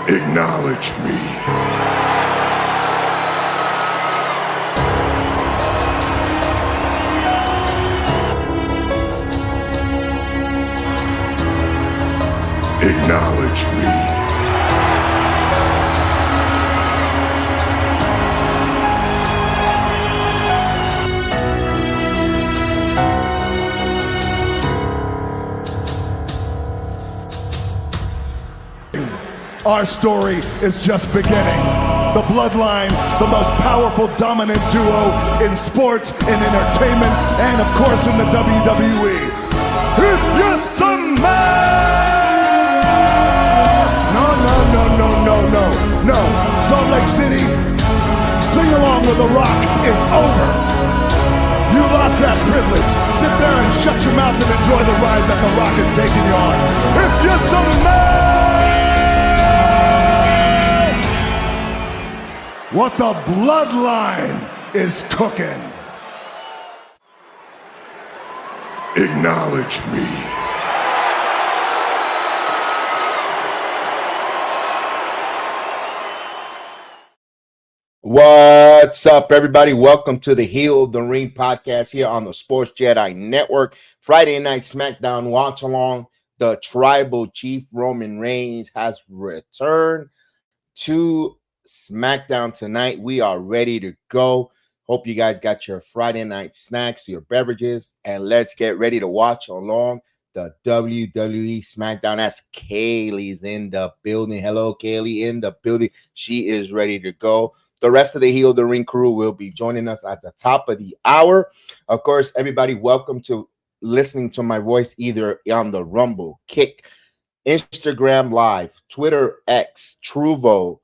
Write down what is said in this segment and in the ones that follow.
Acknowledge me. Acknowledge me. Our story is just beginning. The Bloodline, the most powerful, dominant duo in sports, in entertainment, and of course in the WWE. If you No. Salt Lake City, sing along with The Rock is over. You lost that privilege. Sit there and shut your mouth and enjoy the ride that The Rock is taking you on. If you smell what the Bloodline is cooking. Acknowledge me. What's up, everybody? Welcome to the Heel of the Ring podcast here on the Sports Jedi Network. Friday night SmackDown watch along. The Tribal Chief Roman Reigns has returned to SmackDown tonight. We are ready to go. Hope you guys got your Friday night snacks, your beverages, and let's get ready to watch along the WWE SmackDown as Kaylee's in the building. Hello, Kaylee in the building. She is ready to go. The rest of the Heel of the Ring crew will be joining us at the top of the hour. Of course, everybody, welcome to listening to my voice either on the Rumble, Kick, Instagram Live, Twitter X, Truvo,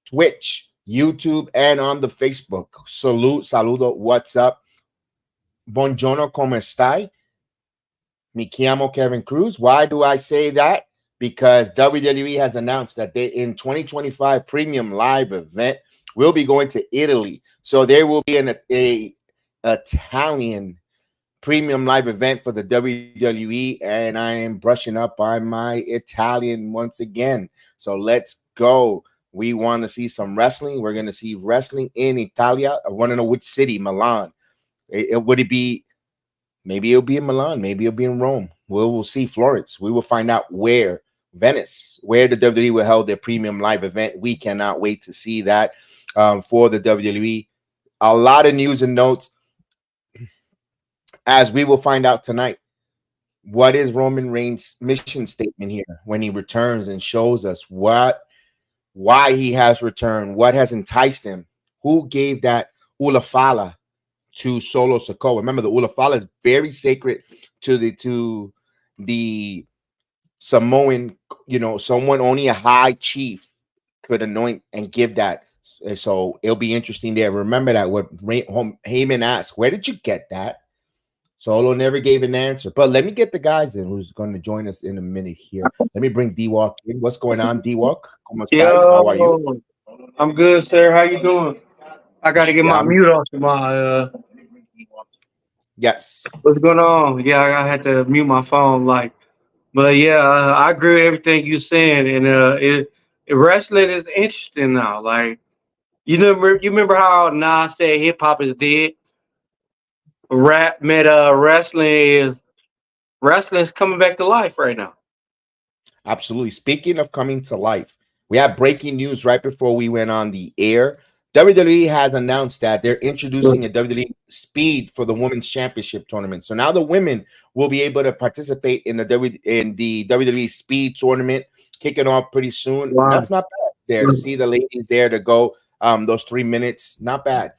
Twitch, YouTube, and on the Facebook. Saludo, what's up? Buongiorno, come stai? Mi chiamo Kevin Cruz. Why do I say that? Because WWE has announced that they in 2025 Premium Live event will be going to Italy. So there will be an Italian Premium Live event for the WWE, and I am brushing up on my Italian once again. So let's go. We want to see some wrestling. We're going to see wrestling in Italia. I want to know which city, Milan. Would it be, maybe it'll be in Milan. Maybe it'll be in Rome. We'll see Florence. We will find out where, Venice, where the WWE will hold their Premium Live event. We cannot wait to see that for the WWE. A lot of news and notes as we will find out tonight. What is Roman Reigns' mission statement here when he returns and shows us why he has returned, what has enticed him, who gave that Ulafala to Solo Sikoa. Remember, the Ulafala is very sacred to the Samoan, someone only a high chief could anoint and give that. So it'll be interesting there. Remember that what Heyman asked, where did you get that? Solo never gave an answer. But let me get the guys in who's going to join us in a minute here. Let me bring D-Walk in. What's going on, D-Walk? How are you? I'm good, sir. How you doing? I got to get my mute off to my Yes. What's going on? Yeah, I had to mute my phone. But yeah, I agree with everything you're saying, and wrestling is interesting now. You remember how Nas said hip hop is dead? Wrestling is coming back to life right now. Absolutely. Speaking of coming to life, we have breaking news right before we went on the air. WWE has announced that they're introducing a WWE Speed for the Women's Championship Tournament. So now the women will be able to participate in the WWE Speed Tournament, kicking off pretty soon. Wow. That's not bad there to see the ladies there to go those 3 minutes. Not bad.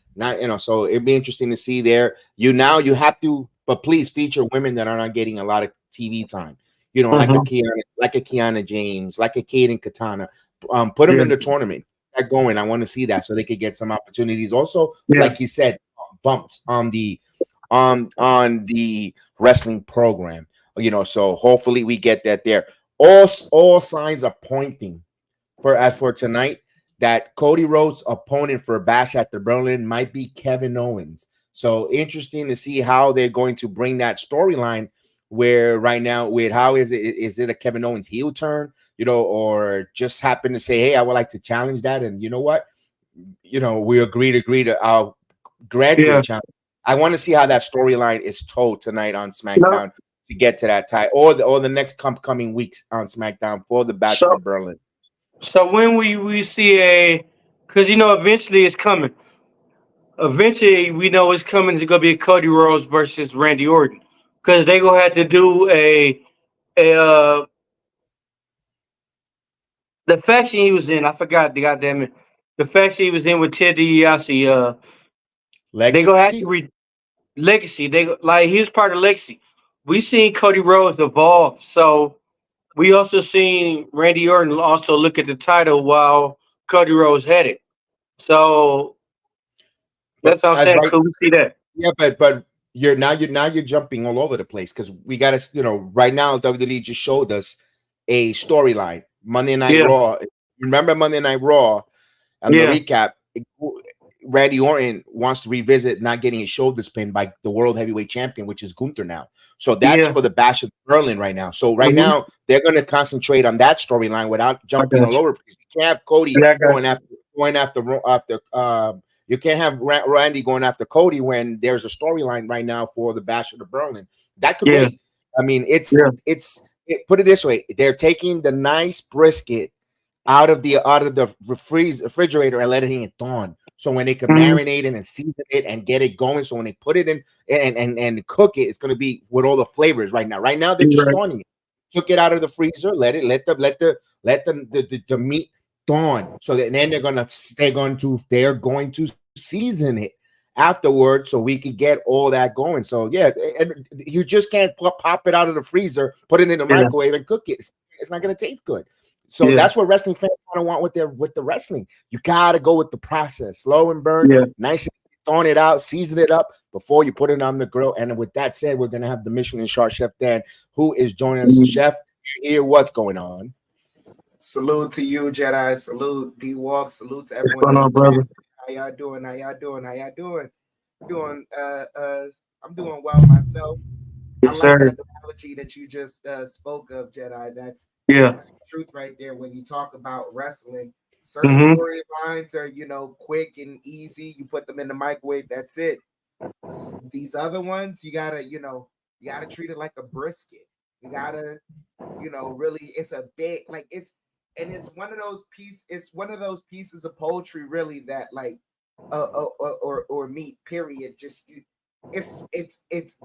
So it'd be interesting to see there. You have to, but please feature women that are not getting a lot of TV time. Like a Kiana James, like a Kaden Katana. Put them in the tournament. Going, I want to see that so they could get some opportunities. Also, like you said, bumps on the wrestling program. So hopefully we get that there. All signs are pointing for tonight that Cody Rhodes' opponent for Bash at the Berlin might be Kevin Owens. So interesting to see how they're going to bring that storyline where right now with how is it a Kevin Owens heel turn, or just happen to say, hey, I would like to challenge that, and you know what, we agree to I'll grant you a Yeah. challenge. I want to see how that storyline is told tonight on No. SmackDown to get to that tie, or the next coming weeks on SmackDown for the Bachelor So of Berlin. so when we see because eventually it's coming. Eventually we know it's coming. It's gonna be Cody Rhodes versus Randy Orton because they gonna have to do a the faction he was in. I forgot the goddamn it. The faction he was in with Ted DiBiase. They gonna have to Legacy. Legacy. Like he was part of Legacy. We seen Cody Rhodes evolve, so we also seen Randy Orton also look at the title while Cody Rhodes had it. So But that's what I'm as saying. right, Could we see that? yeah, but you're jumping all over the place because we got to, right now WWE just showed us a storyline. Monday Night Yeah, Raw. Remember Monday Night Raw and the yeah, recap. Randy Orton wants to revisit not getting his shoulders pinned by the world heavyweight champion, which is Gunther now. So that's yeah. for the Bash of Berlin right now. So right Mm-hmm. now they're going to concentrate on that storyline without I jumping got all you. over because you can't have Cody Yeah, I got you. going after you can't have Randy going after Cody when there's a storyline right now for the Bash of Berlin. That could Yeah, wait. I mean, yeah, put it this way: they're taking the nice brisket out of the refrigerator and letting it thaw. So when they can mm-hmm. marinate it and season it and get it going, so when they put it in and cook it, it's going to be with all the flavors right now. Right now they're You're just right. thawing it. Took it out of the freezer, let the meat thaw. So then they're going to season it afterwards, so we could get all that going. So yeah, and you just can't pop it out of the freezer, put it in the Yeah, microwave, and cook it. It's not going to taste good. So yeah, that's what wrestling fans kind of want with the wrestling. You gotta go with the process, slow and burn, yeah. nice, throwing it out, season it up before you put it on the grill. And with that said, we're gonna have the Michelin star Chef Dan, who is joining us. Mhm. Chef, here, what's going on? Salute to you, Jedi. Salute D Walk. Salute to What's everyone going in the on, chat. brother? How y'all doing? How y'all doing? How y'all doing? Doing I'm doing well myself. I Yes, like sir. that analogy that you just spoke of, Jedi. Yeah. That's the truth right there. When you talk about wrestling, certain Mm-hmm. storylines are quick and easy. You put them in the microwave. That's it. These other ones, you gotta treat it like a brisket. You gotta, really, it's a big it's one of those pieces of poultry, really, that like, or meat. Period. Just it's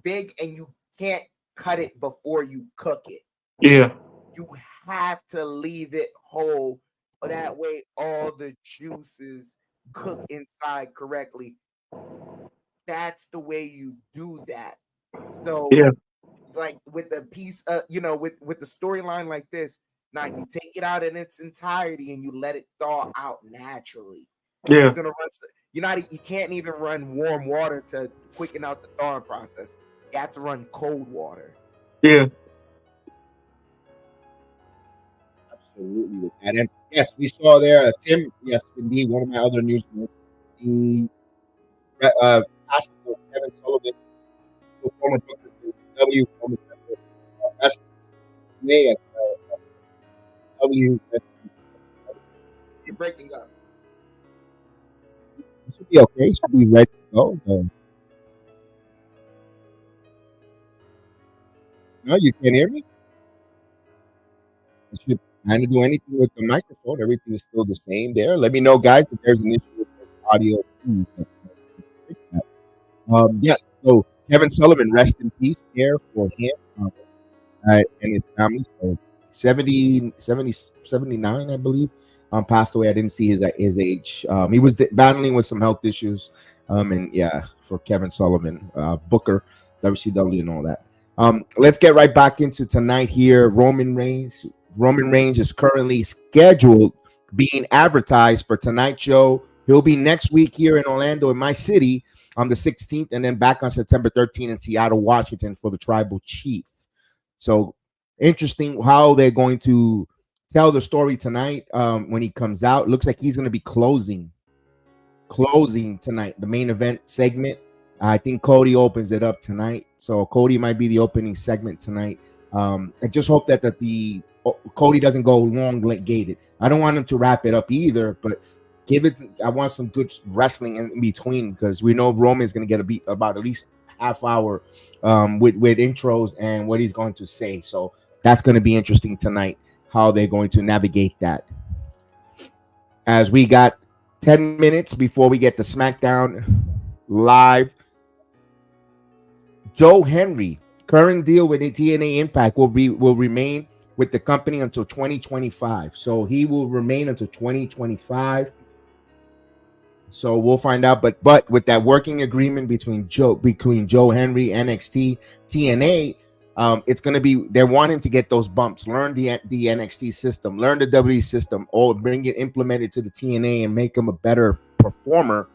big, and you can't cut it before you cook it. Yeah. You have to leave it whole. That way, all the juices cook inside correctly. That's the way you do that. So, Yeah. like with the piece, with the storyline like this, now you take it out in its entirety and you let it thaw out naturally. It's Yeah. gonna run. You can't even run warm water to quicken out the thawing process. You have to run cold water. Yeah. Absolutely with that. And yes, we saw there Tim. Yes, indeed, one of my other news. The passing of Kevin Sullivan, former Booker W, former SMA at W. You're breaking up. It should be okay. It should be ready to go. No, you can't hear me. I should kind of do anything with the microphone. Everything is still the same there. Let me know, guys, if there's an issue with the audio. Yes. So Kevin Sullivan, rest in peace there for him and his family. So 79, I believe, passed away. I didn't see his age. He was battling with some health issues. And yeah, for Kevin Sullivan, Booker, WCW, and all that. Let's get right back into tonight here. Roman Reigns. Roman Reigns is currently scheduled, being advertised for tonight's show. He'll be next week here in Orlando, in my city, on the 16th, and then back on September 13th in Seattle, Washington, for the Tribal Chief. So interesting how they're going to tell the story tonight when he comes out. Looks like he's going to be closing tonight, the main event segment. I think Cody opens it up tonight. So Cody might be the opening segment tonight. I just hope that the Cody doesn't go long gated. I don't want him to wrap it up either, but give it. I want some good wrestling in between, because we know Roman's going to get a beat about at least half hour with intros and what he's going to say. So that's going to be interesting tonight, how they're going to navigate that. As we got 10 minutes before we get the SmackDown live, Joe Henry, current deal with TNA Impact will remain with the company until 2025. So he will remain until 2025. So we'll find out. But with that working agreement between Joe Henry, NXT, TNA, it's going to be, they're wanting to get those bumps, learn the NXT system, learn the WWE system, or bring it implemented to the TNA and make him a better performer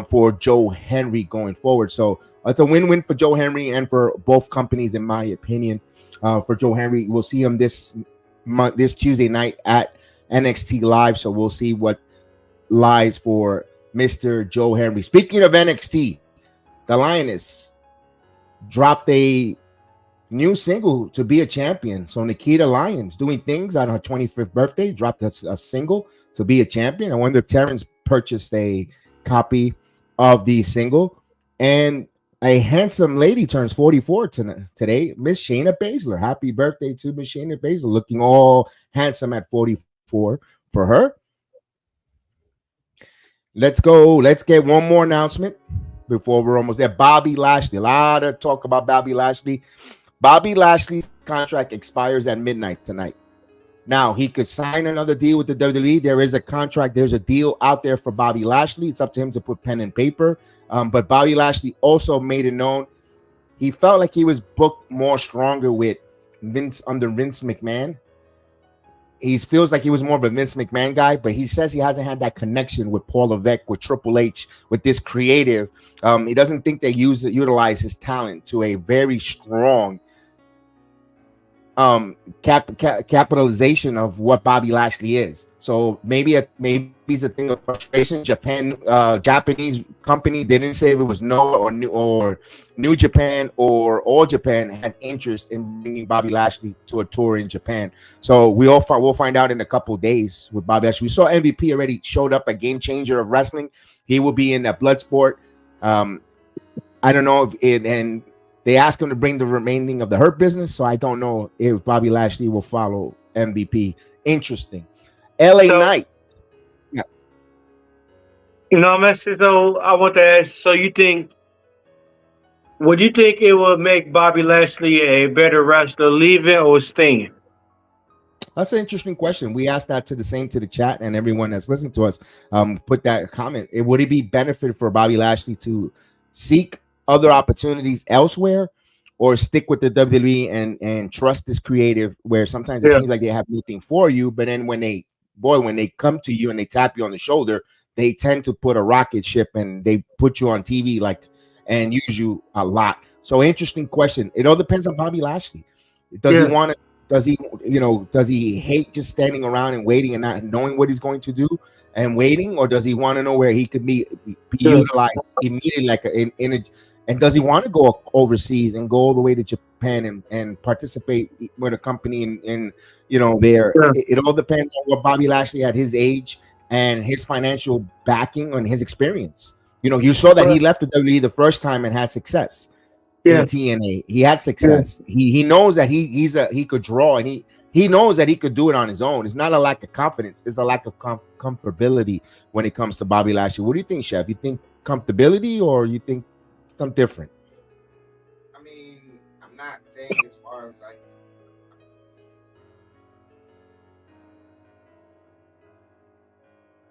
for Joe Henry going forward. So it's a win-win for Joe Henry and for both companies, in my opinion. For Joe Henry, we'll see him this Tuesday night at NXT Live. So we'll see what lies for Mr. Joe Henry. Speaking of NXT, the Lioness dropped a new single to be a champion. So Nikita Lyons, doing things on her 25th birthday, dropped a single to be a champion. I wonder if Terrence purchased a copy of the single. And a handsome lady turns 44 today, Miss Shayna Baszler. Happy birthday to Miss Shayna Baszler, looking all handsome at 44 for her. Let's go. Let's get one more announcement before we're almost there. Bobby Lashley. A lot of talk about Bobby Lashley. Bobby Lashley's contract expires at midnight tonight. Now, he could sign another deal with the WWE. There is a contract. There's a deal out there for Bobby Lashley. It's up to him to put pen and paper. But Bobby Lashley also made it known he felt like he was booked more stronger with Vince McMahon. He feels like he was more of a Vince McMahon guy, but he says he hasn't had that connection with Paul Levesque, with Triple H, with this creative. He doesn't think they utilize his talent to a very strong capitalization of what Bobby Lashley is. So maybe it's a thing of frustration. Japanese company didn't say if it was Noah or New Japan or All Japan has interest in bringing Bobby Lashley to a tour in Japan. So we'll find out in a couple of days with Bobby Lashley. We saw MVP already showed up, a game changer of wrestling. He will be in that Bloodsport. I don't know and they asked him to bring the remaining of the Hurt Business, so I don't know if Bobby Lashley will follow MVP. Interesting. LA Knight. Yeah. So I want to ask, would you think it would make Bobby Lashley a better wrestler leaving or staying? That's an interesting question. We asked that to the chat, and everyone that's listening to us put that comment. Would it be benefit for Bobby Lashley to seek other opportunities elsewhere, or stick with the WWE and trust this creative, where sometimes it seems like they have nothing for you, but then when they come to you and they tap you on the shoulder, they tend to put a rocket ship and they put you on TV and use you a lot. So interesting question. It all depends on Bobby Lashley. Does he want to? Does he hate just standing around and waiting and not knowing what he's going to do and waiting, or does he want to know where he could be utilized immediately, and does he want to go overseas and go all the way to Japan and participate with a company in there? It all depends on what Bobby Lashley at his age and his financial backing and his experience. You saw that he left the WWE the first time and had success. In TNA, he had success. He knows that he could draw, and he knows that he could do it on his own. It's not a lack of confidence; it's a lack of comfortability when it comes to Bobby Lashley. What do you think, Chef? You think comfortability, or you think something different? I mean, I'm not saying as far as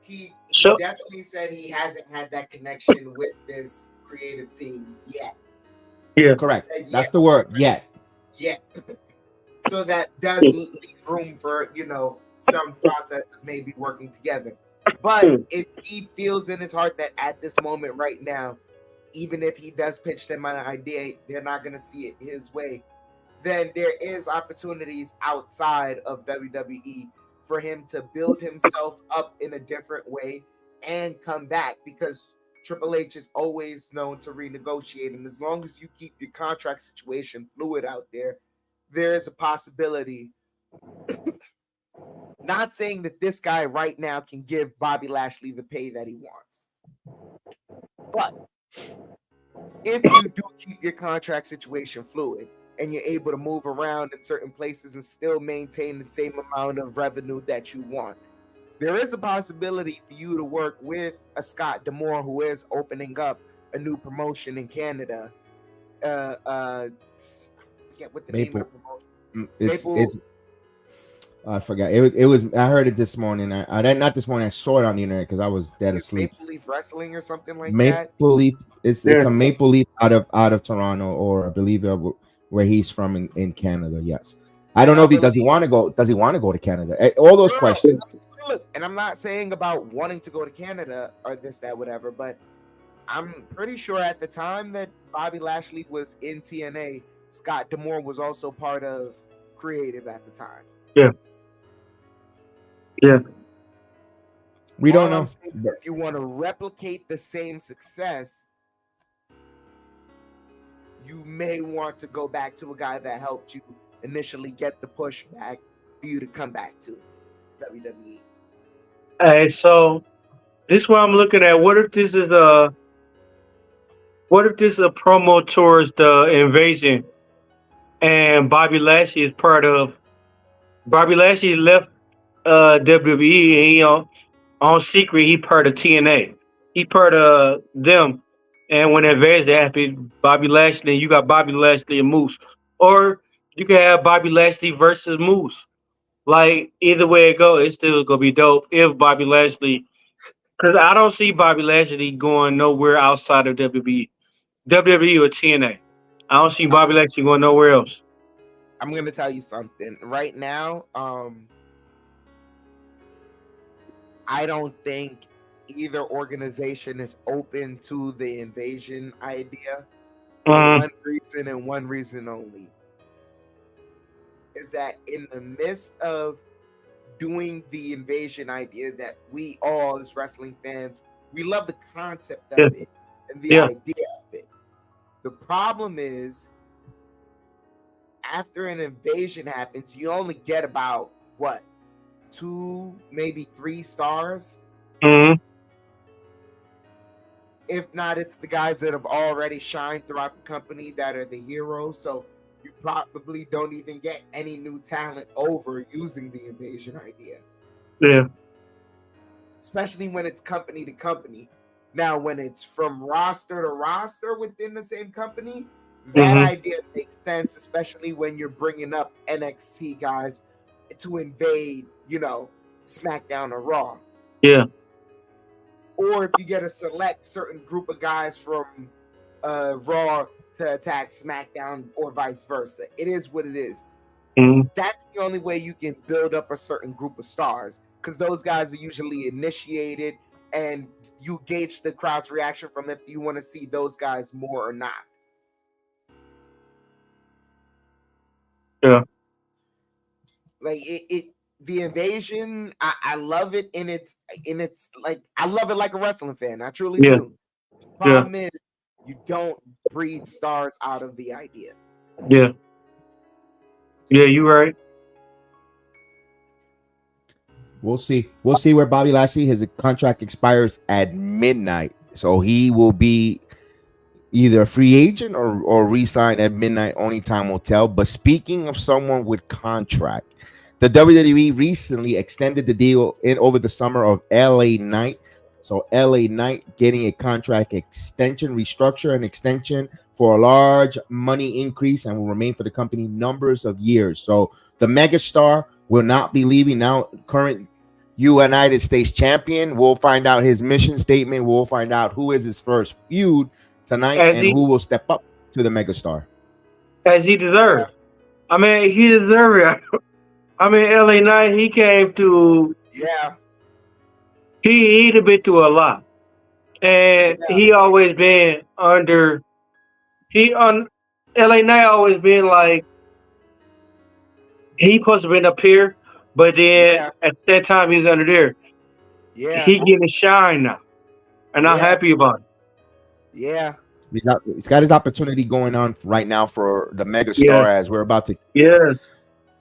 he definitely said he hasn't had that connection with this creative team yet. Yeah, correct. That's the word. Yet. So that does leave room for some process of maybe working together. But if he feels in his heart that at this moment right now, even if he does pitch them an idea, they're not going to see it his way, then there is opportunities outside of WWE for him to build himself up in a different way and come back. Because Triple H is always known to renegotiate, and as long as you keep your contract situation fluid out there, there is a possibility. Not saying that this guy right now can give Bobby Lashley the pay that he wants, but if you do keep your contract situation fluid and you're able to move around in certain places and still maintain the same amount of revenue that you want, there is a possibility for you to work with a Scott D'Amore who is opening up a new promotion in Canada. I forget what the name of the promotion. I forgot. It was. I heard it this morning. I not this morning. I saw it on the internet because I was dead asleep. Maple Leaf Wrestling or something like that. Maple Leaf. It's a Maple Leaf out of Toronto, or I believe where he's from in Canada. Yes. I don't know if does he want to go. Does he want to go to Canada? All those questions. Look, and I'm not saying about wanting to go to Canada or this, that, whatever, but I'm pretty sure at the time that Bobby Lashley was in TNA, Scott D'Amore was also part of creative at the time. Yeah. We don't know. If you want to replicate the same success, you may want to go back to a guy that helped you initially get the push back for you to come back to WWE. Hey, so this is what I'm looking at. What if this is a promo towards the invasion, and Bobby Lashley is part of? Bobby Lashley left WWE, and he on secret he part of TNA. He part of them, and when the invasion happened, Bobby Lashley, you got Bobby Lashley and Moose, or you can have Bobby Lashley versus Moose. Like either way it goes, it's still gonna be dope if Bobby Lashley, because I don't see Bobby Lashley going nowhere outside of WWE or TNA. I don't see Bobby Lashley going nowhere else. I'm gonna tell you something right now. I don't think either organization is open to the invasion idea. One reason and one reason only is that in the midst of doing the invasion idea that we all as wrestling fans, we love the concept of it and the idea of it. The problem is after an invasion happens, you only get about 2, maybe 3 stars. If not, it's the guys that have already shined throughout the company that are the heroes. So you probably don't even get any new talent over using the invasion idea. Yeah. Especially when it's company to company. Now, when it's from roster to roster within the same company, that idea makes sense, especially when you're bringing up NXT guys to invade, SmackDown or Raw. Yeah. Or if you get a select certain group of guys from Raw to attack SmackDown or vice versa. It is what it is. That's the only way you can build up a certain group of stars, because those guys are usually initiated and you gauge the crowd's reaction from if you want to see those guys more or not. Yeah. Like the invasion, I love it in its like, I love it like a wrestling fan. I truly do. Problem is you don't breed stars out of the idea. Yeah, you're right. We'll see. We'll see where Bobby Lashley, his contract expires at midnight. So he will be either a free agent or re-signed at midnight. Only time will tell. But speaking of someone with contract, the WWE recently extended the deal over the summer of LA Knight. So LA Knight getting a contract extension, restructure and extension for a large money increase, and will remain for the company numbers of years. So the megastar will not be leaving. Now current United States champion. We'll find out his mission statement. We'll find out who is his first feud tonight who will step up to the megastar. As he deserves. I mean, he deserves it. I mean, LA Knight, he came to... Yeah. He'd been through a lot. And he always been under... LA Knight always been like... He supposed to been up here, but then at the same time, he's under there. Yeah. He getting shine now. And I'm happy about it. Yeah. He's got his opportunity going on right now for the mega Yeah. star as we're about to. Yes.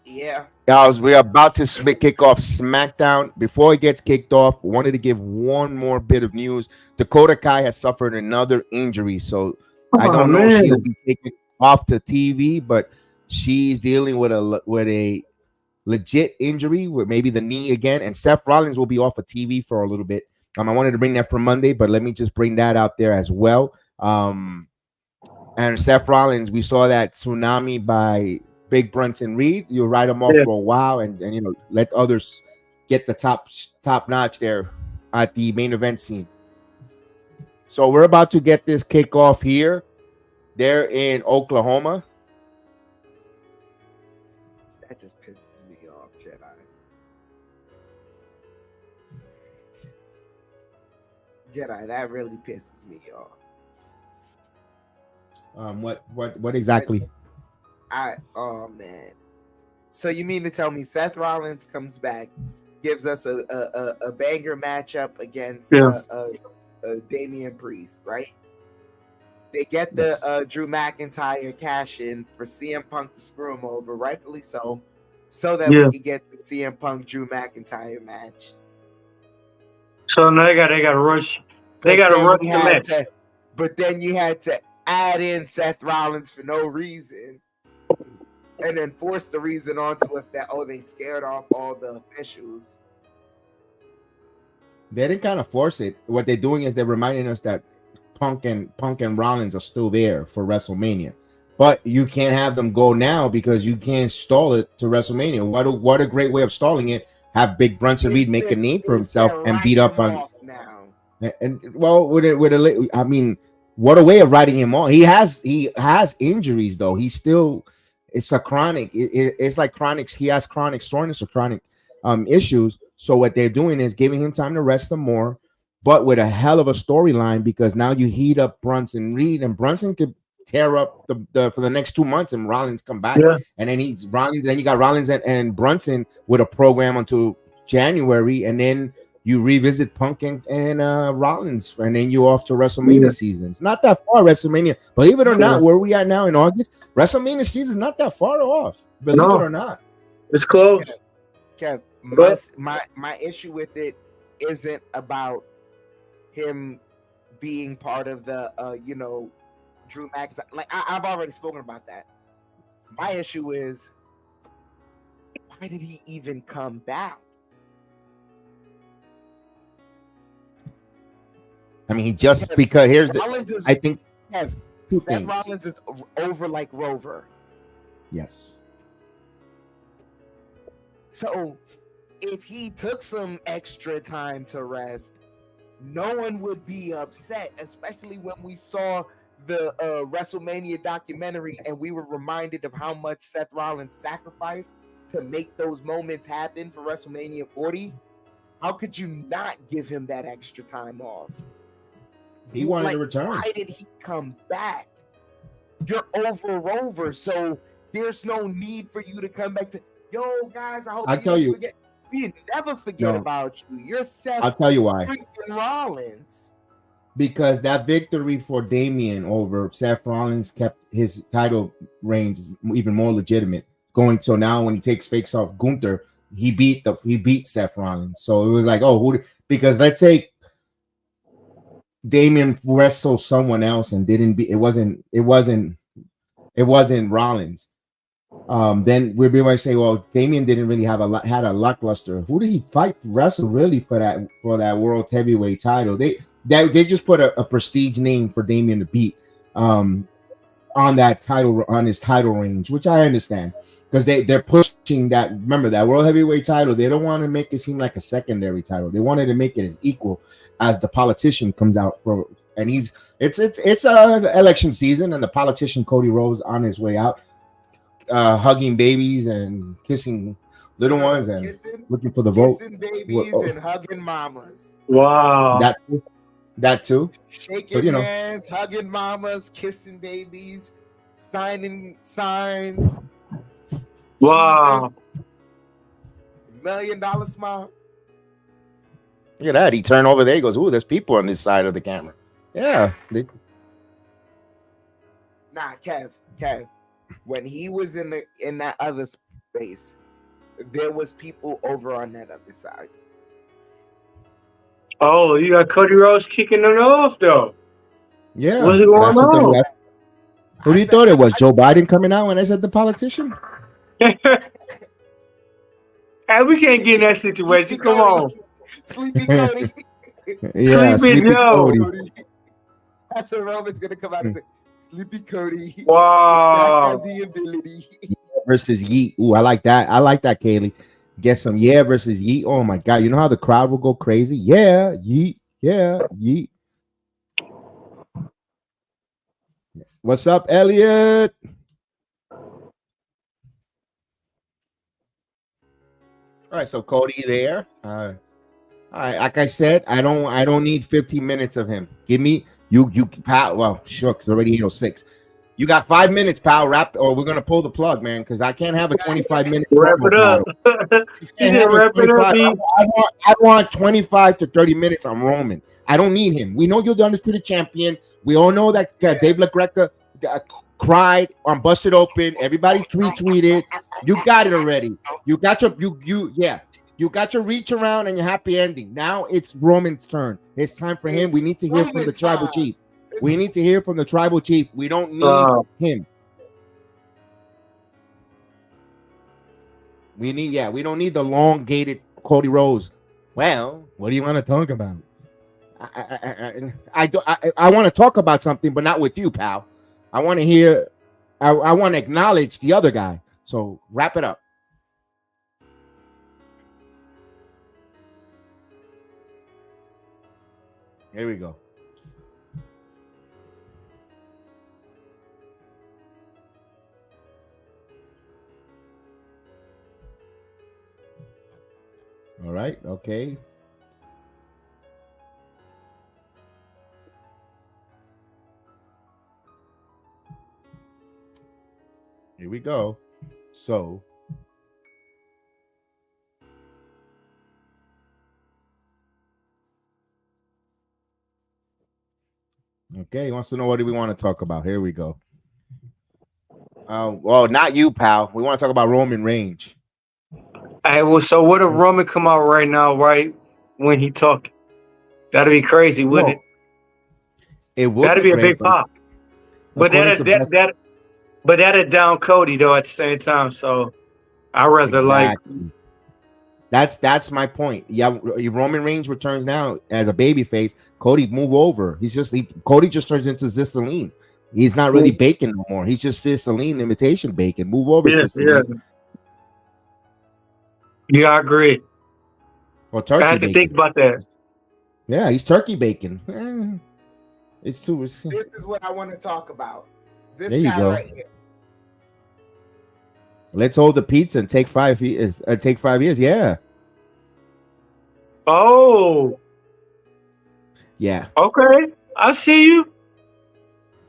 Yeah. Guys, we're about to kick off SmackDown. Before it gets kicked off, wanted to give one more bit of news. Dakota Kai has suffered another injury, so I Oh don't know if man. she'll be taken off the TV, but she's dealing with a legit injury with maybe the knee again. And Seth Rollins will be off of TV for a little bit. I wanted to bring that for Monday, but let me just bring that out there as well. And Seth Rollins, we saw that tsunami by Big Brunson Reed. You write him off Yeah. for a while, and let others get the top notch there at the main event scene. So we're about to get this kickoff here. They're in Oklahoma. That just pisses me off, Jedi. Jedi, that really pisses me off. What exactly? Oh man. So you mean to tell me Seth Rollins comes back, gives us a banger matchup against Damian Priest, right? They get the Drew McIntyre cash in for CM Punk to screw him over, rightfully so that we could get the CM Punk Drew McIntyre match. So now they got to rush. They got to rush the match. But then you had to add in Seth Rollins for no reason, and then force the reason onto us that they scared off all the officials. They didn't kind of force it. What they're doing is they're reminding us that Punk and Rollins are still there for WrestleMania, but you can't have them go now because you can't stall it to WrestleMania. What a great way of stalling it. Have Big Brunson Reed make a name for himself and beat up on now. And well, I mean, what a way of writing him off. He has injuries though. He's still, it's a chronic. It's like chronic. He has chronic soreness or chronic issues. So what they're doing is giving him time to rest some more, but with a hell of a storyline because now you heat up Brunson Reed and Brunson could tear up the for the next 2 months and Rollins come back and then then you got Rollins and Brunson with a program until January and then you revisit Punk and Rollins and then you off to WrestleMania season. It's not that far, WrestleMania, believe it or not, where we at now in August, WrestleMania season is not that far off, believe it or not. It's close. Kev, my issue with it isn't about him being part of the Drew McIntyre. Like I've already spoken about that. My issue is, why did he even come back? I mean, because here's the. I think Seth Rollins is over like Rover. Yes. So if he took some extra time to rest, no one would be upset, especially when we saw the WrestleMania documentary and we were reminded of how much Seth Rollins sacrificed to make those moments happen for WrestleMania 40. How could you not give him that extra time off? He wanted to return. Why did he come back? You're over Rover, so there's no need for you to come back to. Yo, guys, I hope forget. We never forget about you. You're Seth. I'll tell you why. Rollins. Because that victory for Damian over Seth Rollins kept his title reigns even more legitimate. So now when he takes fakes off Gunther, he beat Seth Rollins. So it was like, because let's say Damian wrestled someone else and it wasn't Rollins. Then we'd be able to say, well, Damian didn't really had a lackluster. Who did he wrestle really for that world heavyweight title? They just put a prestige name for Damian to beat on that title, on his title range, which I understand because they're pushing that. Remember that world heavyweight title, they don't want to make it seem like a secondary title. They wanted to make it as equal as the politician comes out for, and it's election season, and the politician Cody Rhodes on his way out, hugging babies and kissing little ones and looking for the vote. Kissing babies and hugging mamas. Wow. That too. Shaking hands, hugging mamas, kissing babies, signing signs. Wow. $1 million smile. Look at that. He turned over there. He goes, ooh, there's people on this side of the camera. Yeah. Nah, Kev. When he was in that other space, there was people over on that other side. Oh, you got Cody Rhodes kicking it off though. Yeah, What's going that's what on? Who do you thought it was? Joe Biden coming out when I said the politician? Hey, we can't get in that situation. Come on. Sleepy Cody. Yeah, Sleepy Joe. Cody. That's what Roman's gonna come out and say. Sleepy Cody. Wow. It's the ability. Versus Yeet. Ooh, I like that. Kaylee. Get some versus Yeet. Oh my god. You know how the crowd will go crazy? Yeah, Yeet. Yeah, Yeet. What's up, Elliot? All right, so Cody there. All right, like I said, I don't need 15 minutes of him. Give me you pal. Well, shucks, it's already 8:06. You got 5 minutes, pal. Wrap, or we're gonna pull the plug, man, because I can't have a 25-minute Wrap it up. You didn't wrap it up, I want 25 to 30 minutes on Roman. I don't need him. We know you're the undisputed champion. We all know that Dave LaGreca cried on Busted Open. Everybody tweeted. You got it already. You got your You got your reach around and your happy ending. Now it's Roman's turn. It's time for him. We need to hear from the tribal chief. We need to hear from the tribal chief. We don't need him. We don't need the elongated Cody Rhodes. Well, what do you want to talk about? I want to talk about something, but not with you, pal. I want to hear. I want to acknowledge the other guy. So wrap it up. Here we go. All right. Okay. Here we go. So. Okay, he wants to know what do we want to talk about. Here we go. Well, not you, pal. We want to talk about Roman Reigns. Hey, well, so what if Roman come out right now, right when he talk? That'd be crazy, wouldn't it? It would. That'd be a big pop. But that'd down Cody though at the same time. So I rather That's my point. Yeah, Roman Reigns returns now as a babyface. Cody, move over. Cody just turns into Sicilian. He's not really bacon no more. He's just Sicilian imitation bacon. Move over, Sicilian. Yeah, I agree. Or turkey I had to bacon. think about that. Yeah, he's turkey bacon. It's too. This is what I want to talk about. This there you guy go. right here. Let's hold the pizza and take 5 years. Take 5 years. Yeah. Oh. Yeah. Okay. I see you.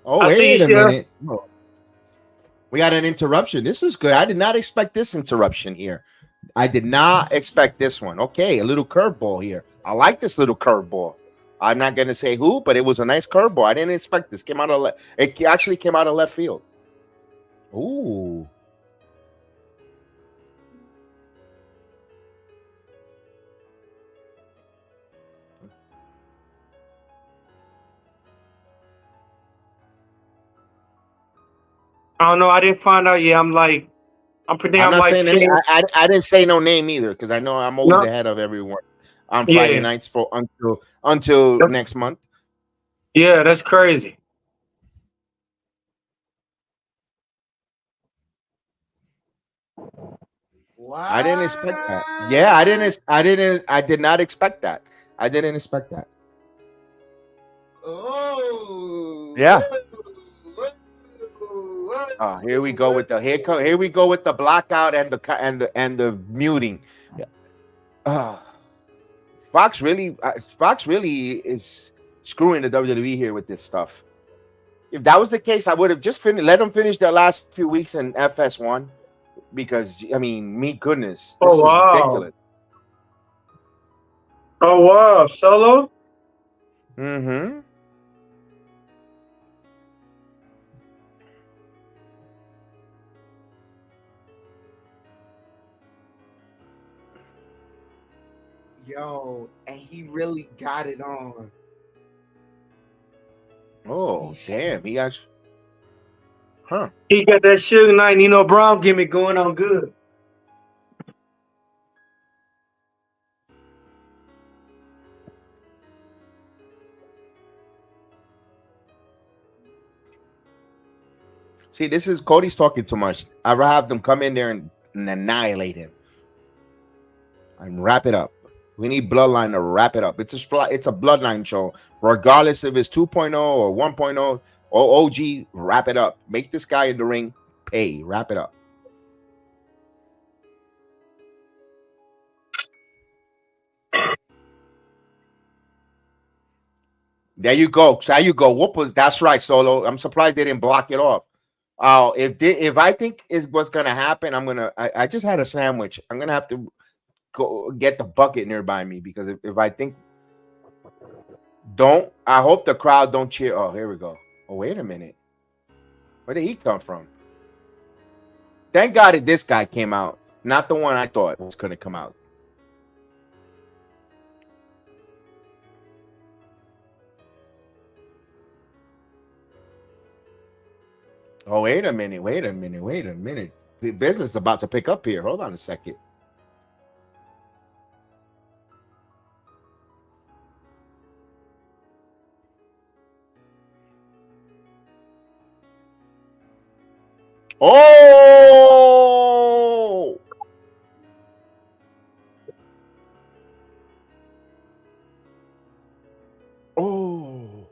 Oh, wait a minute. We got an interruption. This is good. I did not expect this interruption here. I did not expect this one. Okay, a little curveball here. I like this little curveball. I'm not going to say who, but it was a nice curveball. I didn't expect this. It actually came out of left field. Ooh. I don't know. I didn't find out yet. I'm pretending I'm like I didn't say no name either because I know I'm always ahead of everyone on Friday nights for until next month. Yeah, that's crazy. What? I didn't expect that. Yeah, I did not expect that. I didn't expect that. Oh. Yeah. Oh, here we go with the blackout and the muting. Fox really is screwing the WWE here with this stuff. If that was the case, I would have just let them finish their last few weeks in FS1 because me goodness, this is ridiculous. Oh wow, Solo. Mm-hmm. Yo, and he really got it on. Oh, damn. He actually. Huh. He got that Suge Knight Nino Brown gimmick going on good. See, this is Cody's talking too much. I'd rather have them come in there and annihilate him and wrap it up. We need Bloodline to wrap it up. It's a Bloodline show, regardless if it's 2.0 or 1.0 or OG. Wrap it up. Make this guy in the ring pay. Wrap it up. There you go. There you go. Whoop was that's right, Solo. I'm surprised they didn't block it off. Oh, if I think is what's gonna happen, I just had a sandwich. I'm gonna have to go get the bucket nearby me because if I think I hope the crowd don't cheer. Oh, here we go. Oh, wait a minute. Where did he come from? Thank God that this guy came out, not the one I thought was gonna come out. Oh, wait a minute. The business is about to pick up here. Hold on a second. Oh! Oh!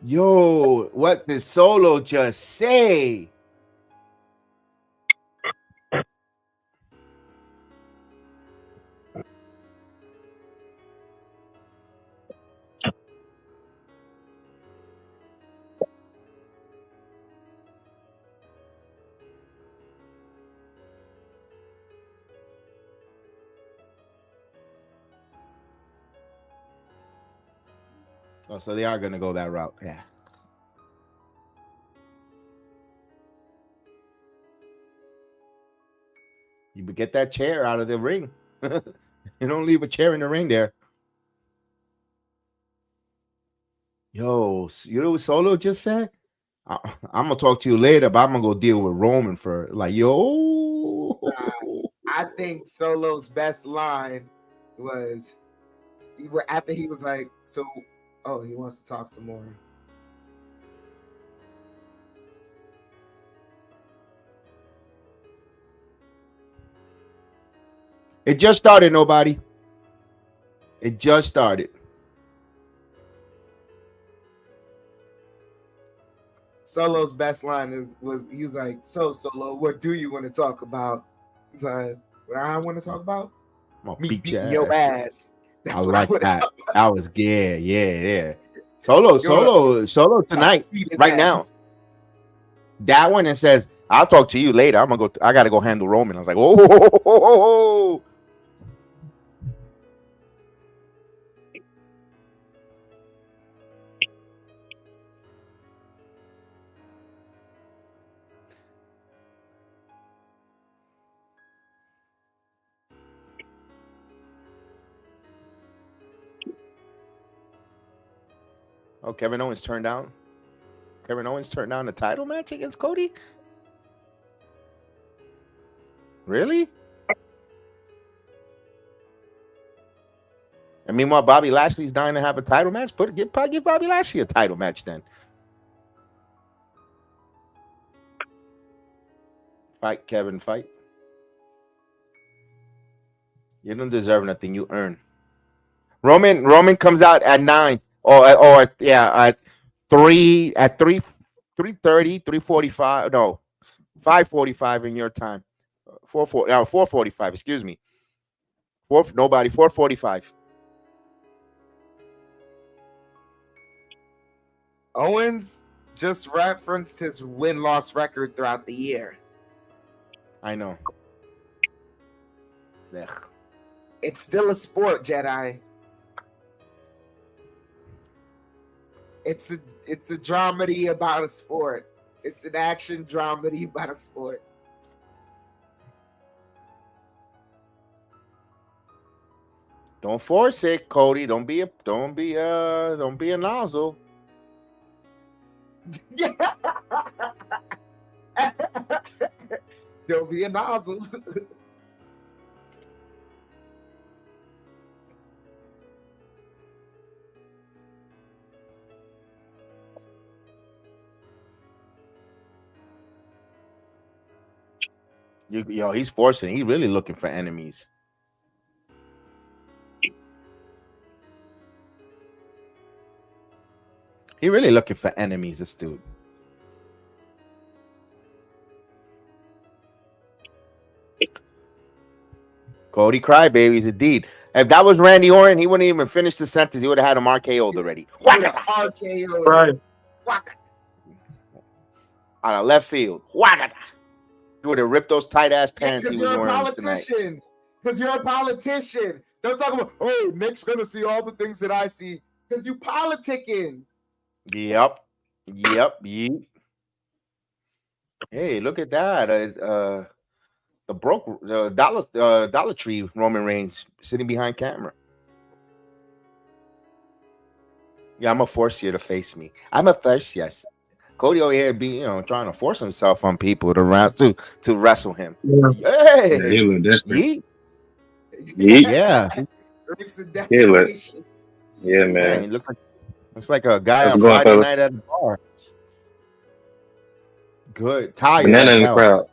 Yo, what did Solo just say? Oh, so they are going to go that route. Yeah. You get that chair out of the ring. You don't leave a chair in the ring there. Yo, you know what Solo just said? I'm going to talk to you later, but I'm going to go deal with Roman for like, yo. I think Solo's best line was after he was like, so, oh, he wants to talk some more. It just started, nobody. It just started. Solo's best line was he was like, so Solo, what do you want to talk about? He's like, what I want to talk about? Me beating your ass. That's I like that. That was good. Yeah. Solo tonight, right now. That one that says, I'll talk to you later. I gotta go handle Roman. I was like, oh. Oh, Kevin Owens turned down. Kevin Owens turned down the title match against Cody? Really? And meanwhile, Bobby Lashley's dying to have a title match. Give Bobby Lashley a title match then. Fight, Kevin, fight. You don't deserve nothing. You earn. Roman comes out at 9. Or at 3 at 3:30, 3:45. No, 5:45 in your time. 4:45. Excuse me. 4:45. Owens just referenced his win-loss record throughout the year. I know. Ugh. It's still a sport, Jedi. It's a dramedy about a sport. It's an action dramedy about a sport. Don't force it, Cody. Don't be a nozzle. Don't be a nozzle. Yo, he's forcing. He's really looking for enemies. He really looking for enemies, this dude. Cody crybabies, indeed. If that was Randy Orton, he wouldn't even finish the sentence. He would have had him RKO'd already. RKO. Right. On a left field. He would have ripped those tight ass pants he was wearing tonight. Because you're a politician. Don't talk about, oh, Nick's gonna see all the things that I see. Because you politicking. Yep. Yeet. Hey, look at that. The Dollar Tree Roman Reigns sitting behind camera. Yeah, I'm gonna force you to face me. I'm a first, yes. Cody over here trying to force himself on people to wrestle him. Yeah. Hey, Yeah, he was desperate. yeet. Yeah. Yeah, Man, man. he looks like a guy How's on it going, Friday fellas? night at the bar. Good. Tired. Banana as in the hell. crowd.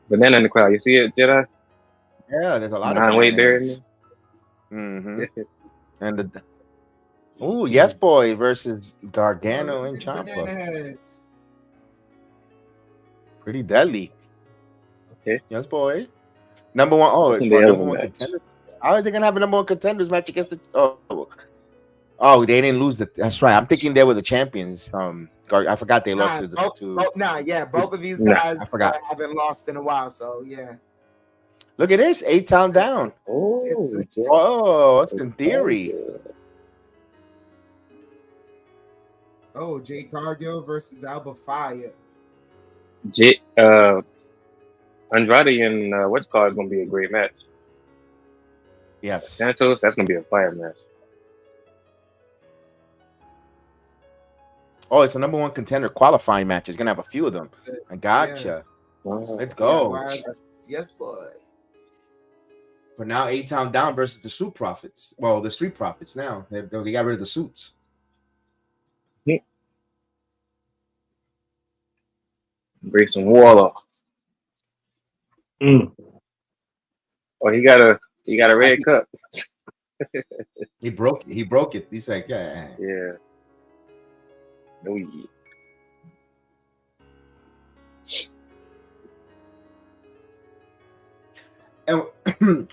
Banana in the crowd. You see it, Jedi? Yeah, there's a lot of Non-weight bear in bananas. Mm-hmm. there? And Yes Boy versus Gargano and Ciampa. Pretty deadly. Okay. Yes Boy. Number one. Oh, it's In for the number other one match. contender. How is they gonna have a number one contenders match against the? Oh, they didn't lose the. That's right. I'm thinking they were the champions. I forgot they lost to the both of these Nah, guys I forgot. haven't lost in a while, so yeah. Look at this, 8-Town down. Oh, Oh, it's in theory. Oh, Jay Cargill versus Alba Fire. Andrade and what's called is gonna be a great match. Yes. Santos, that's gonna be a fire match. Oh, it's a number one contender qualifying match. It's gonna have a few of them. I gotcha. Wow. Let's go. Yes, boy. But now 8-Town down versus the Suit Profits. Well, the Street Profits now. They got rid of the suits. Grayson Waller. Mm. Oh, he got a red cup. He broke it. He broke it. He's like, yeah. Yeah. No, yeah. And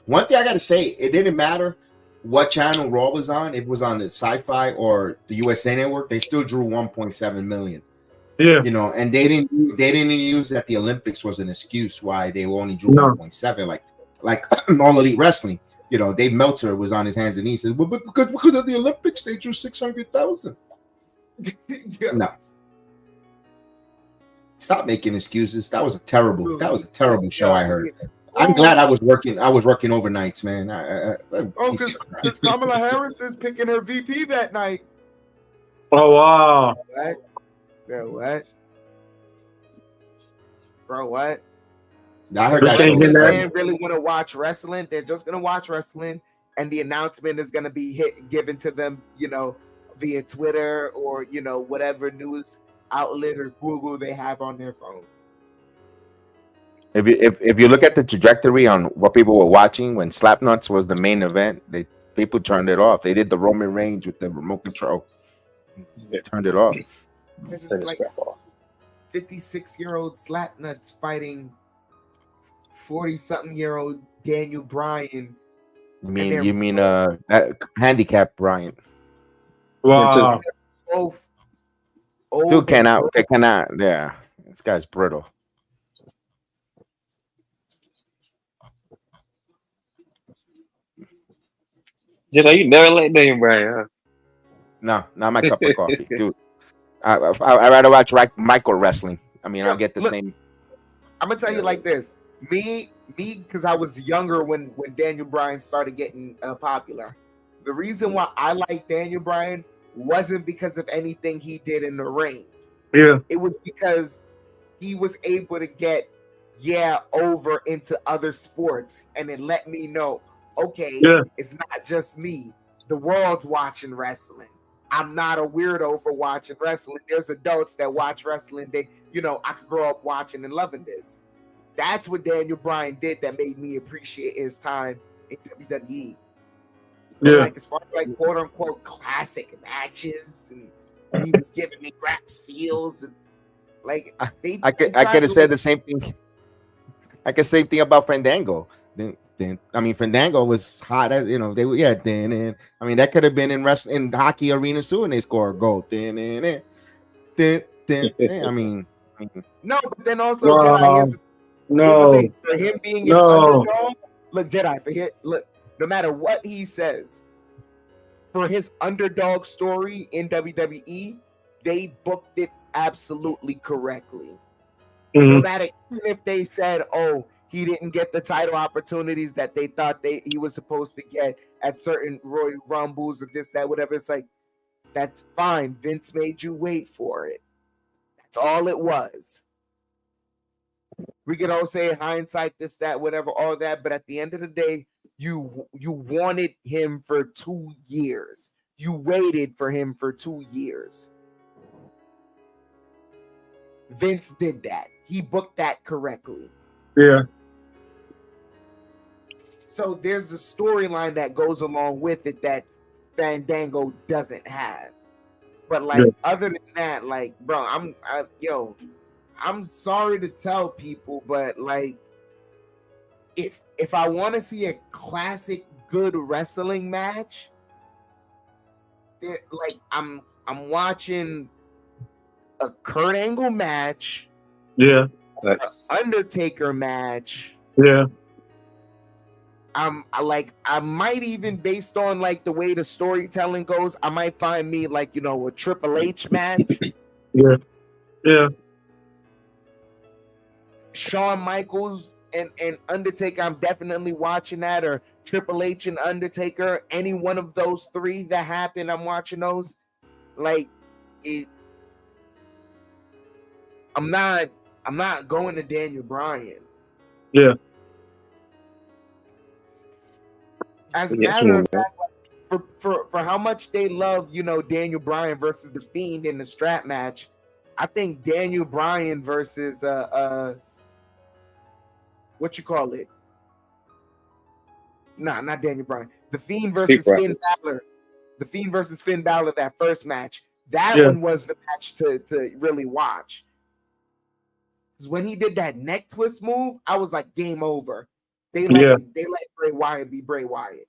one thing I gotta say, it didn't matter what channel Raw was on. It was on the Sci-Fi or the USA Network. They still drew 1.7 million. Yeah. And they didn't use that the Olympics was an excuse why they only drew No. 1.7 like All Elite Wrestling. Dave Meltzer was on his hands and knees. Says, well, but because of the Olympics, they drew 600,000. No. Stop making excuses. That was a terrible show. I heard. I'm glad I was working overnights, man. Because Kamala Harris is picking her VP that night. Oh wow. What? Bro, what? Bro, what? I heard that. Everything in there. They really want to watch wrestling. They're just gonna watch wrestling, and the announcement is gonna be given to them, via Twitter or whatever news outlet or Google they have on their phone. If you look at the trajectory on what people were watching when Slapnuts was the main event, people turned it off. They did the Roman Reigns with the remote control. They turned it off. This is like 56-year-old Slapnuts fighting 40-something-year-old Daniel Bryan. You mean handicap Bryan? Wow. Both. Still cannot. They cannot. Yeah, this guy's brittle. Jedi, you never let Daniel Bryan, huh? No, not my cup of coffee, dude. I'd rather watch micro wrestling. I mean, I'll get the same. I'm gonna tell you like this. me, because I was younger when Daniel Bryan started getting popular. The reason why I like Daniel Bryan wasn't because of anything he did in the ring. Yeah. It was because he was able to get over into other sports, and it let me know, okay, it's not just me. The world's watching wrestling. I'm not a weirdo for watching wrestling. There's adults that watch wrestling. They, I could grow up watching and loving this. That's what Daniel Bryan did that made me appreciate his time in WWE. But like, as far as like quote unquote classic matches, and he was giving me Graps feels, and like I could have said the same thing. I could say the same thing about Fandango. I mean, Fandango was hot as they were. Yeah, I mean, that could have been in wrestling, in hockey arenas too, and they score a goal. I mean, no, but then also Jedi is for him being an underdog. Look, Jedi, look, no matter what he says, for his underdog story in WWE, they booked it absolutely correctly. No matter if they said, "Oh, he didn't get the title opportunities that they thought he was supposed to get at certain Royal Rumbles or this, that, whatever," it's like, that's fine. Vince made you wait for it. That's all it was. We could all say hindsight, this, that, whatever, all that, but at the end of the day, you wanted him for 2 years. You waited for him for 2 years. Vince did that. He booked that correctly. Yeah. So there's a storyline that goes along with it that Fandango doesn't have. But like, other than that, like, bro, I'm sorry to tell people, but like, if I want to see a classic good wrestling match, like I'm watching a Kurt Angle match, Nice. an Undertaker match. Yeah. I might even, based on like the way the storytelling goes, I might find me like, a Triple H match. Yeah. Yeah. Shawn Michaels and Undertaker, I'm definitely watching that, or Triple H and Undertaker, any one of those three that happen, I'm watching those. Like, I'm not going to Daniel Bryan. Yeah. As a matter of fact, for how much they love, Daniel Bryan versus The Fiend in the strap match, I think Daniel Bryan versus what you call it? Nah, not Daniel Bryan. The Fiend versus Finn Balor. The Fiend versus Finn Balor, that first match. That one was the match to really watch. Because when he did that neck twist move, I was like, game over. They let Bray Wyatt be Bray Wyatt.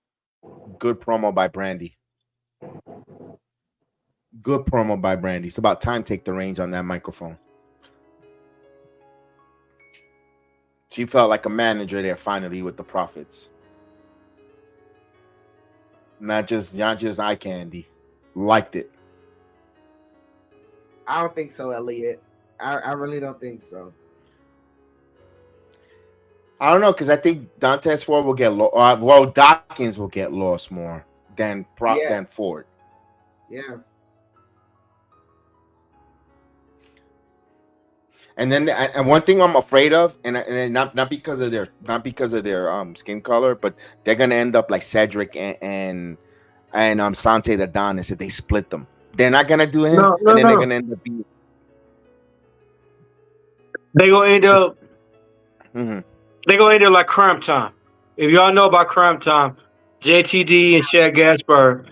Good promo by Brandy. Good promo by Brandy. It's about time to take the reins on that microphone. She felt like a manager there finally with the Profits. Not just eye candy. Liked it. I don't think so, Elliot. I really don't think so. I don't know, because I think Dantes Ford will get lost. Dawkins will get lost more than Ford. Yeah. And then, and one thing I'm afraid of, and not because of their skin color, but they're gonna end up like Cedric and Sante the Adonis if they split them. They're not gonna do him, they're gonna end up being. They gonna end up. They gonna end up like Crime Time. If y'all know about Crime Time, JTD and Shaq Gaspar,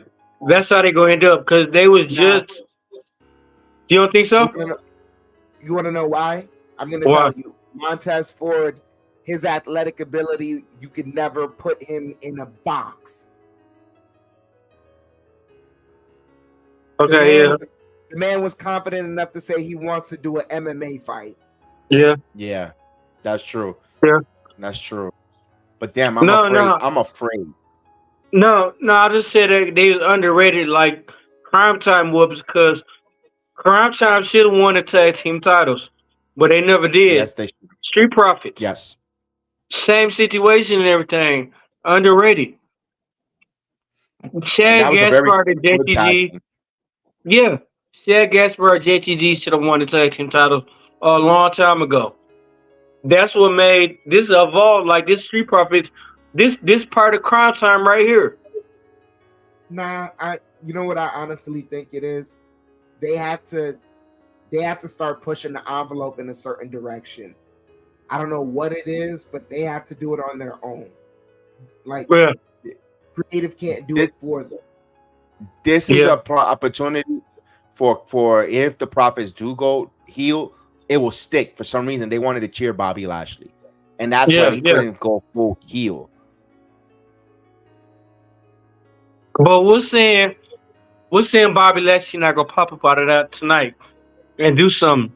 that's how they gonna end up, because they was just. You don't think so? You want to know why? I'm going to tell you. Montez Ford, his athletic ability, you could never put him in a box. Okay, The man was confident enough to say he wants to do an MMA fight. Yeah. Yeah, that's true. Yeah. That's true. But damn, I'm afraid. No, I just said that they was underrated like Crime Time was, because Crime Time should have won the tag team titles, but they never did. Yes, they should. Street Profits. Yes. Same situation and everything. Underrated. And Chad that was a very Gaspard and good tag JTG. team. Yeah. Chad Gaspard and JTG should have won the tag team title a long time ago. That's what made this evolve like this Street Profits. This part of crime time right here. Nah, you know what I honestly think it is? They have to start pushing the envelope in a certain direction. I don't know what it is, but they have to do it on their own. Like Yeah. creative can't do This, it for them. this is Yeah. a opportunity for if the Profits do go heel, it will stick. For some reason, they wanted to cheer Bobby Lashley, and that's why Yeah. they Yeah. couldn't go full heel. But we're saying Bobby Lashley not gonna pop up out of that tonight and do something.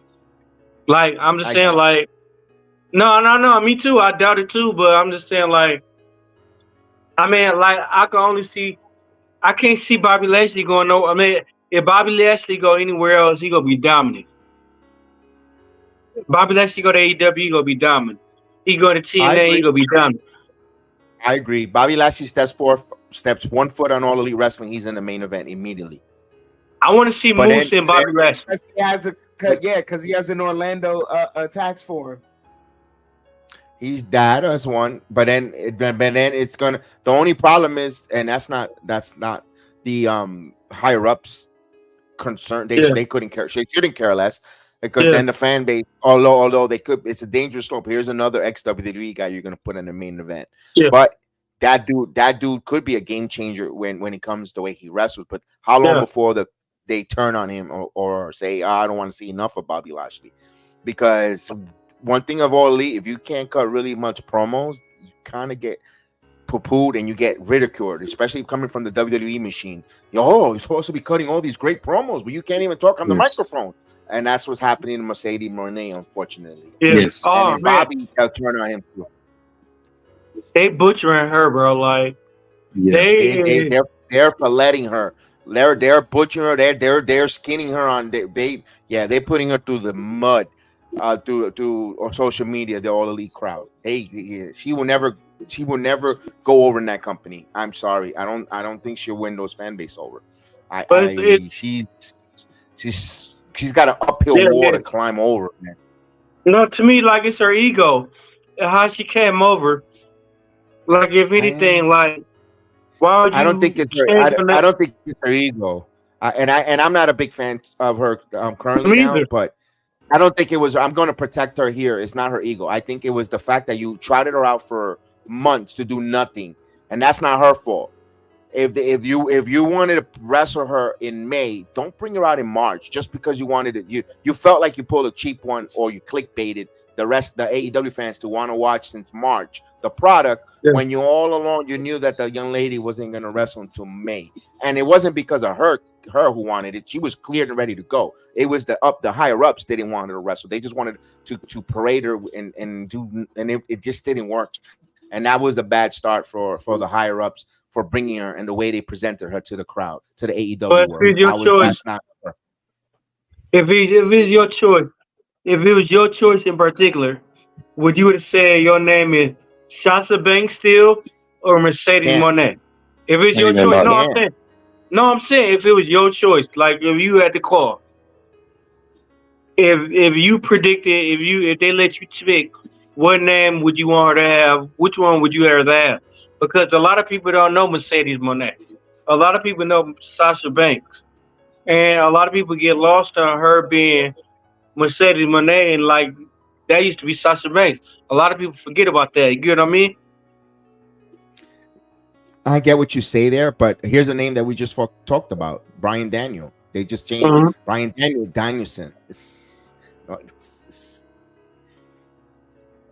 Like I'm just I saying, doubt. like no, me too. I doubt it too, but I'm just saying, like, I mean, like I can't see Bobby Lashley going no. I mean, if Bobby Lashley go anywhere else, he gonna be dominant. Bobby Lashley go to AEW, he gonna be dominant. He go to I TNA, he agree. gonna be dominant. I agree. Bobby Lashley steps 1 foot on All Elite Wrestling. He's in the main event immediately. I want to see But Moose and Bobby Lashley. Because he has an Orlando tax form. He's that as one, but then it's gonna. The only problem is, and that's not the higher ups concern. Yeah. They couldn't care. They shouldn't care less because Yeah. then the fan base, although they could, it's a dangerous slope. Here's another ex WWE guy you're gonna put in the main event. Yeah. But that dude could be a game changer when it comes to the way he wrestles. But how long Yeah. before they turn on him or say, I don't want to see enough of Bobby Lashley? Because one thing of All Elite, if you can't cut really much promos, you kind of get poo-pooed and you get ridiculed, especially coming from the WWE machine. You're supposed to be cutting all these great promos, but you can't even talk on the microphone. And that's what's happening to Mercedes Moné, unfortunately. Yeah. Yes. Oh And man, Bobby got turned on him too. they butchering her, bro. Like Yeah. They're for letting her. They're butchering her. They're skinning her on. They're putting her through the mud. Through or social media, the All Elite crowd. She will never go over in that company. I'm sorry. I don't think she'll win those fan base over. She's got an uphill wall to climb over, man. No, to me, like it's her ego, and how she came over. Like if anything, like why would you? I don't think it's her. I don't think it's her ego. And I'm not a big fan of her currently now, but I don't think it was. I'm going to protect her here. It's not her ego. I think it was the fact that you trotted her out for months to do nothing, and that's not her fault. If you wanted to wrestle her in May, don't bring her out in March just because you wanted it. You felt like you pulled a cheap one or you clickbaited the rest the AEW fans to want to watch since March the product when you all along you knew that the young lady wasn't going to wrestle until May, and it wasn't because of her who wanted it. She was cleared and ready to go. It was the higher ups didn't want her to wrestle. They just wanted to parade her and do, and it just didn't work. And that was a bad start for the higher ups for bringing her and the way they presented her to the crowd, to the AEW but world. it's your choice. If it's your choice, if it was your choice in particular, would you have said your name is Sasha Banks still or Mercedes Moné? If it's your choice, I'm saying if it was your choice, like if you had to call, if you predicted, if they let you pick, what name would you want her to have? Which one would you rather have? Because a lot of people don't know Mercedes Moné. A lot of people know Sasha Banks, and a lot of people get lost on her being Mercedes Moné, and like that used to be Sasha Banks. A lot of people forget about that. You get what I mean? I get what you say there, but here's a name that we just talked about: Bryan Daniel. They just changed Bryan Danielson.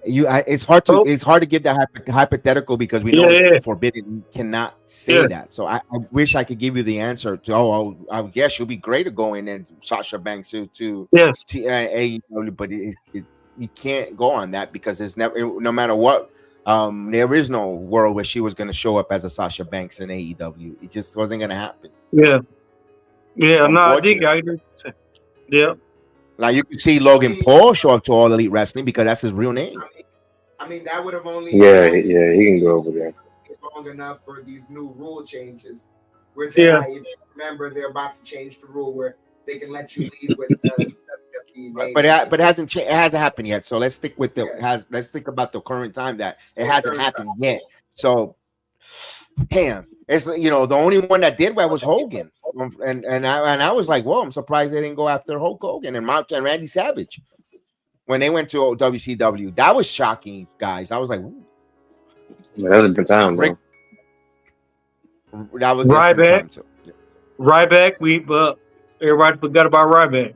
It's hard to get that hypothetical because we know it's forbidden. You cannot say that. So I wish I could give you the answer to. I guess you'll be great to go in and Sasha Banks to AEW, but you can't go on that because it's never, no matter what. There is no world where she was going to show up as a Sasha Banks in AEW. It just wasn't going to happen. Yeah. No, I think Like you could see Logan Paul show up to All Elite Wrestling because that's his real name. I mean, that would have only Yeah, yeah, he can go over there. long enough for these new rule changes. Which, Yeah. if you remember, they're about to change the rule where they can let you leave with WWE name. But it hasn't it hasn't happened yet. So let's stick with let's think about the current time that it hasn't happened yet. So damn, it's the only one that did that was Hogan, and I was like, whoa, I'm surprised they didn't go after Hulk Hogan and Randy Savage when they went to WCW. That was shocking, guys. I was like, ooh. Yeah, that was a good time, bro. That was Ryback. Too. Yeah. Ryback, everybody forgot about Ryback.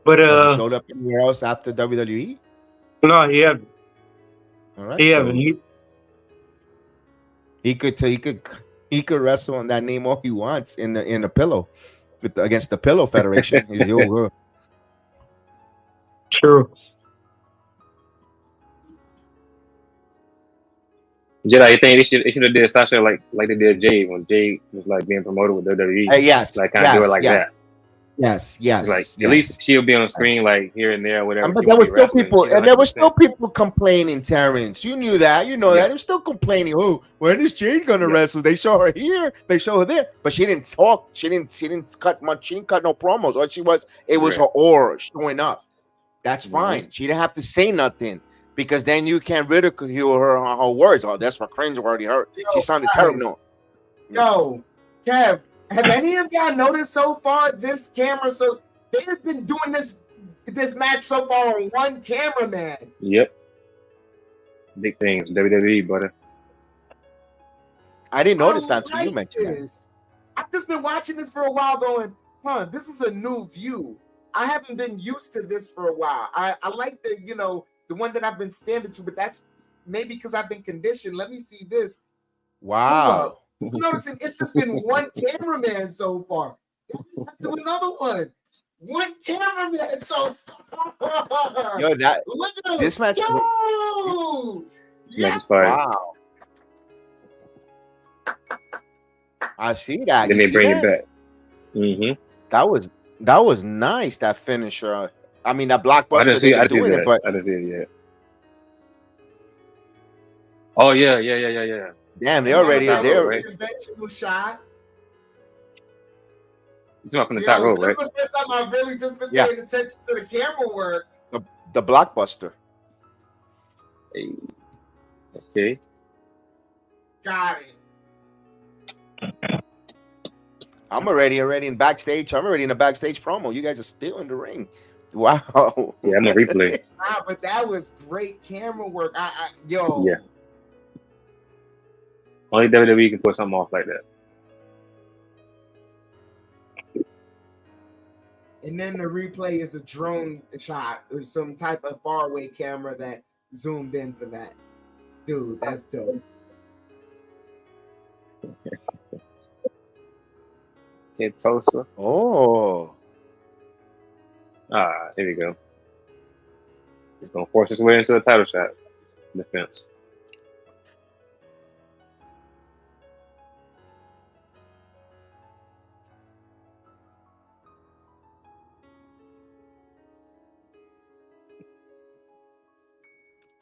But Has he showed up anywhere else after WWE? No, he haven't. All right, He haven't. He could wrestle on that name all he wants in the pillow against the Pillow Federation. True. Jedi, you think they should have did Sasha like they did Jay when Jay was like being promoted with WWE? Yes, like kind of do it like that. Yes. Like at least she'll be on screen like here and there, whatever. But there were still people, and there were still people complaining. Terrence, you knew that, that. They're still complaining. Oh, when is Jade gonna wrestle? They show her here, they show her there, but she didn't talk. She didn't cut much. She didn't cut no promos. All she was, it was her aura showing up. That's fine. She didn't have to say nothing because then you can't ridicule her on her words. Oh, that's what cringeworthy her. She sounded terrible. Yo, Kev. Have any of y'all noticed so far this camera? So they've been doing this match so far on one cameraman. Yep. Big things, WWE, brother. I didn't notice that until you mentioned this. I've just been watching this for a while going, this is a new view. I haven't been used to this for a while. I like the one that I've been standing to, but that's maybe because I've been conditioned. Let me see this. Wow. Noticing it's just been one cameraman so far. Do another one. One cameraman so far. Yo, look at this match. Yeah. Wow. I see that. Then they bring it back. Mm-hmm. That was nice. That finisher. I mean, that blockbuster. I didn't see it, but I didn't see it yet. Oh yeah. Damn, they're already there. Right? Conventional shot. You're talking the top row, right? This is the first time I've really just been paying attention to the camera work. The blockbuster. Hey. Okay. Got it. I'm already in backstage. I'm already in the backstage promo. You guys are still in the ring. Wow. Yeah, I'm a replay. But that was great camera work. Yo. Yeah. Only WWE can put something off like that. And then the replay is a drone shot or some type of faraway camera that zoomed in for that. Dude, that's dope. Hit Tulsa. Oh. Here we go. He's gonna force his way into the title shot. Defense.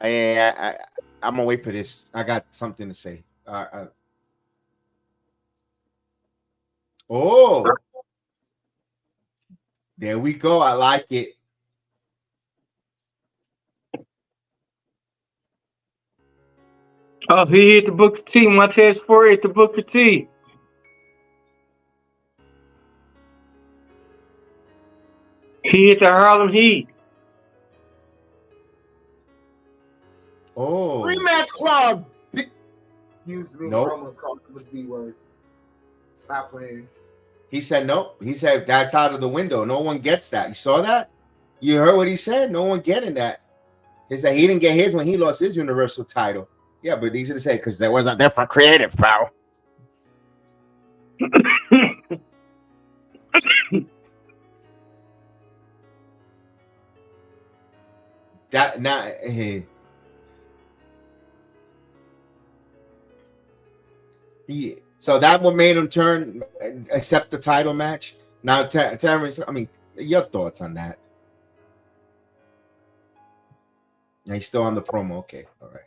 I'm gonna wait for this. I got something to say. Oh, there we go. I like it. Oh, he hit the Booker T. Montez Ford hit the Booker T. He hit the Harlem Heat. Oh, rematch clause. Excuse me. Nope. I almost called him the B word. Stop playing. He said nope. He said that's out of the window. No one gets that. You saw that? You heard what he said? No one getting that. He said he didn't get his when he lost his Universal title. Yeah, but easy to say because there was a different creative, pal. That now. So that what made him accept the title match. Now, Terrence, I mean, your thoughts on that? He's still on the promo. Okay, all right.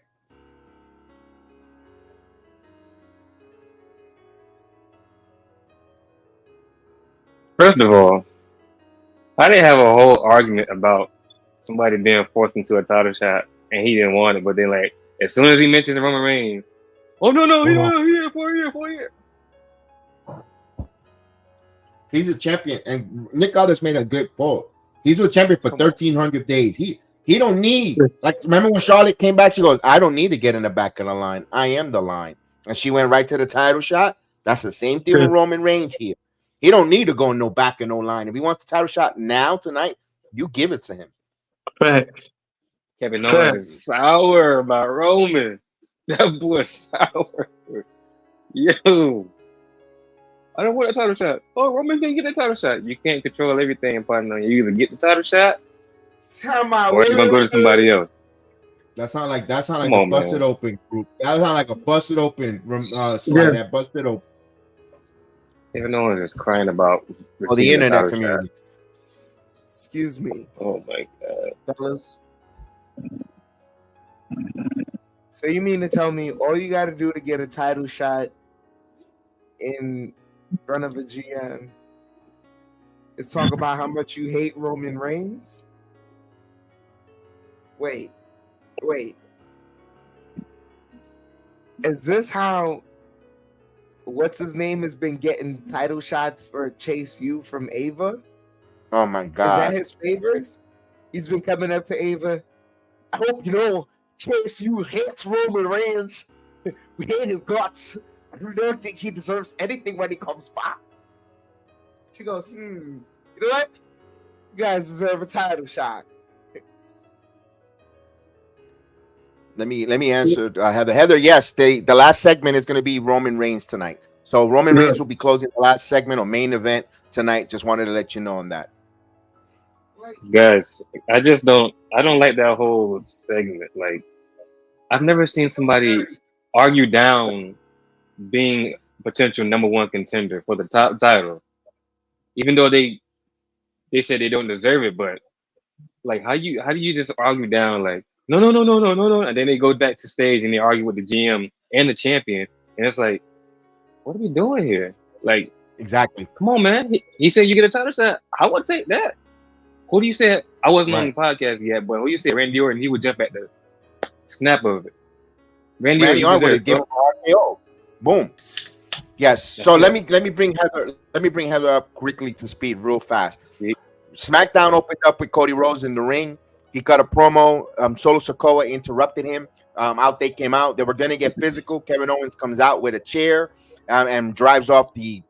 First of all, I didn't have a whole argument about somebody being forced into a title shot and he didn't want it, but then like as soon as he mentions Roman Reigns, oh no, he here for a year. He's a champion, and Nick Aldis made a good point. He's a champion for 1,300 days. He don't need, like, remember when Charlotte came back? She goes, I don't need to get in the back of the line. I am the line. And she went right to the title shot. That's the same thing with Roman Reigns here. He don't need to go no back and no line. If he wants the title shot now, tonight, you give it to him. Facts. Kevin Owens is sour about Roman. That boy sour. Yo. I don't want a title shot. Oh, Roman's gonna get the title shot. You can't control everything, partner. You either get the title shot, or you're gonna go to somebody else. That sound like a busted open group. That sound like a busted open slide that busted open. Kevin Owens is crying about the internet community. Shot. Excuse me. Oh my god, fellas. So you mean to tell me all you got to do to get a title shot in front of a GM is talk about how much you hate Roman Reigns? Wait. Is this how what's his name has been getting title shots for Chase U from Ava? Oh my god. Is that his favors? He's been coming up to Ava. I hope you know Chase U hates Roman Reigns. We hate his guts. I don't think he deserves anything when he comes back. She goes, you know what? You guys deserve a title shot. Let me answer. Heather, yes, the last segment is going to be Roman Reigns tonight. So Roman Reigns will be closing the last segment or main event tonight. Just wanted to let you know on that. Guys, I don't like that whole segment. Like, I've never seen somebody argue down being potential number one contender for the top title, even though they say they don't deserve it. But like, how do you just argue down like no, and then they go back to stage and they argue with the GM and the champion, and it's like, what are we doing here? Like, exactly. Come on, man. He said you get a title shot. I would take that. Who do you say? I wasn't on the podcast yet, but who you say Randy Orton? He would jump at the snap of it. Randy Orton would give him an RKO. Boom. Yes. So let me bring Heather up quickly to speed real fast. SmackDown opened up with Cody Rhodes in the ring. He cut a promo. Solo Sikoa interrupted him. Out they came out. They were gonna get physical. Kevin Owens comes out with a chair and drives off the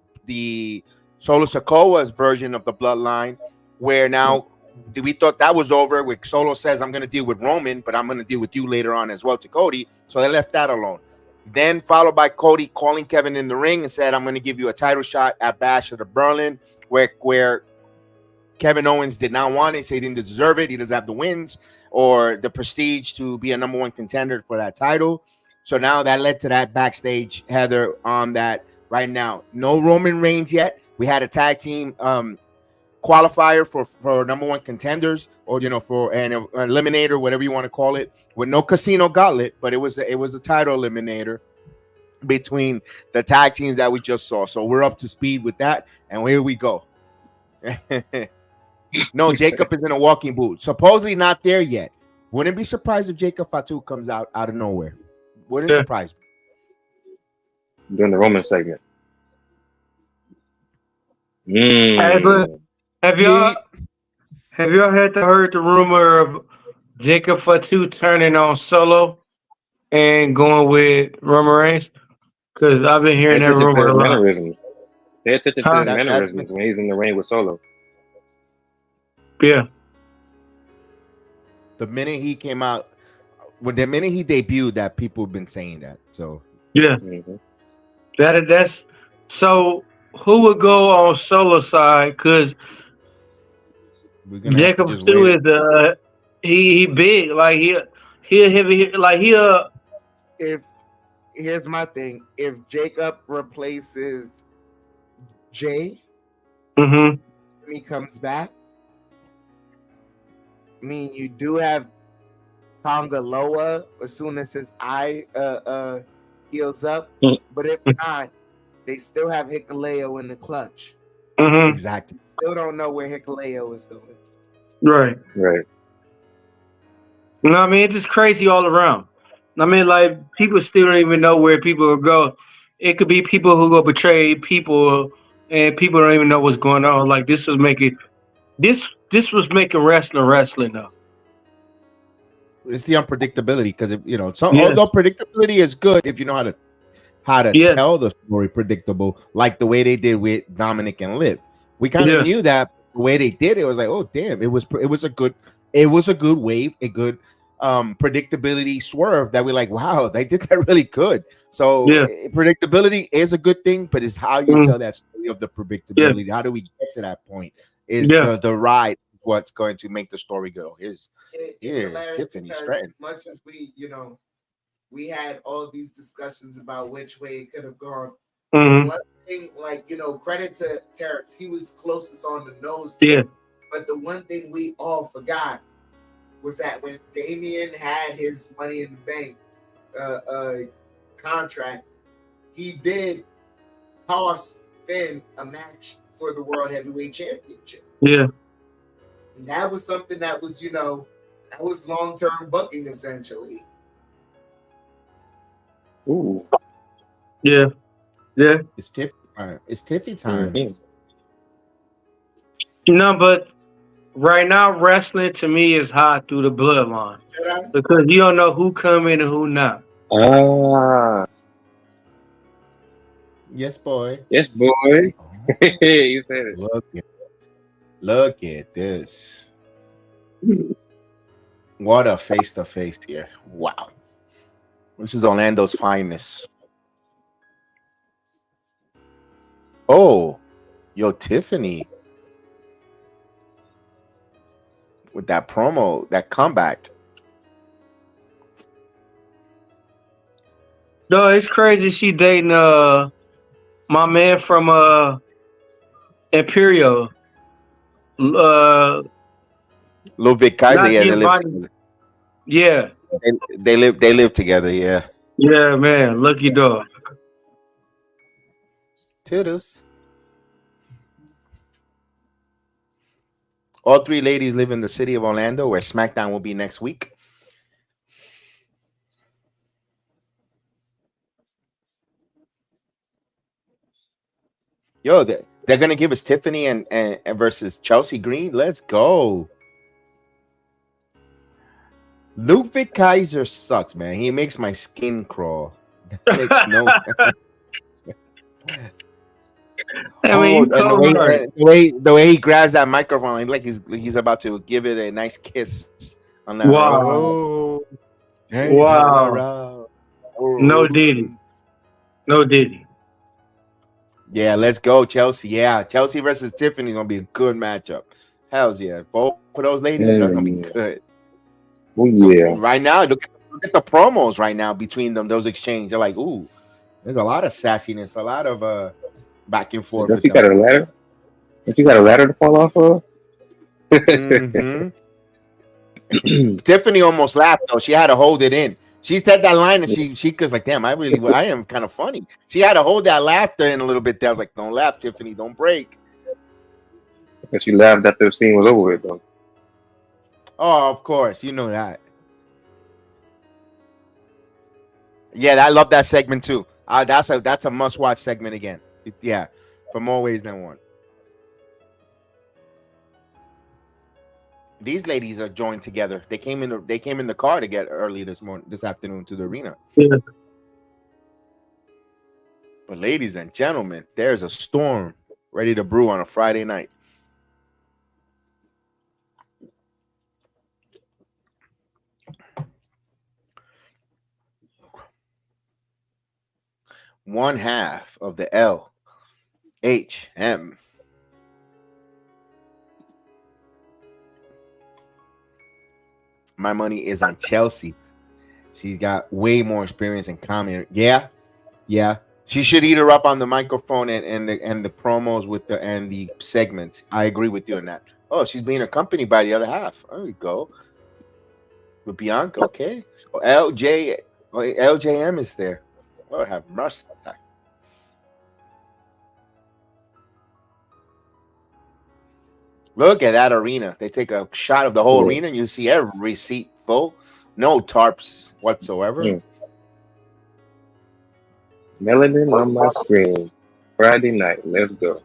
Solo Sikoa's version of the Bloodline. Where now we thought that was over. Where Solo says, "I'm gonna deal with Roman, but I'm gonna deal with you later on as well," to Cody. So they left that alone. Then followed by Cody calling Kevin in the ring and said, "I'm gonna give you a title shot at Bash of the Berlin," where Kevin Owens did not want it, so he didn't deserve it. He doesn't have the wins or the prestige to be a number one contender for that title. So now that led to that backstage, Heather, on that right now. No Roman Reigns yet. We had a tag team qualifier for number one contenders, or for an eliminator, whatever you want to call it, with no casino gauntlet, but it was a title eliminator between the tag teams that we just saw. So we're up to speed with that, and here we go. No, Jacob is in a walking boot. Supposedly not there yet. Wouldn't be surprised if Jacob Fatu comes out of nowhere. Wouldn't surprise me. During the Roman segment. Have y'all heard the rumor of Jacob Fatu turning on Solo and going with Roman Reigns? Because I've been hearing that rumor a lot. Pay attention to his mannerisms when he's in the ring with Solo. Yeah. The minute he came out, the minute he debuted, that people have been saying that. So yeah, that's so. Who would go on Solo side? Because Jacob Fatu is he big, like he heavy, like If here's my thing, if Jacob replaces Jay, when he comes back, I mean, you do have Tonga Loa as soon as his eye heals up. But if not, they still have Hikuleo in the clutch. Mm-hmm. Exactly. Still don't know where Hikuleo is going. Right. Right. You know what I mean? It's just crazy all around. I mean, like, people still don't even know where people will go. It could be people who go betray people, and people don't even know what's going on. Like, this was making wrestling though. It's the unpredictability because so Yes. although predictability is good if you know how to Yeah. tell the story predictable, like the way they did with Dominic and Liv. We kind of Yeah. knew that the way they did it was like, oh damn, it was a good wave, a good predictability swerve that we're like, wow, they did that really good. So Yeah. predictability is a good thing, but it's how you tell that story of the predictability. How do we get to that point? Is Yeah. the ride what's going to make the story go? It's Here's hilarious Tiffany because Stratton. as much as we had all these discussions about which way it could have gone. Mm-hmm. One thing, credit to Terrence, he was closest on the nose. Yeah. But the one thing we all forgot was that when Damian had his Money in the Bank contract, he did toss Finn a match for the World Heavyweight Championship. Yeah. And that was something that was, that was long-term booking essentially. Ooh. Yeah. Yeah. It's Tiffy time. It's Tiffy time. Mhm. No, but right now wrestling to me is hot through the bloodline because you don't know who coming and who not. Ah. Yes, boy. Yes, boy. You said it. Look at this. What a face-to-face here. Wow. This is Orlando's finest. Oh, yo, Tiffany. With that promo, that comeback. No, it's crazy. She dating my man from Imperial. Ludwig Kaiser, Not yeah, they live Giovanni. together. Yeah. They live together, yeah. Yeah, man. Lucky dog. Toodles. All three ladies live in the city of Orlando, where SmackDown will be next week. Yo, they're gonna give us Tiffany and versus Chelsea Green. Let's go. Ludwig Kaiser sucks, man. He makes my skin crawl. That makes no. The way he grabs that microphone, like he's about to give it a nice kiss on that. Wow. Oh, wow. No Diddy. No Diddy. Yeah, let's go, Chelsea. Yeah, Chelsea versus Tiffany is gonna be a good matchup. Hells yeah, both for those ladies, that's gonna be good. Oh yeah. Right now, look at the promos right now between them. Those exchanges, they're like, ooh, there's a lot of sassiness, a lot of back and forth. Don't you got a ladder? Don't you got a ladder to fall off of? Tiffany almost laughed though. She had to hold it in. She said that line and she was like, damn, I am kind of funny. She had to hold that laughter in a little bit. I was like, don't laugh, Tiffany, don't break. But she laughed after the scene was over with though. Oh, of course, you know that. Yeah, I love that segment too. That's a must-watch segment again. Yeah, for more ways than one. These ladies are joined together. They came in the car to get early this afternoon to the arena. Yeah. But ladies and gentlemen, there's a storm ready to brew on a Friday night. One half of the LHM. My money is on Chelsea. She's got way more experience in comedy. Yeah. She should eat her up on the microphone and the promos with the segments. I agree with you on that. Oh, she's being accompanied by the other half. There we go. with Bianca. Okay, so LJM is there. Lord have mercy. Look at that arena. They take a shot of the whole arena, and you see every seat full. No tarps whatsoever. Melanin on my screen. Friday night. Let's go.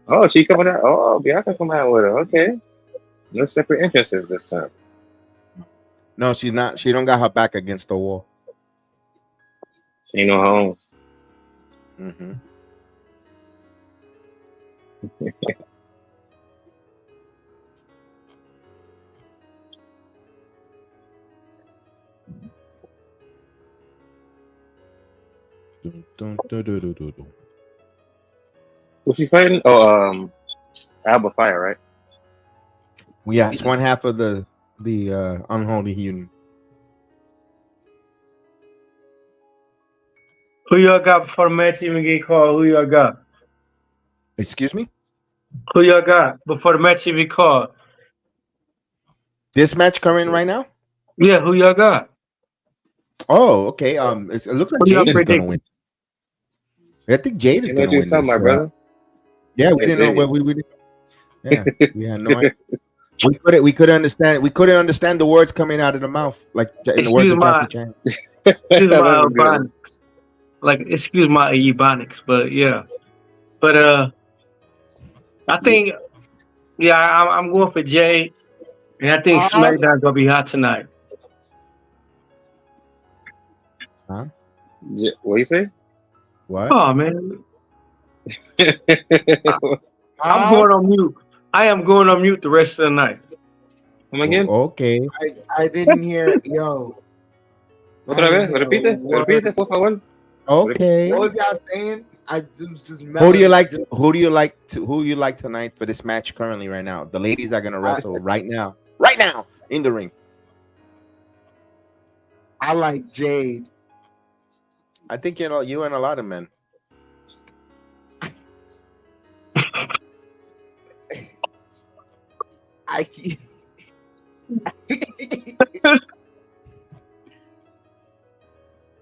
Oh, she coming out. Oh, Bianca coming out with her. Okay. No separate entrances this time. No, she's not. She don't got her back against the wall. She ain't no home. Mm-hmm. Who's she fighting? Oh, Alba Fire, right? Yes, one half of the unholy union. Who y'all got before the match even get called? Who y'all got? Excuse me? Who y'all got before the match even called? This match coming right now? Yeah, who y'all got? Oh, okay. It looks like Who y'all Jade is predict? gonna win. I think Jade is You know gonna what you're win talking this. about, brother? Yeah, we Yeah, didn't know Jade. what we didn't. Yeah, we had no idea. We couldn't understand the words coming out of the mouth, like in the words Excuse of my Jackie Chan. excuse That my was good. ebonics. Like excuse my ebonics, but yeah. But I think I'm going for Jay, and I think SmackDown's gonna be hot tonight. Huh? What you say? What? Oh man, I'm going on mute. I am going on mute the rest of the night. Come again? Okay. I didn't hear. Yo, I Otra didn't vez? hear a Repite, word. repite, por favor. Okay. What was y'all saying? I was just. Who do you like? Who do you like tonight for this match currently right now? The ladies are gonna wrestle right now in the ring. I like Jade. I think you and a lot of men. I.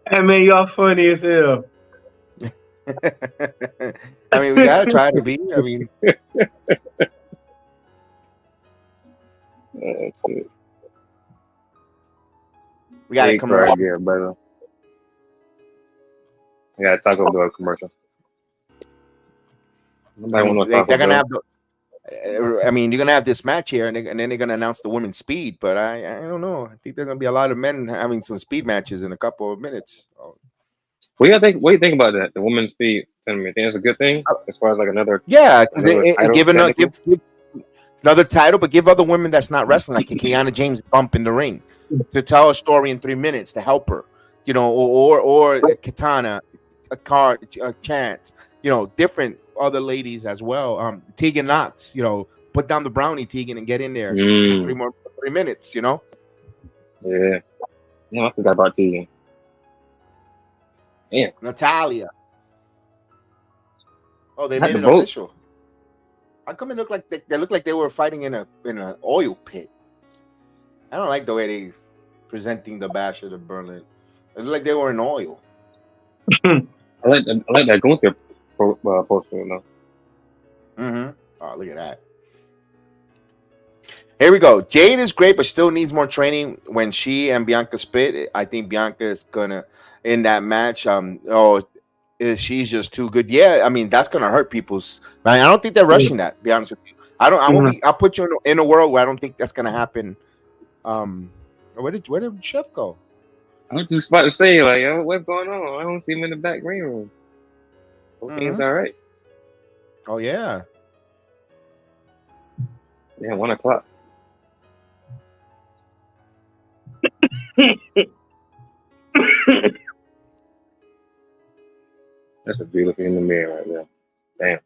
Hey man, y'all funny as hell. I mean, we gotta try to be. I mean, Shit. we got a Big commercial. card here, brother. I got a Taco Bell commercial. Nobody want no They're Taco gonna Bell. have. I mean, you're gonna have this match here, and then they're gonna announce the women's speed. But I don't know. I think there's gonna be a lot of men having some speed matches in a couple of minutes. What do you think about that? The women's speed tournament. Think it's a good thing as far as like another Yeah, title, give technically? another title, but give other women that's not wrestling, like a Kiana James, bump in the ring to tell a story in 3 minutes to help her, or a Katana, a Chance, different other ladies as well. Tegan Knox, put down the brownie, Tegan, and get in there for 3 minutes. Yeah. Yeah, I forgot about Tegan. Yeah. Natalia. Oh, they Had made to it vote. official. How come it looked like they looked like they were fighting in an oil pit? I don't like the way they presenting the Bash of the Berlin. It looked like they were in oil. I like that Gunther poster, Mm-hmm. Oh, look at that. Here we go. Jade is great, but still needs more training. When she and Bianca split, I think Bianca is gonna in that match. She's just too good. Yeah, I mean that's gonna hurt people's. I don't think they're rushing that. To be honest with you, I don't. I won't be. I'll put you in a world where I don't think that's gonna happen. Where did Chef go? I was just about to say, like, yo, what's going on? I don't see him in the back green room. Everything's all right. Oh yeah. Yeah, 1 o'clock. That's a beautiful in the mirror right there. Damn.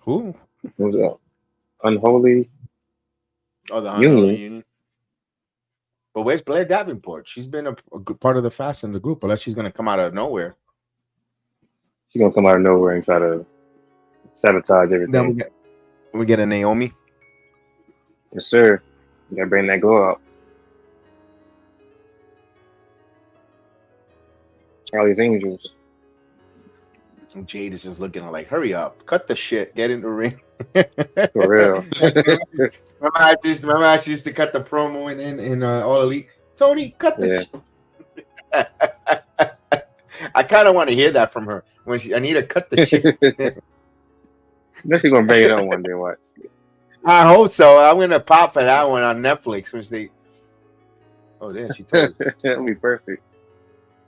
Who? Who's that? Unholy. Oh, the Unholy Union. But where's Blair Davenport? She's been a good part of the Fast in the group, unless she's gonna come out of nowhere. She's gonna come out of nowhere and try to sabotage everything. We get a Naomi. Yes, sir. You gotta bring that girl up. All these angels. Jade is just looking like, hurry up, cut the shit, get in the ring. For real. remember I used to cut the promo in All Elite. Tony, cut the shit. I kind of want to hear that from her when I need to cut the shit. She's gonna bring it on one day. Watch. I hope so. I'm gonna pop for that one on Netflix, which they. Oh, there she told me. That'll be perfect.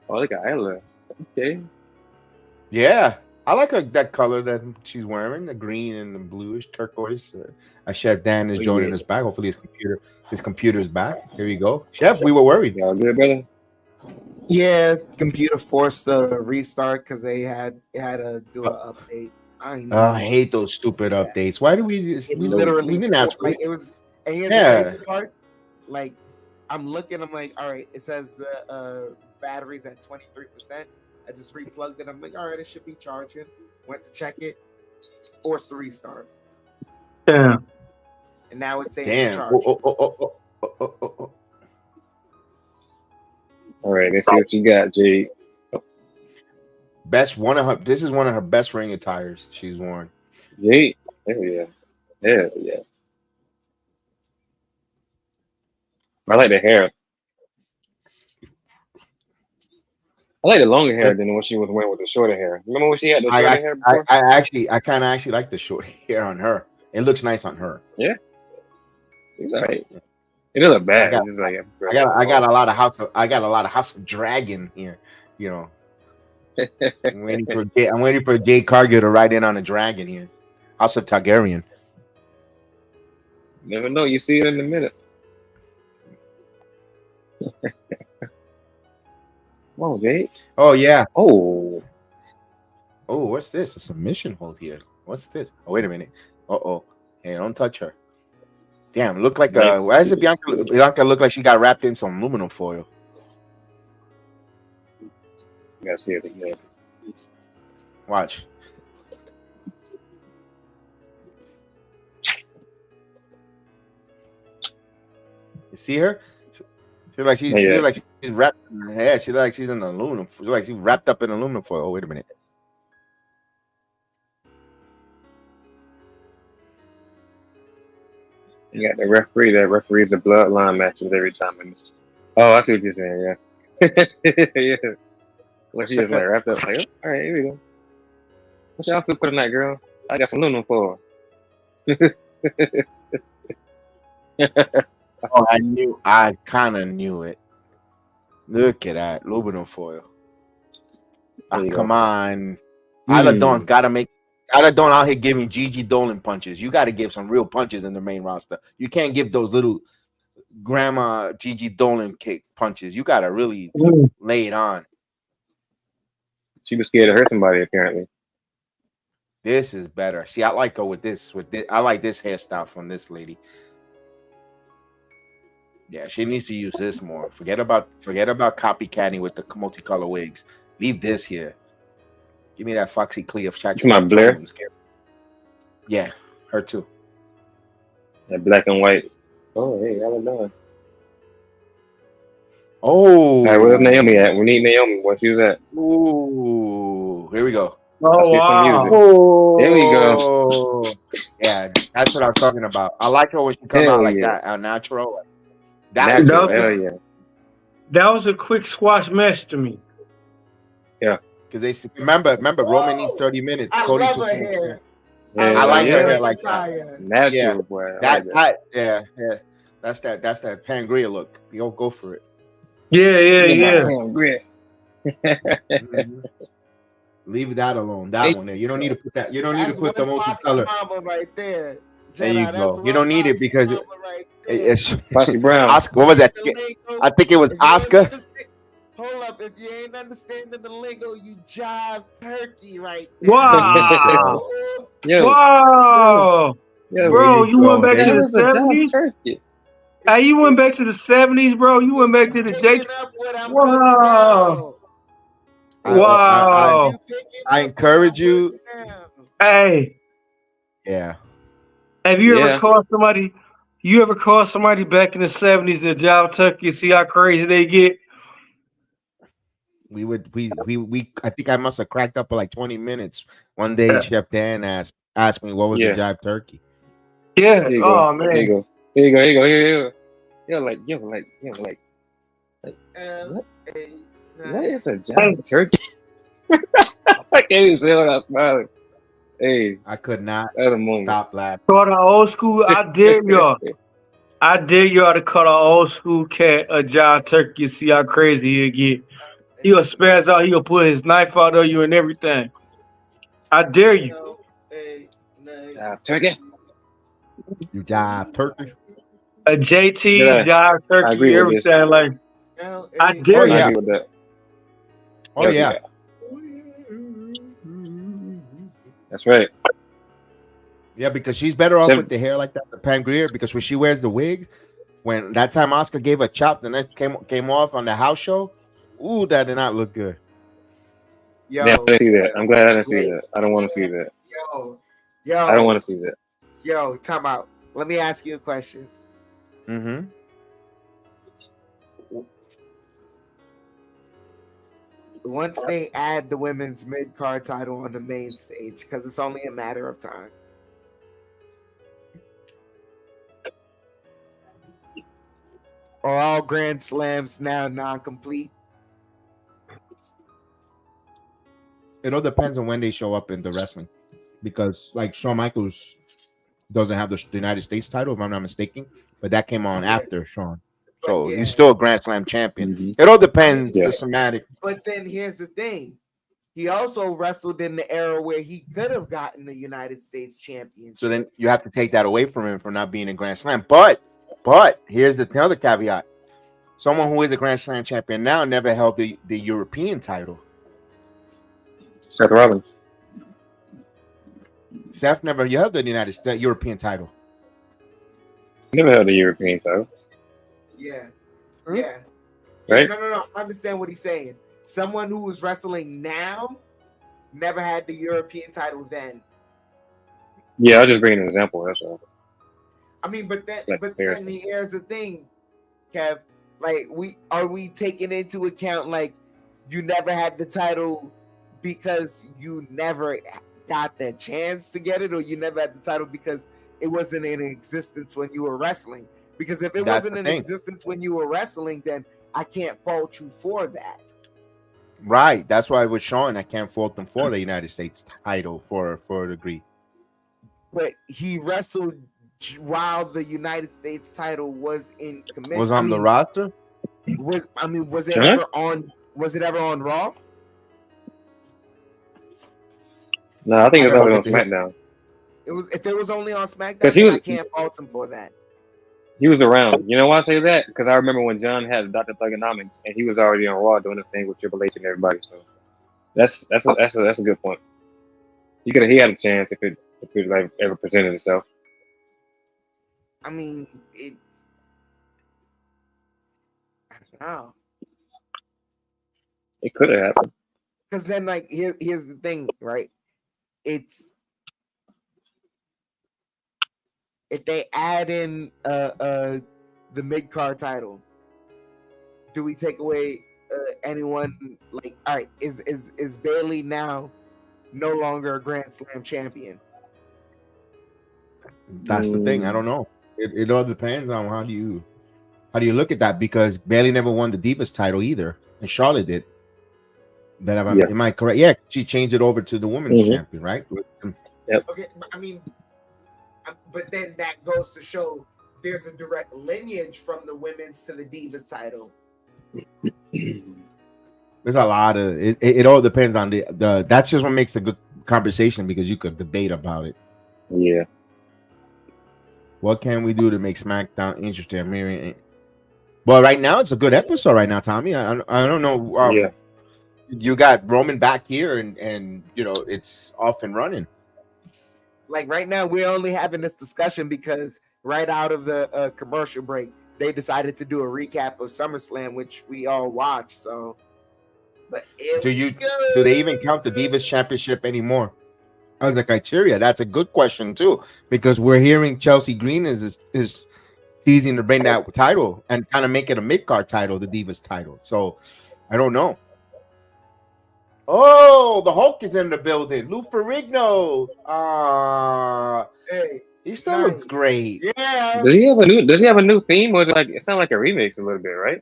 Oh, look at Isla. Okay. Yeah, I like that color that she's wearing, the green and the bluish turquoise. Chef Dan is joining us back. Hopefully his computer's back. Here you go, Chef. We were worried. Y'all good, brother? Yeah, computer forced the restart because they had to do an update. I hate those stupid updates. Why do we just we didn't ask for like it? it was? And here's the crazy part. Like I'm looking, I'm like, all right, it says the battery's at 23%. I just replugged it. I'm like, all right, it should be charging. Went to check it, forced the restart. Damn. And now it's saying Damn. it's charging. All right, let's see what you got, Jade. This is one of her best ring attires she's worn. Jade. Hell yeah. Hell yeah. I like the hair. I like the longer hair than what she was wearing with the shorter hair. Remember when she had the shorter hair before? I kind of actually like the short hair on her. It looks nice on her. Yeah. It's all right. It doesn't look bad. I got a lot of House of Dragon here. You know, I'm waiting for Jade Cargill to ride in on a dragon here. House of Targaryen. Never know. You see it in a minute. Come on, Jade. Oh yeah. Oh, what's this? A submission hold here. What's this? Oh, wait a minute. Hey, don't touch her. Damn, look like why does it Bianca look like she got wrapped in some aluminum foil? you gotta see it again. Watch. You see her? She like she's wrapped. Yeah, she like she's in aluminum. She like she's wrapped up in aluminum foil. Oh, wait a minute. You got the referee that referees the bloodline matches every time. Oh, I see what you're saying. Yeah. Yeah. Well, she just like wrapped up. Like, oh, all right, here we go. What's your outfit for tonight, girl? I got some aluminum foil. Oh, I kind of knew it. Look at that aluminum foil. Come on, Isla Dawn's got to make. Isla Dawn out here giving Gigi Dolan punches. You got to give some real punches in the main roster. You can't give those little grandma Gigi Dolan kick punches. You got to really lay it on. She was scared to hurt somebody, apparently. This is better. See, I like her with this. I like this hairstyle from this lady. Yeah, she needs to use this more. Forget about copycatting with the multicolor wigs. Leave this here. Give me that Foxy Cleo. Come on, Blair. Yeah, her too. That black and white. Oh, hey, how we doing? Oh, right, where's Naomi at? We need Naomi. Where she was at? Ooh, here we go. Oh, wow. Oh, there we go. Yeah, that's what I'm talking about. I like her when she comes out like that, natural. Hell yeah. That was a quick squash match to me. Yeah. Because they remember Roman needs 30 minutes. I Cody love took her hair. I like her hair like that. Natural, boy. Yeah. That's that Pangria look. Go for it. Yeah. Mm-hmm. Leave that alone. That one there. You don't need to put that. You don't need to put the multicolor right there. There you go. You don't need it because it's Foxy Brown. Oscar. What was that? I think it was Oscar. Hold up, if you ain't understanding the lingo, you jive turkey right there. Wow. Yo. Wow. Yo, bro, you went back to the 70s? Hey, you went back to the 70s, bro. You went back to the Jake. Wow. I encourage you. Hey. Yeah. Have you ever Yeah. called somebody? You ever called somebody back in the 70s a job turkey? See how crazy they get? We I think I must have cracked up for like 20 minutes. One day Chef Dan asked me what was the Yeah. jive turkey. Yeah. Here you go. Oh Here you man. go. Here you go. Here you go. Here you go. What is a giant turkey? I can't even say without smiling. Hey, I could not that's a moment. stop laughing. Call the old school. I dare y'all. I dare y'all to cut an old school cat a job turkey and see how crazy he'll get. He'll spaz out. He'll put his knife out of you and everything. I dare you. Turkey. You jive turkey. A JT Yeah, job I agree turkey, with this. everything. Like I dare Oh, you. yeah. I agree with that. Oh yeah. That's right. Yeah, because she's better off Seven- with the hair like that, the Pangreer, because when she wears the wig, when that time Oscar gave a chop, and that came off on the house show, ooh, that did not look good. Yo, Yeah, I didn't see that. I'm glad I didn't see wait. that. I don't want to see that. Yo, I don't want to see that. Yo, time out. Let me ask you a question. Mm-hmm. Once they add the women's mid-card title on the main stage, because it's only a matter of time, are all Grand Slams now non-complete? It all depends on when they show up in the wrestling, because like Shawn Michaels doesn't have the United States title, if I'm not mistaken, but that came on after Shawn, so But yeah. he's still a Grand Slam champion. Mhm. It all depends. Yeah. The somatic. But then here's the thing. He also wrestled in the era where he could have gotten the United States Championship. So then you have to take that away from him for not being a Grand Slam. But here's the other caveat: someone who is a Grand Slam champion now never held the European title. Seth Rollins. Seth never held the European title. Never held a European title. Yeah. Hmm? Yeah. Right? No. I understand what he's saying. Someone who is wrestling now never had the European title then. Yeah, I'll just bring an example. That's all. I mean, but then fair. here's the thing, Kev. Like, are we taking into account like you never had the title because you never got the chance to get it, or you never had the title because it wasn't in existence when you were wrestling? Because if it That's wasn't the in thing. existence when you were wrestling, then I can't fault you for that. Right. That's why with Shawn, I can't fault him for the United States title for a degree. But he wrestled while the United States title was in commission. Was on the roster. Was it Huh? ever on? Was it ever on Raw? No, I think I it's never always on get to hear- SmackDown. It was. If it was only on SmackDown, 'Cause he then I was- can't fault him for that. He was around. You know why I say that? Because I remember when John had Dr. Thugonomics, and he was already on Raw doing his thing with Triple H and everybody. So that's a good point. He had a chance if it like ever presented itself. I mean, it. I don't know. It could have happened. Because then, like, here's the thing, right? It's if they add in the mid card title, do we take away anyone? Like, all right, is Bailey now no longer a Grand Slam champion? That's the thing. I don't know. It all depends on how do you look at that, because Bailey never won the Divas title either, and Charlotte did. Am I correct? Yeah, she changed it over to the women's champion, right? Okay, I mean, but then that goes to show there's a direct lineage from the women's to the Divas title. There's a lot of it. It all depends on the. That's just what makes a good conversation, because you could debate about it. Yeah. What can we do to make SmackDown interesting? I mean, well, right now it's a good episode. Right now, Tommy. I don't know. Yeah. You got Roman back here, and you know it's off and running. Like right now, we're only having this discussion because right out of the commercial break, they decided to do a recap of SummerSlam, which we all watched. So, but Do they even count the Divas Championship anymore? as a criteria? That's a good question too, because we're hearing Chelsea Green is teasing to bring that title and kind of make it a mid-card title, the Divas title. So I don't know. Oh, the Hulk is in the building. Lou Ferrigno. Hey, He still nice. looks great. Yeah. Does he have a new theme, or like it sounds like a remix a little bit, right?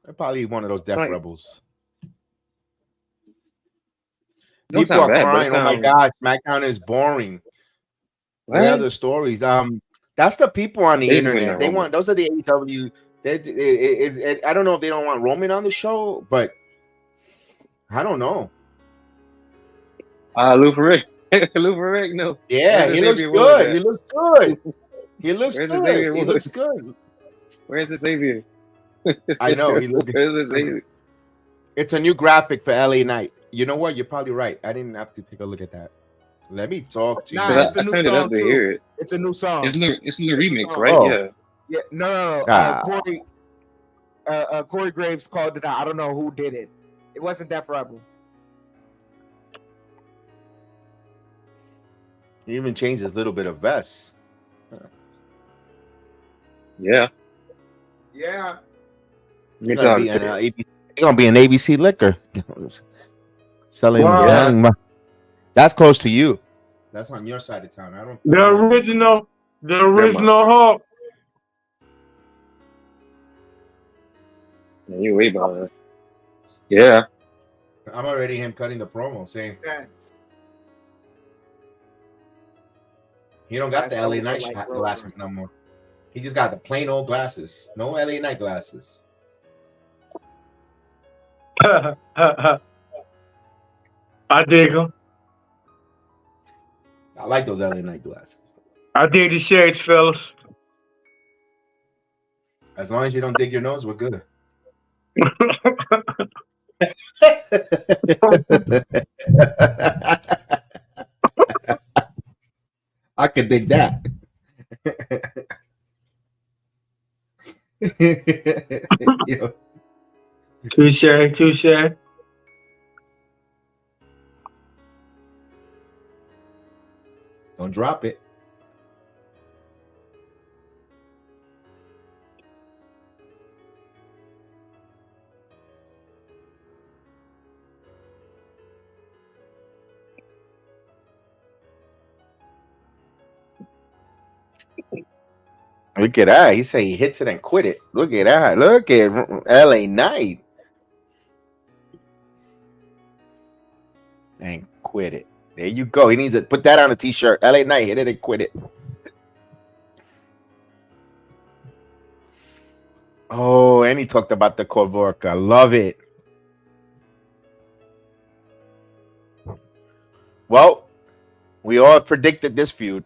They're probably one of those Death Like- Rebels. Don't People sound are bad, but it crying. Oh my sounds- God, SmackDown is boring. Where are What? the stories? That's the people on the Basically internet. not They Roman. want those are the AEW. I don't know if they don't want Roman on the show, but I don't know. Lou Ferrigno. Lou Ferrigno. Yeah, Where's he looks Xavier Woods good. at? He looks good. He looks Where's good. Xavier He looks Woods? good. Where's the Xavier? I know. He look, Where's the Xavier? it's a new graphic for LA Knight. You know what? You're probably right. I didn't have to take a look at that. Let me talk to Nah, you. it's a I new turned it up song to too. hear it. It's a new song. It's in the remix, song. right? Oh. Yeah. Yeah, no. Ah. Corey Graves called it out. I don't know who did it. It wasn't Death Rebel. He even changed his little bit of vest. Yeah. Yeah. You're He's gonna be an ABC liquor. selling, Wow. selling that's close to you. That's on your side of town. I don't. The original Hulk. You way behind. Yeah. I'm already him cutting the promo saying Yes. he don't got That's the LA over Knight like glasses no more. He just got the plain old glasses. No LA Knight glasses. I dig him. I like those LA Knight glasses. I dig the shades, fellas. As long as you don't dig your nose, we're good. I could dig that. Yo, Touche. don't drop it. Look at that. He say he hits it and quit it. Look at that. Look at LA Knight. And quit it. There you go. He needs to put that on a t-shirt. LA Knight, hit it and quit it. Oh, and he talked about the Korvorka. Love it. Well, we all have predicted this feud.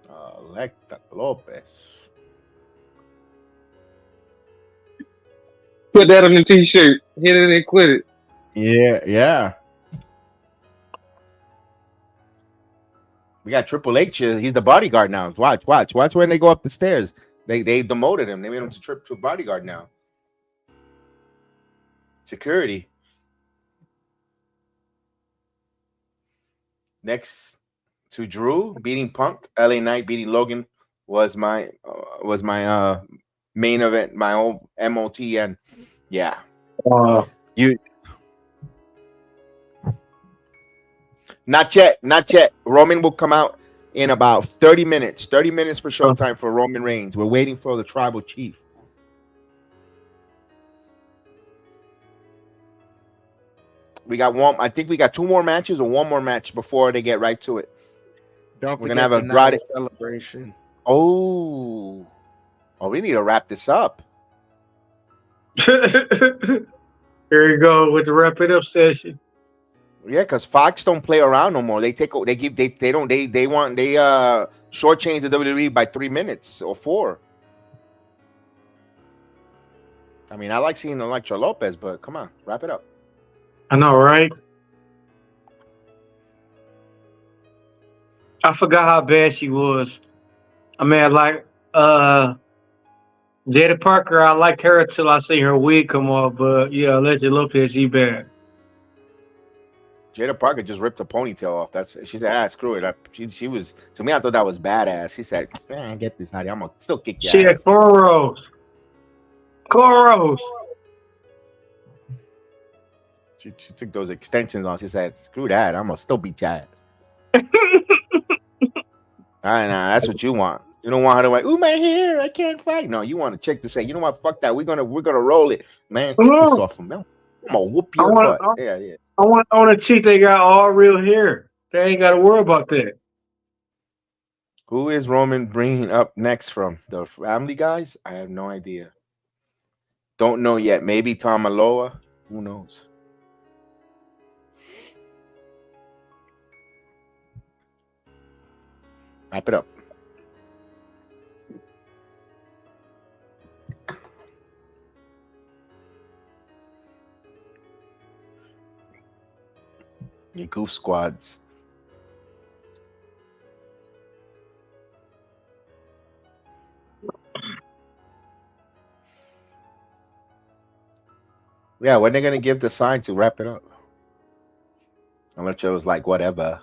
Electa Lopez. Put that on the t-shirt. Hit it and quit it. Yeah. We got Triple H. He's the bodyguard now. Watch when they go up the stairs. They demoted him. They made him to bodyguard now. Security. Next to Drew beating Punk, LA Knight beating Logan was my main event, my own MOTN. Yeah. You not yet. Roman will come out in about 30 minutes. 30 minutes for showtime for Roman Reigns. We're waiting for the tribal chief. We got one. I think we got two more matches or one more match before they get right to it. Don't We're forget gonna have a the broad night celebration. Oh, we need to wrap this up. Here you go with the wrap it up session. Yeah, because Fox don't play around no more. They shortchange the WWE by 3 minutes or 4. I mean, I like seeing Electra Lopez, but come on, wrap it up. I know, right? I forgot how bad she was. I mean, like Jada Parker, I liked her until I seen her wig come off. But yeah, Legend Lopez, she bad. Jada Parker just ripped her ponytail off. She said, "Ah, screw it." She was, to me. I thought that was badass. She said, "Man, get this, honey. I'm gonna still kick your She had ass." cornrows. Cornrows. She took those extensions on. She said, "Screw that. I'm gonna still beat your ass." Nah, that's what you want. You don't want her to like, "Ooh, my hair, I can't fight." No, you want a chick to say, "You know what? Fuck that. We're gonna roll it, man. Take this off from me. I'm gonna whoop I your want, butt." Yeah. I want a chick that got all real hair. They ain't got to worry about that. Who is Roman bringing up next from the Family Guys? I have no idea. Don't know yet. Maybe Tom Aloha. Who knows? Wrap it up. Your goof squads. Yeah, when they're gonna give the sign to wrap it up? Unless it was like whatever.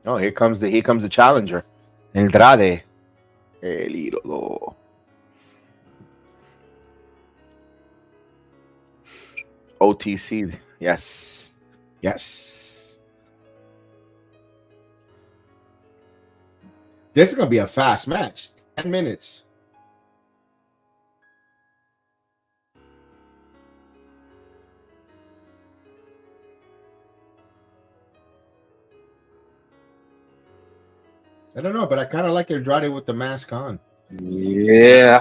Oh, here comes the challenger, Andrade. El ídolo. OTC, yes. This is gonna be a fast match. 10 minutes. I don't know, but I kind of like Andrade with the mask on. Yeah.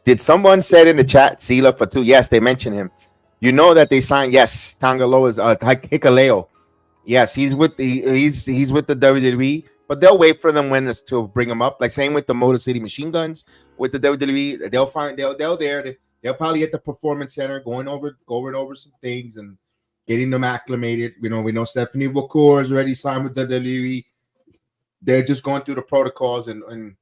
Did someone said in the chat, Sela for 2? Yes, they mentioned him. You know that they signed, yes, Tangaloa's Hikaleo. Yes, he's with the WWE, but they'll wait for them winners to bring him up. Like same with the Motor City Machine Guns with the WWE. They'll probably at the Performance Center going over some things and getting them acclimated. We know Stephanie Vacour is already signed with the WWE. They're just going through the protocols and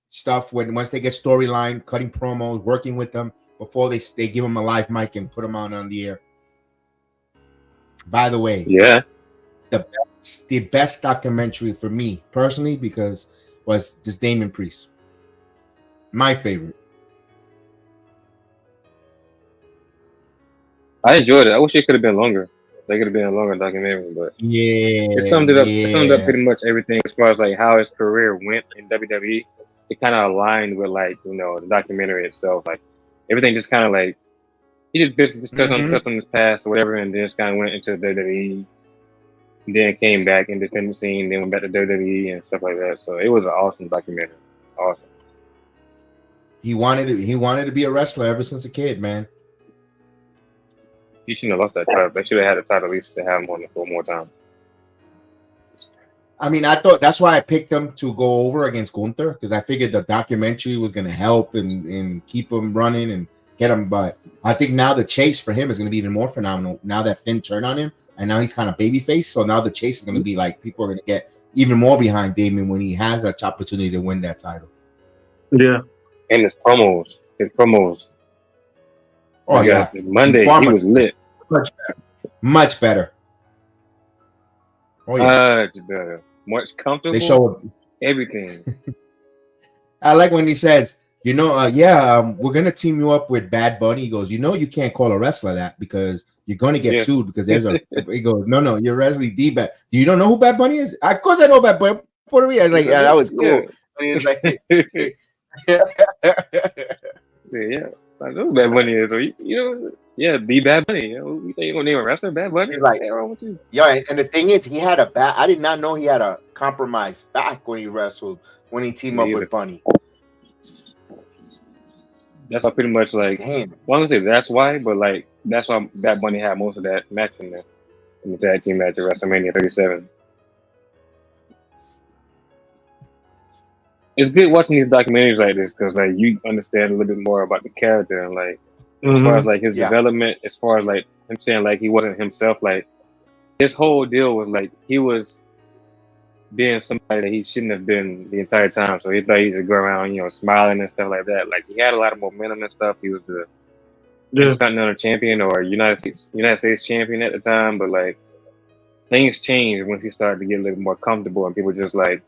stuff once they get storyline, cutting promos, working with them before they give them a live mic and put them on the air. By the way, yeah, the best documentary for me personally was this Damon Priest. My favorite. I enjoyed it. I wish it could have been longer. They could have been a longer documentary, but it summed up pretty much everything as far as like how his career went in WWE. It kind of aligned with like the documentary itself. Like everything just kind of like he just basically touched on his past or whatever, and then just kind of went into WWE. Then came back independent scene, then went back to WWE and stuff like that. So it was an awesome documentary. Awesome. He wanted to be a wrestler ever since a kid, man. He shouldn't have lost that title. They should have had a title at least to have him on for more time. I mean, I thought that's why I picked him to go over against Gunther, because I figured the documentary was going to help and keep him running and get him. But I think now the chase for him is going to be even more phenomenal. Now that Finn turned on him, and now he's kind of babyface, so now the chase is going to be like people are going to get even more behind Damon when he has that opportunity to win that title. Yeah, and his promos. Oh yeah, Monday he was lit. Much better. Oh yeah, much better. Much comfortable. They showed everything. I like when he says, we're gonna team you up with Bad Bunny. He goes, you can't call a wrestler that because you're gonna get sued because there's a. He goes, no, you're wrestling D-Bad. You don't know who Bad Bunny is? Of course I know Bad Bunny. Puerto Rico. Like, that was cool. Yeah. He's like, yeah. I know who Bad Bunny is. Be Bad Bunny. You think you're gonna name a wrestler Bad Bunny? He's like, wrong with you? Yeah, and the thing is, he had a back. I did not know he had a compromised back when he wrestled. When he teamed up with Bunny. That's why pretty much like. Damn. Well, I'm gonna say that's why, but like that's why Bad Bunny had most of that match in the tag team match at WrestleMania 37. It's good watching these documentaries like this because like you understand a little bit more about the character and like as far as Mm-hmm. like his Yeah. development, as far as like him saying like he wasn't himself. Like his whole deal was like he was being somebody that he shouldn't have been the entire time. So he thought he should go around, smiling and stuff like that. Like he had a lot of momentum and stuff. He was the Yeah. Intercontinental champion or United States champion at the time, but like things changed once he started to get a little more comfortable and people just like,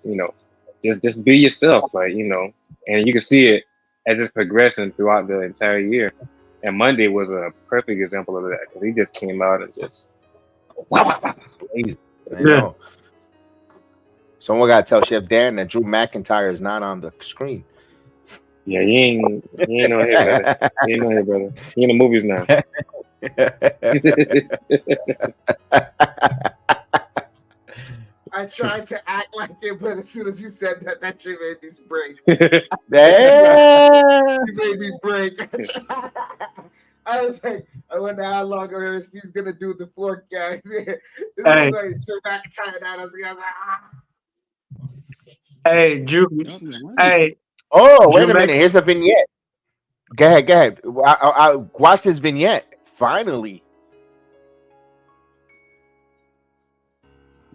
just be yourself, like, and you can see it as it's progressing throughout the entire year. And Monday was a perfect example of that because he just came out and just Crazy. I Yeah. know. Someone got to tell Chef Dan that Drew McIntyre is not on the screen. yeah, he ain't on here, brother. He ain't on here, brother. He in the movies now. I tried to act like it, but as soon as you said that, that shit made me break. Damn. You made me break. I was like, I wonder how long he's gonna do the forecast. This Hey. was like Drew McIntyre. I was like, Hey, Drew. Hey, Oh, Drew wait a minute. Here's a vignette. Go ahead. I watched this vignette. Finally.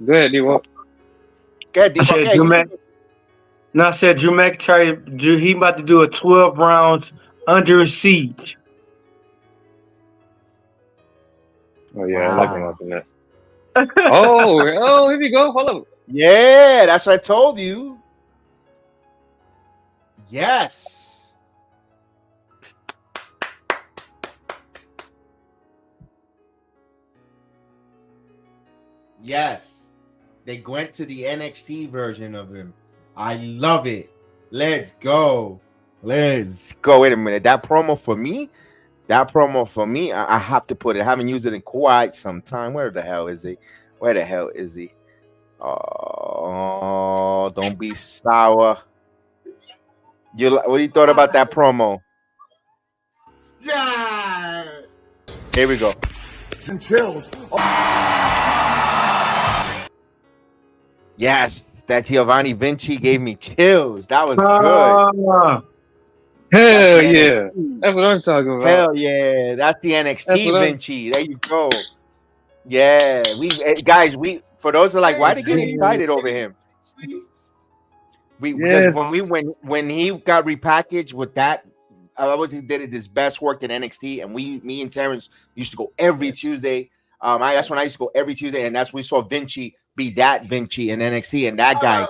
Go ahead, D-Walk. Go ahead, I said D-Walk. Drew I said Drew McIntyre. He about to do a 12 rounds under siege. Oh yeah, I Wow. like him watching that. Oh, here we go. Hold up. Yeah, that's what I told you. Yes. Yes. They went to the NXT version of him. I love it. Let's go. Let's go. Wait a minute. That promo for me, I have to put it. I haven't used it in quite some time. Where the hell is he? Oh, don't be sour. What do you thought about that promo? yeah. Here we go. And chills. Yes, that Giovanni Vinci gave me chills. That was good. Hell That's the yeah. NXT. That's what I'm talking about. Hell yeah, that's the That's NXT what Vinci. There you go. Yeah, guys, for those that are like, why they get excited over him? Because when he got repackaged with that, he did his best work in NXT, and me and Terrence used to go every Tuesday. That's when I used to go every Tuesday, and that's when we saw Vinci be that Vinci in NXT, and that guy.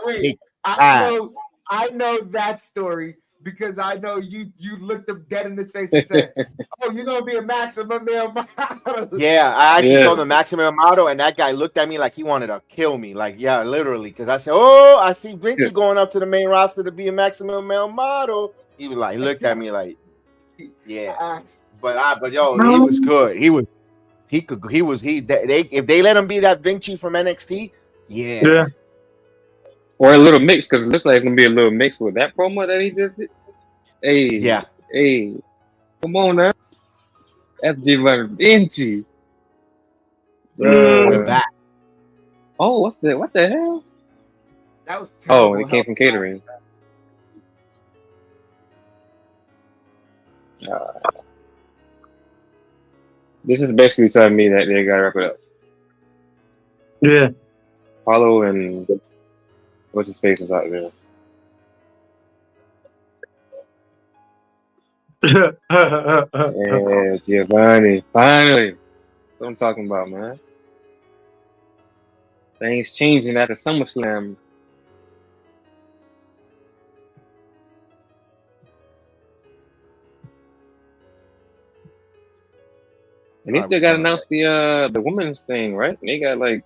I know that story because I know you looked him dead in his face and said, "Oh, you're gonna be a maximum male model." Yeah, I actually told him maximum model, and that guy looked at me like he wanted to kill me. Like, yeah, literally, because I said, "Oh, I see Vinci going up to the main roster to be a maximum male model." He was like, looked at me like, yeah, but yo, he was good. If they let him be that Vinci from NXT, yeah. Or a little mix, because it looks like it's gonna be a little mix with that promo that he just did. Hey, come on now. That's Giovanni Vinci. We're back. Oh, what the hell? That was terrible. Oh, it came from catering. This is basically telling me that they gotta wrap it up. Yeah. Paulo and what's his face is out there. Yeah, Giovanni. Finally. That's what I'm talking about, man. Things changing after SummerSlam. And they still got to announce the women's thing, right? They got like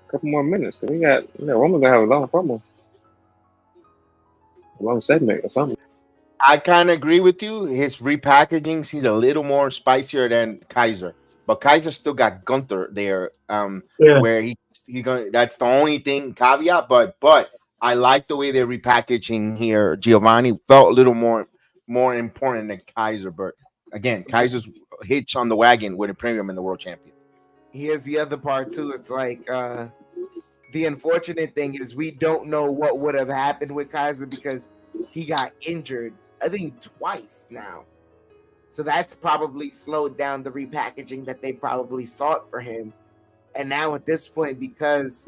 a couple more minutes. So we got, Roman's gonna have a long promo, a long segment or something. I kind of agree with you. His repackaging seems a little more spicier than Kaiser, but Kaiser still got Gunther there. Where he going. That's the only thing caveat. But I like the way they're repackaging here. Giovanni felt a little more important than Kaiser, but again, Kaiser's hitch on the wagon would bring him in the world champion. Here's the other part too. It's like the unfortunate thing is we don't know what would have happened with Kaiser because he got injured, I think twice now. So that's probably slowed down the repackaging that they probably sought for him. And now at this point, because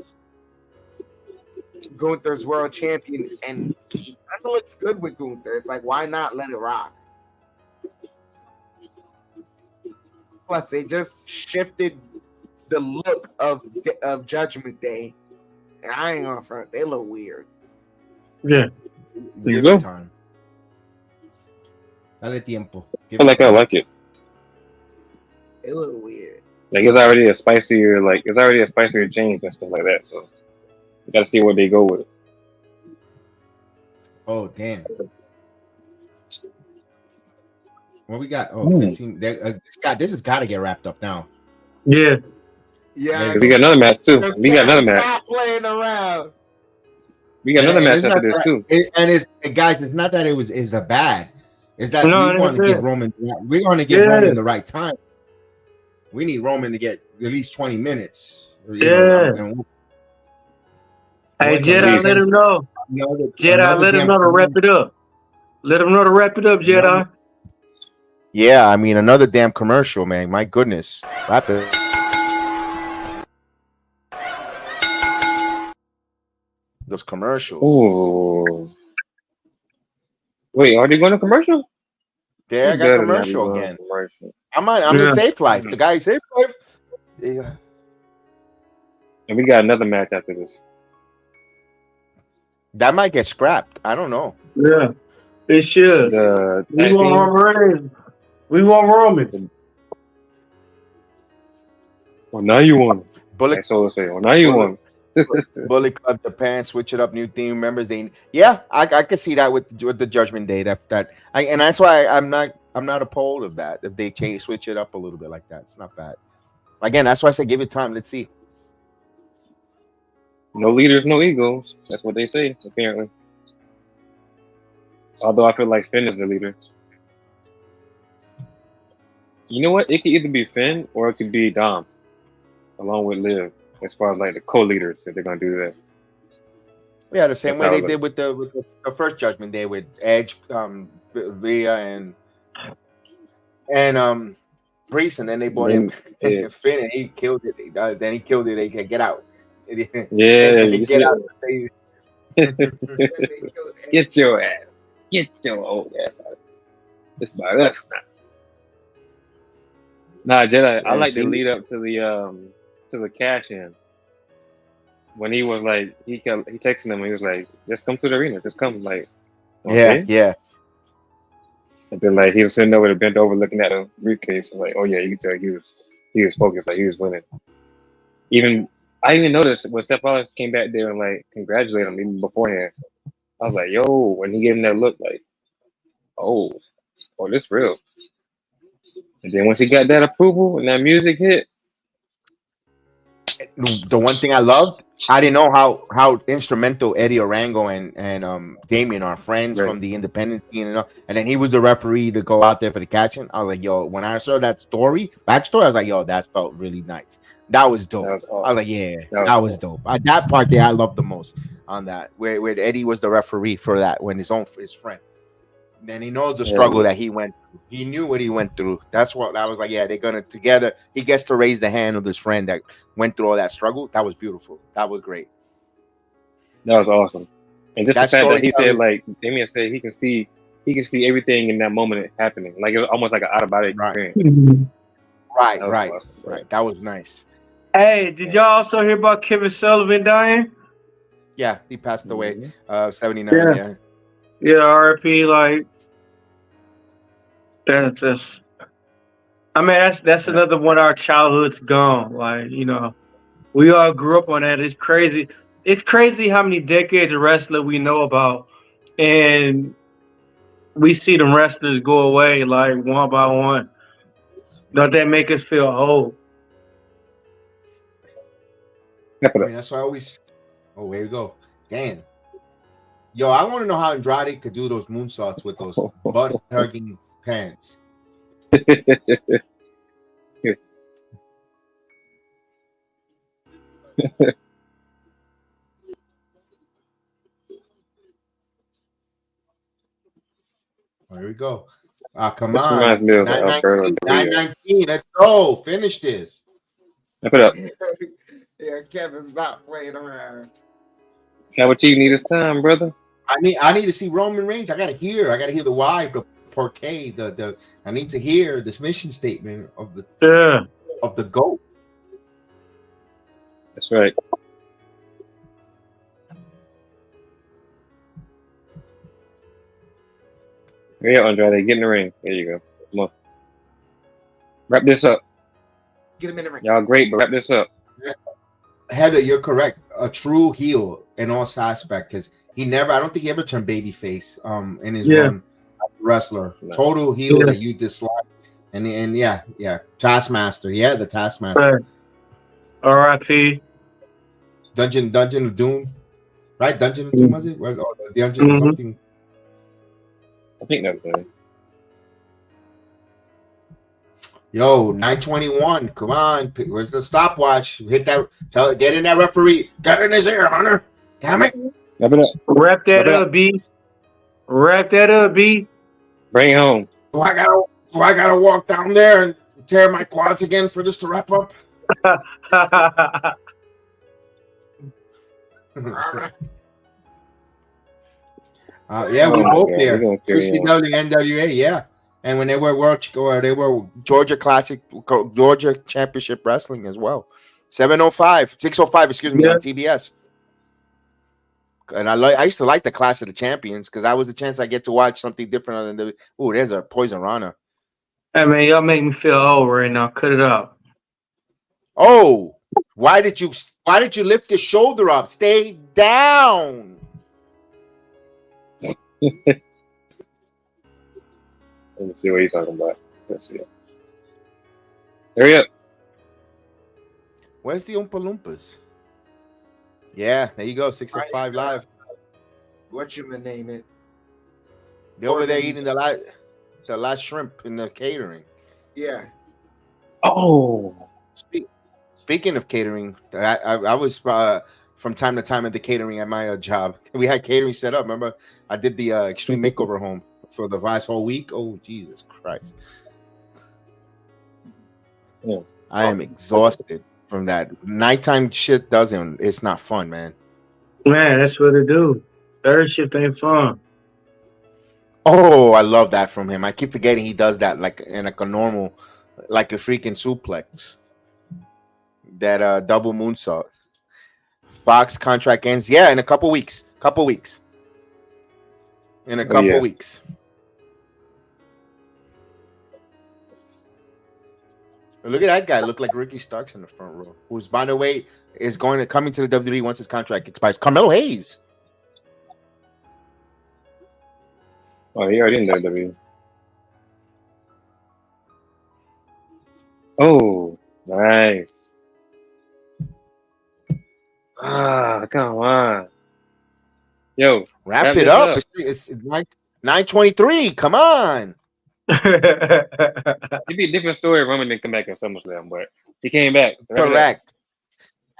Gunther's world champion and he kind of looks good with Gunther, it's like, why not let it rock? Plus, they just shifted the look of Judgment Day. And I ain't gonna front, they look weird. Yeah. Give it time. Dale tiempo. I like it. They look weird. Like it's already a spicier change and stuff like that. So you gotta see where they go with it. Oh damn. What we got? Oh, 15. This has got to get wrapped up now. Yeah. Yeah. We got another match too. We got another match. Stop playing around. We got another match after this too. Guys, it's not that it's a bad. It's that No, we want to give Roman. We're going to give Roman the right time. We need Roman to get at least 20 minutes. Hey, Jedi, let him know. Jedi, let him know to wrap it up. Let him know to wrap it up, Jedi. Yeah, I mean, another damn commercial, man. My goodness. Wrap it. Those commercials. Ooh. Wait, are they going to commercial? Yeah, I got commercial again. I'm in Safe Life. The guy in Safe Life. Yeah. And we got another match after this. That might get scrapped. I don't know. Yeah, it should. We want Roman. We want Roman. Well, now you want it. Bullet. That's all I say. Well, now you want it. Bullet Club Japan, switch it up, new theme members. I could see that with the Judgment Day. And that's why I'm not opposed of that. If they switch it up a little bit like that, it's not bad. Again, that's why I say give it time. Let's see. No leaders, no egos. That's what they say, apparently. Although I feel like Finn is the leader. You know what? It could either be Finn or it could be Dom, along with Liv, as far as like the co-leaders, if they're gonna do that. Yeah, the same way they did with the first Judgment Day with Edge, Rhea, and Priest, and then they brought in Finn, and he killed it. Then he killed it. They can get out. Yeah, get out. Get your ass. Get your old ass out. It's about us now. Nah, Jedi, I like the lead up to the cash in. When he was like, he texted him. He was like, "Just come to the arena. Just come." Like, okay. Yeah. And then like he was sitting over there, bent over, looking at a briefcase. Like, oh yeah, you can tell he was focused. Like he was winning. I even noticed when Seth Rollins came back there and like congratulated him even beforehand. I was like, yo, when he gave him that look, like, oh, this real. And then once he got that approval and that music hit, the one thing I loved, I didn't know how instrumental Eddie Orango and Damien are friends from the independent scene and then he was the referee to go out there for the catching. I was like, yo, when I saw that backstory, I was like, yo, that felt really nice. That was dope. That was awesome. I was like, yeah, that was dope. That part there I loved the most on that, where Eddie was the referee for that when his friend. Then he knows the struggle that he went through. He knew what he went through. That's what I was like, yeah, they're gonna together. He gets to raise the hand of his friend that went through all that struggle. That was beautiful. That was great. That was awesome. And just the fact that he said, like Damien said, he can see everything in that moment happening. Like it was almost like an out of body experience. Right. That was nice. Hey, did y'all also hear about Kevin Sullivan dying? Yeah, he passed away. 79. Yeah, RIP. Like that's. I mean, that's another one of our childhoods gone. Like, you know, we all grew up on that. It's crazy. It's crazy how many decades of wrestling we know about, and we see them wrestlers go away like one by one. Don't that make us feel old? I mean, that's why I always. Oh, here we go. Damn. Yo, I want to know how Andrade could do those moonsaults with those butt-hugging pants. Here we go. Come This on. reminds me of 919. Alberto Del Rio. 919. Let's go. Finish this. Wrap it up. Yeah, Kevin's not playing around. How Chief need his time, brother. I need to see Roman Reigns. I gotta hear the why, the porqué, the I need to hear this mission statement of the GOAT. That's right. Here you go, Andrade. Get in the ring. There you go. Come on. Wrap this up. Get him in the ring. Y'all great, but wrap this up. Heather, you're correct. A true heel in all aspects, because I don't think he ever turned babyface in his run as a wrestler. No. Total heel that you dislike. And Taskmaster. Yeah, the Taskmaster. R.I.P. Dungeon of Doom. Right? Dungeon of Doom, was it? Dungeon of something. I think that was it. Yo, 921. Come on. Where's the stopwatch? Hit that. Get in that referee. Get in his ear, Hunter. Damn it. Wrap it up. Wrap that up, B. Wrap that up, B. Bring it home. Do I gotta walk down there and tear my quads again for this to wrap up? We both there. WCW, NWA, yeah. And when they were Georgia Classic, Georgia Championship Wrestling as well. 605, excuse me, on TBS. And I used to like the Clash of the Champions because that was the chance I get to watch something different than there's a Poison Rana. Hey man, y'all make me feel old right now. Cut it out. Oh, why did you lift your shoulder up? Stay down. Let me see what he's talking about. Let's see. Hurry up. Where's the Oompa Loompas? Yeah, there you go. 605 live. What you gonna name it? They're over there eating the last shrimp in the catering. Yeah. Oh. Speaking of catering, I was from time to time at the catering at my job. We had catering set up. Remember, I did the Extreme Makeover home for the last whole week. Oh, Jesus Christ. Yeah. I am exhausted from that. Nighttime shit it's not fun, man. Man, that's what it do. Third shift ain't fun. Oh, I love that from him. I keep forgetting he does that like a normal, like a freaking suplex. That double moonsault. Fox contract ends, in a couple weeks. In a couple weeks. Look at that guy. Look like Ricky Starks in the front row. Who's, by the way, is coming to the WWE once his contract expires. Carmelo Hayes. Oh, he already in WWE. Oh, nice. Come on. Yo, wrap it up. It's 9:23. Come on. It'd be a different story if Roman didn't come back in SummerSlam, but he came back. Correct.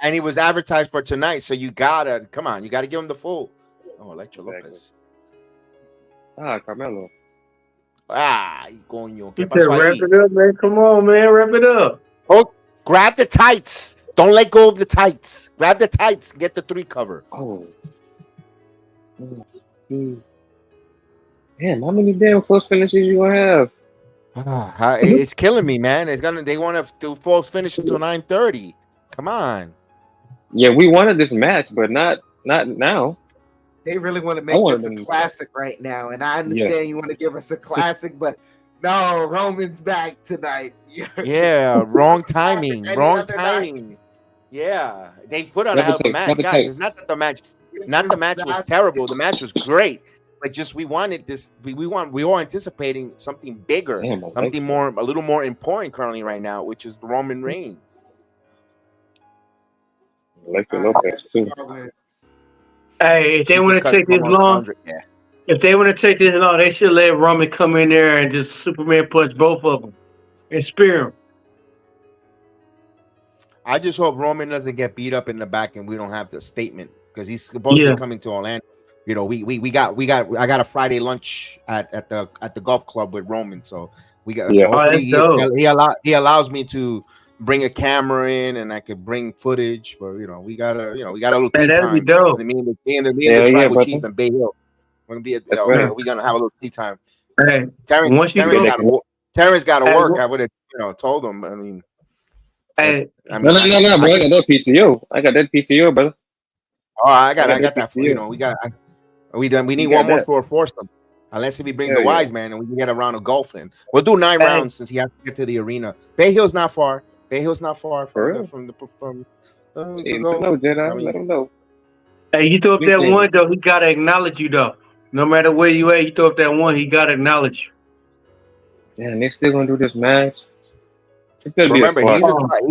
And he was advertised for tonight, so you gotta give him the full. Oh, Electro Lopez. Carmelo. Coño. Wrap it up, man. Come on, man. Wrap it up. Oh, grab the tights. Don't let go of the tights. Grab the tights. Get the 3 cover. Oh. Damn, how many damn close finishes you gonna have? It's killing me, man. They want to do false finish until 9:30. Come on. Yeah, we wanted this match, but not now. They really want to make this a classic right now, and I understand you want to give us a classic, but no, Roman's back tonight. Yeah, wrong timing. Wrong timing. Yeah, they put on a hell of a match, guys. It's not that the match was terrible. The match was great, but just we wanted this. We were anticipating something bigger, something more, a little more important currently right now, which is Roman Reigns. Lopez too. Hey, if they want to take this long, they should let Roman come in there and just Superman punch both of them and spear them. I just hope Roman doesn't get beat up in the back and we don't have the statement because he's supposed to be coming to Orlando you know, I got a Friday lunch at the golf club with Roman, so we got. Yeah. So hopefully that's dope. he allows me to bring a camera in and I could bring footage. But we got a little Hey, tea that'd be time. dope. Me and the Yeah, yeah, tribal brother. chief in Bay Hill. We're gonna be at, That's Yeah. right. we're gonna have a little tea time. Hey, Terrence once you Terrence go, got to hey, work. I would have told him. I mean, hey, I No, mean, no, bro. I just, got that PTO. I got that PTO, brother. I got got that that. PTO. We need You one got more that. for a foursome. Unless if he brings Hell the yeah. wise man and we can get a round of golf in. We'll do 9 hey, rounds since he has to get to the arena. Bay Hill's not far. Bay Hill's not far For from real. the Hey, let him go. know, Jedi. I mean, Let him know. hey, you throw up Big that thing. one though. He gotta acknowledge you though. No matter where you at, you throw up that one. He gotta acknowledge you. Damn, they still gonna do this match. It's gonna be a remember, squad.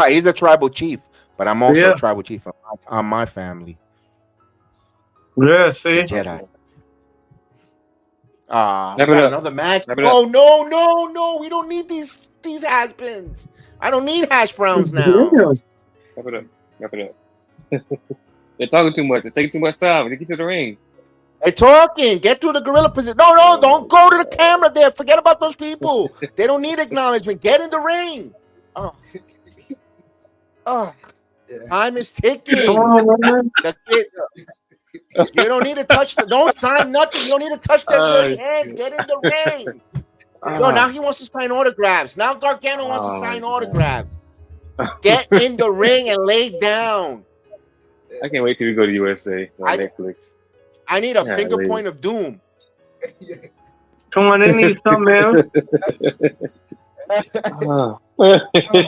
he's a tribal chief, but I'm also Yeah, a tribal chief on my family, yeah. the See, Jedi. We Wrap it got up. another match. Wrap it up. Oh no! We don't need these has-beens. I don't need hash browns now. yeah. Wrap it up. Wrap it up. They're talking too much. It's taking too much time. They get to the ring. They're talking. Get to the gorilla position. No, don't go to the camera there. Forget about those people. They don't need acknowledgement. Get in the ring. Oh, time is ticking. Come on, man. The kid, you don't need to touch. Don't sign nothing. You don't need to touch their dirty hands. Get in the ring. Yo, now he wants to sign autographs. Now Gargano wants to sign autographs. Get in the ring and lay down. I can't wait till we go to USA on Netflix. I need a Yeah, finger lady. point of doom. Come on, they need something else.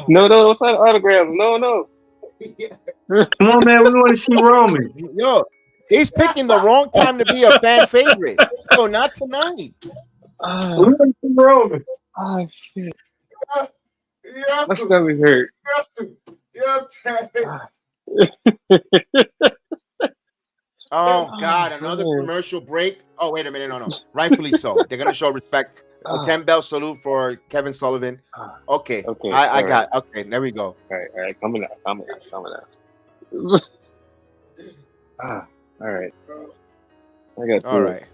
No, don't sign autographs. No. Come on, man. We want to see Roman. Yo, he's picking the wrong time to be a fan favorite. Yo, not tonight. We want to see Roman. Oh shit. Yeah. My stomach hurt. Oh God, another man. commercial break. Oh, wait a minute, no. Rightfully so. They're gonna show respect. 10 bell salute for Kevin Sullivan. Okay. Okay. I got okay, there we go. All right. Coming out. All right. I got two. All right.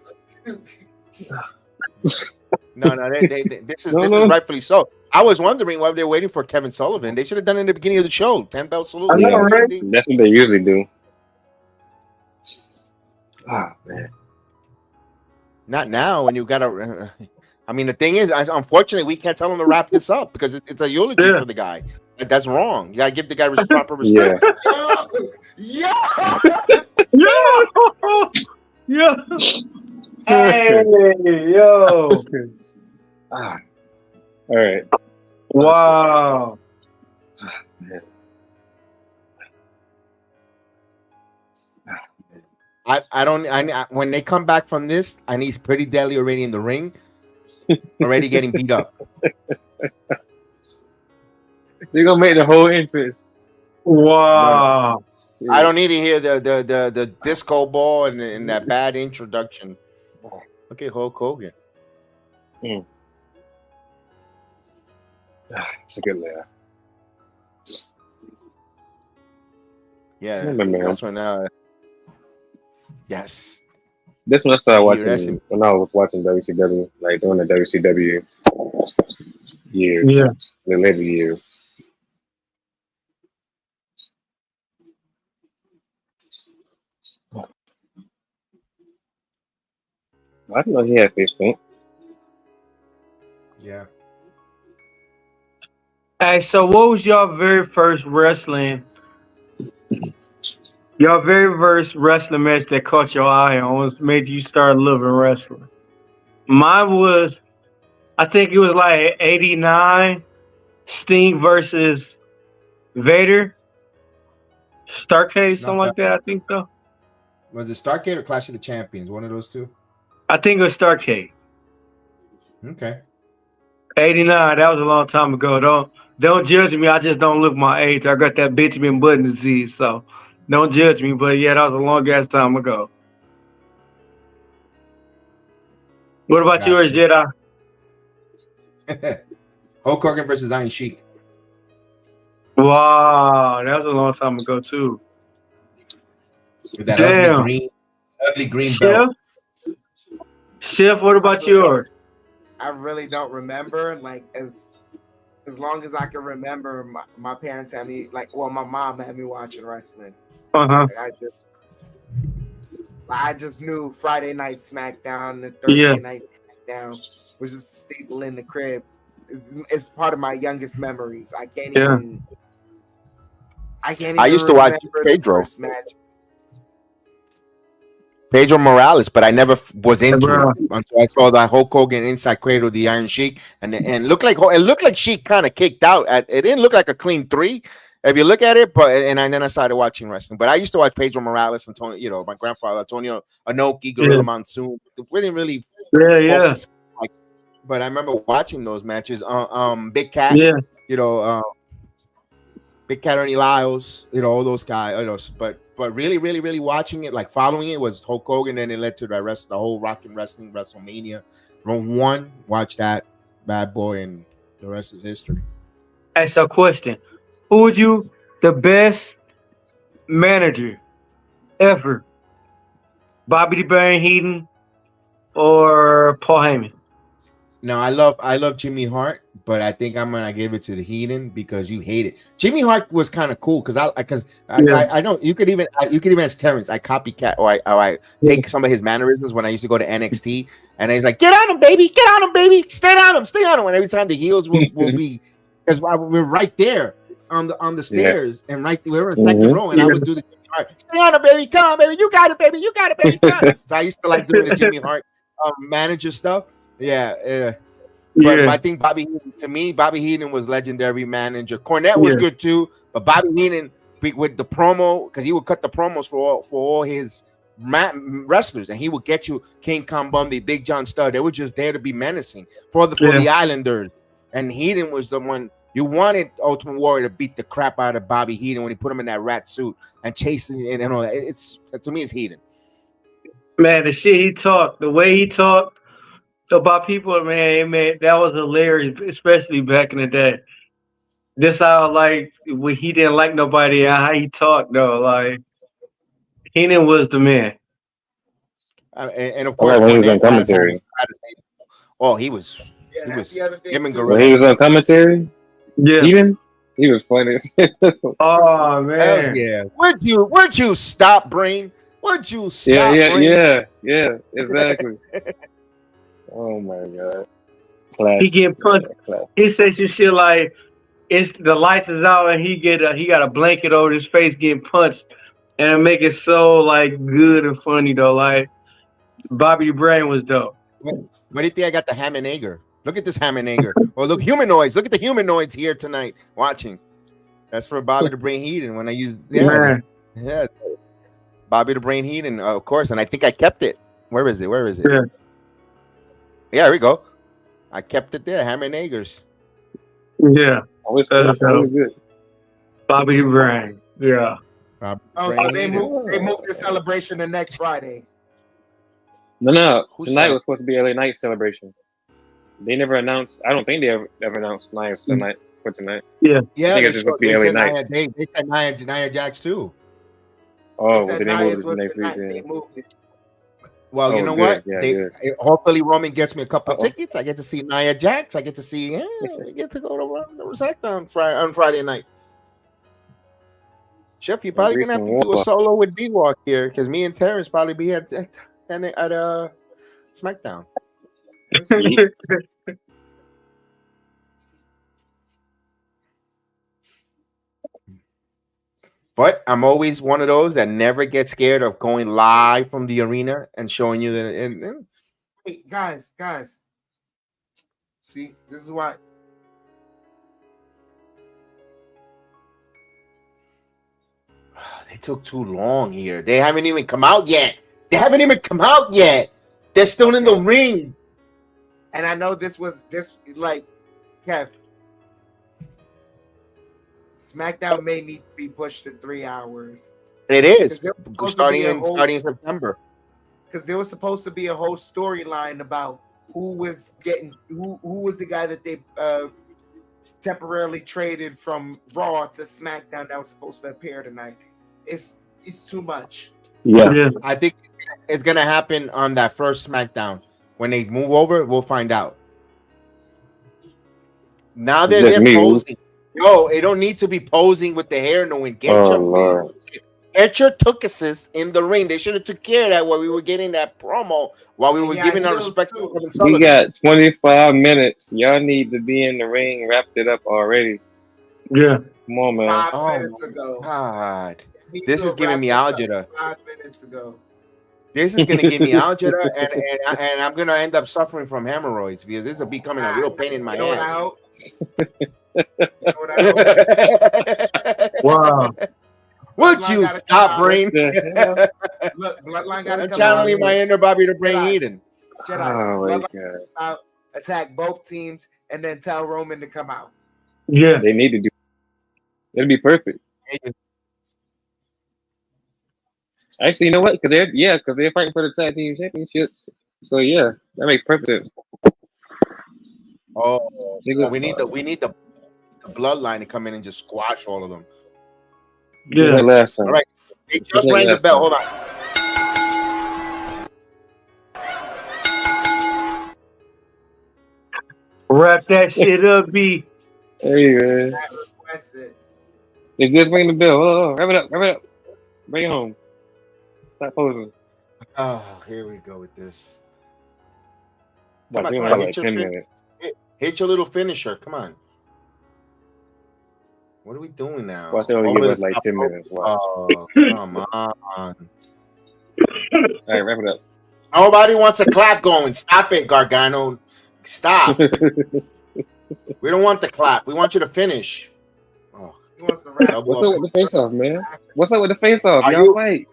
No, this is No. rightfully so. I was wondering why they're waiting for Kevin Sullivan. They should have done it in the beginning of the show. 10 bell salute. I know, right? That's what they usually do. Man. Not now when you got to. I mean, the thing is, unfortunately, we can't tell him to wrap this up because it's a eulogy for the guy. That's wrong. You got to give the guy proper respect. Yeah. Yeah. Hey, yo. All right. Wow. Man. I when they come back from this, I need Pretty Deadly already in the ring, already getting beat up. They're gonna make the whole entrance. Wow. I don't need to hear the disco ball and that bad introduction. Look at Hulk Hogan. It's a good laugh. Yeah, Remember, that's when. Yes. This one I started He watching rested. when I was watching WCW, like during the WCW years, Yeah. the later years. I didn't know he had face paint. Yeah. Hey, so what was your very first wrestling? Your very first wrestling match that caught your eye and was made you start loving wrestling? Mine was, I think it was like 89, Sting versus Vader. Starcade, something like that, I think so. Was it Starcade or Clash of the Champions? One of those two. I think it was Starcade. Okay. 89, that was a long time ago. Don't judge me. I just don't look my age. I got that Benjamin Button disease, so don't judge me. But yeah, that was a long ass time ago. What about Gotcha. yours, Jedi? Hulk Hogan versus Iron Sheik. Wow, that was a long time ago too. With that Damn. ugly green Chef, belt. Chef, what about yours? I really don't remember. Like as long as I can remember, my parents had me my mom had me watching wrestling. Uh-huh. Like I just knew Friday night SmackDown, the Yeah. Thursday night SmackDown was just a staple in the crib. It's part of my youngest memories. I can't Yeah. even I used to watch remember the Pedro. first match. Pedro Morales, but I never was into bro. it until I saw that Hulk Hogan inside Cradle the Iron Sheik, and looked like Sheik kind of kicked out. It didn't look like a clean 3 if you look at it, but then I started watching wrestling. But I used to watch Pedro Morales, Antonio, my grandfather Antonio Inoki, Gorilla Monsoon. Really Yeah. focused, but I remember watching those matches. Big Cat, Yeah. Big Cat, Ernie Lyles, all those guys. But really watching it, like following it, was Hulk Hogan. Then it led to the whole Rock and Wrestling WrestleMania. Run 1, watch that bad boy, and the rest is history. Ask a question. Who would you the best manager ever? Bobby the Brain Heenan or Paul Heyman? No, I love Jimmy Hart, but I think I'm gonna give it to the Heenan because you hate it. Jimmy Hart was kind of cool because I don't. You could even as Terrence, I copycat or I take some of his mannerisms when I used to go to NXT, and he's like, get on him, baby, stay on him. And every time the heels will be, because we're right there on the stairs, and we were in second row, and I would do the Jimmy Hart, stay on him, baby, come on, baby, you got it, baby, come on. So I used to like doing the Jimmy Hart manager stuff. Yeah. But I think Bobby Heenan was legendary manager. Cornette was good too, but Bobby Heenan with the promo, because he would cut the promos for all his wrestlers, and he would get you King Kong Bundy, Big John Studd. They were just there to be menacing for the Islanders, and Heenan was the one you wanted. Ultimate Warrior to beat the crap out of Bobby Heenan when he put him in that rat suit and chasing and all that. It's to me, it's Heenan. Man, the shit he talked, the way he talked about people, man, that was hilarious, especially back in the day. This how when he didn't like nobody and how he talked though, like Heenan was the man. And of course, when he was on commentary. He was. Yeah, he that's was the other thing him and too. When he was on commentary, Yeah. he was funny. Oh man. Yeah. Would you stop, Brain? Would you stop? Yeah, exactly. Oh my god. Classic. He getting punched. He says some shit like it's the lights is out and he got a blanket over his face getting punched, and it make it so good and funny though. Like Bobby the Brain was dope. What do you think I got the ham and egger? Look at this ham and egger. Oh, look, humanoids. Look at the humanoids here tonight watching. That's for Bobby the Brain Heenan when I used Bobby the Brain Heenan, of course, and I think I kept it. Where is it? Yeah, here we go. I kept it there. Ham and eggers. Yeah. Always good. Bobby the Brain. Yeah. So they moved their celebration to next Friday. No. Tonight was supposed to be a late night celebration. They never announced. I don't think they ever announced Lions tonight for tonight. Yeah. I think it's supposed to be LA nights. They said Nia Jax too. Oh, they moved it next week. They moved it. Well, you know good. what? Yeah, hopefully Roman gets me a couple of tickets. I get to see Nia Jax. I get to see. We get to go to SmackDown on Friday night. Chef, you're probably gonna have to do a solo with D-Walk here because me and Terrence probably be at SmackDown. But I'm always one of those that never get scared of going live from the arena and showing you that. And Hey, guys. See, this is why. They took too long here. They haven't even come out yet. They're still in the ring. And I know this Kev. SmackDown may need to be pushed to 3 hours. It is starting in September. Because there was supposed to be a whole storyline about who was the guy that they temporarily traded from Raw to SmackDown that was supposed to appear tonight. It's too much. Yeah. I think it's gonna happen on that first SmackDown. When they move over, we'll find out. Now It's they're just me. posing. Yo, it don't need to be posing with the hair. No one Oh Lord. get your tukuses in the ring. They should have took care of that while we were getting that promo, while we And were yeah, giving our heels respect to too. Kevin We Sullivan. got 25 minutes. Y'all need to be in the ring, wrapped it up already. Yeah. Come on, man. 5 minutes ago. God, He this could is giving wrap me this up algebra. 5 minutes ago. This is gonna give me algebra, and I'm gonna end up suffering from hemorrhoids because this will be becoming a real pain in my You know what I ass. hope? You know what I hope? Wow. Would Bloodline you gotta stop, come out. Brain? The hell? Look, Bloodline got to I'm come out. channeling my inner Bobby the Brain Jedi. Eden. Jedi. Oh my Bloodline God. out, attack both teams, and then tell Roman to come out. Yeah. They need to do. It'll be perfect. Actually, you know what? Because they're fighting for the tag team championships. So yeah, that makes perfect sense. Oh, Nigga, we need the bloodline to come in and just squash all of them. just Yeah. like last time. All right, they Just just like rang the last bell. time. Hold on. Wrap that shit up, B. Hey man, Chat requested. they just ring the bell. Oh, wrap it up, wrap it up. Bring it home. Stop posing. Oh, here we go with this. Watch, we Come only have on, like 10 minutes. hit your little finisher. Come on. What are we doing now? Watch, they only Over give the us like top 10 rope. minutes. Watch. Oh, come on. All right, wrap it up. Nobody wants a clap going. Stop it, Gargano. Stop. We don't want the clap. We want you to finish. Oh, He wants to wrap. What's up with the face off, man? What's up with the face off? Are Y'all you- fight.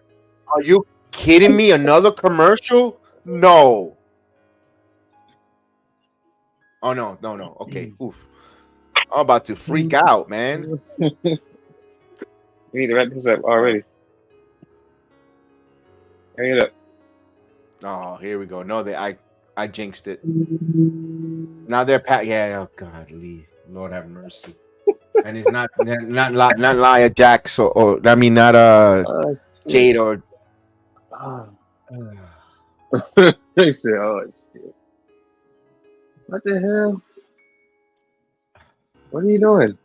Are you kidding me? Another commercial? No. Oh, no. Okay. Oof. I'm about to freak out, man. We need to wrap this up already. Hang it up. Oh, here we go. No, I jinxed it. Now they're yeah, oh God, Lee. Lord have mercy. And it's not Lia Jax or I mean not Jade or They said, "Oh shit! What the hell? What are you doing?"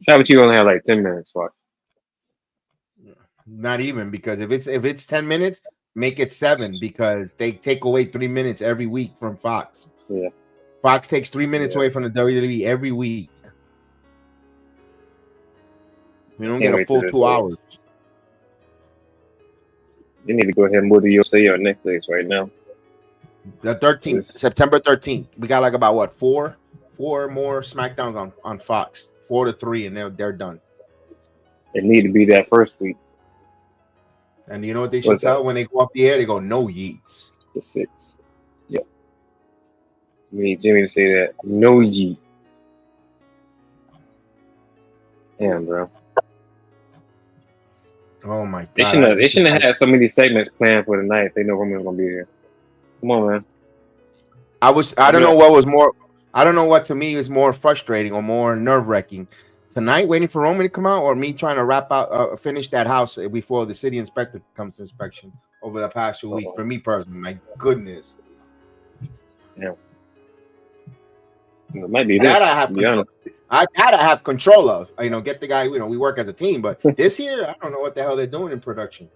How about you only have like 10 minutes? Watch. not even, because if it's 10 minutes, make it 7, because they take away 3 minutes every week from Fox. Yeah. Fox takes 3 minutes away from the WWE every week. We don't Can't get a wait full till 2 this hours. You need to go ahead and move to USA or Netflix right now. The 13th, September 13th. We got like about what, four more SmackDowns on Fox. 4 to 3, and they're done. It need to be that first week. And you know what they should What's tell that? when they go off the air? They go, no yeets. The 6th. Yep. We need Jimmy to say that. No Yeet. Damn, bro. Oh my They God. shouldn't have had so many segments planned for the night if they know Roman was gonna be here. Come on, man. I don't know what was more. I don't know what to me is more frustrating or more nerve-wracking. Tonight, waiting for Roman to come out, or me trying to finish that house before the city inspector comes to inspection over the past 2 weeks. For me personally, my goodness. Yeah. It might be That this, I have to be honest. I have control of. Get the guy. We work as a team, but this year, I don't know what the hell they're doing in production.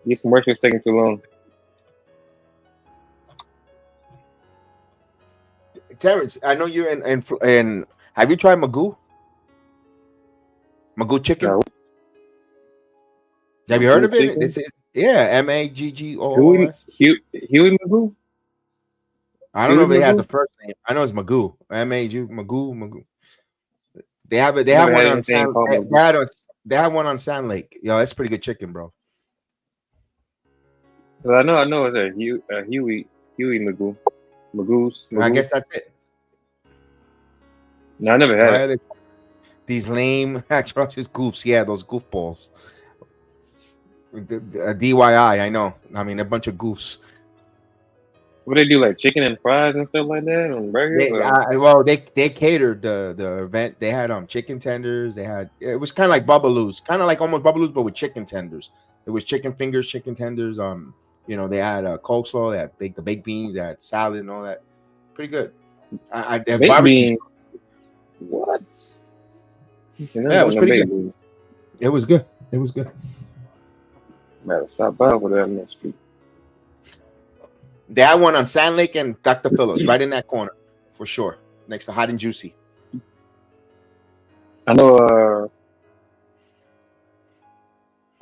These commercials taking too long. Terrence, I know you're in. Have you tried Magoo? Magoo chicken? No. Have you heard of it? Chicken? It's Maggoo. Huey Magoo? I don't know if Huey it has Magoo? the first name. I know it's Magoo. Magoo. They have it. They Never have one had on anything Sand. called Magoo. They have one on Sand Lake. Yo, that's pretty good chicken, bro. Cause I know it's a Huey Magoo. Magoo's. I guess that's it. No, I never had Why it. are they- These lame atrocious goofs. Yeah, those goofballs. DYI. I know. I mean, a bunch of goofs. What they do, like chicken and fries and stuff like that on burgers? They catered the event. They had chicken tenders. It was kind of like Bubbaloo's, kind of like almost Bubbaloo's, but with chicken tenders. It was chicken fingers, chicken tenders. They had coleslaw, they had the baked beans, they had salad and all that. Pretty good. They had Baked barbecue. beans. What? Yeah, it was pretty good. It was good. It was good. Better stop by over there on that street. They had one on Sand Lake and Dr. Phillips, right in that corner, for sure, next to Hot and Juicy. I know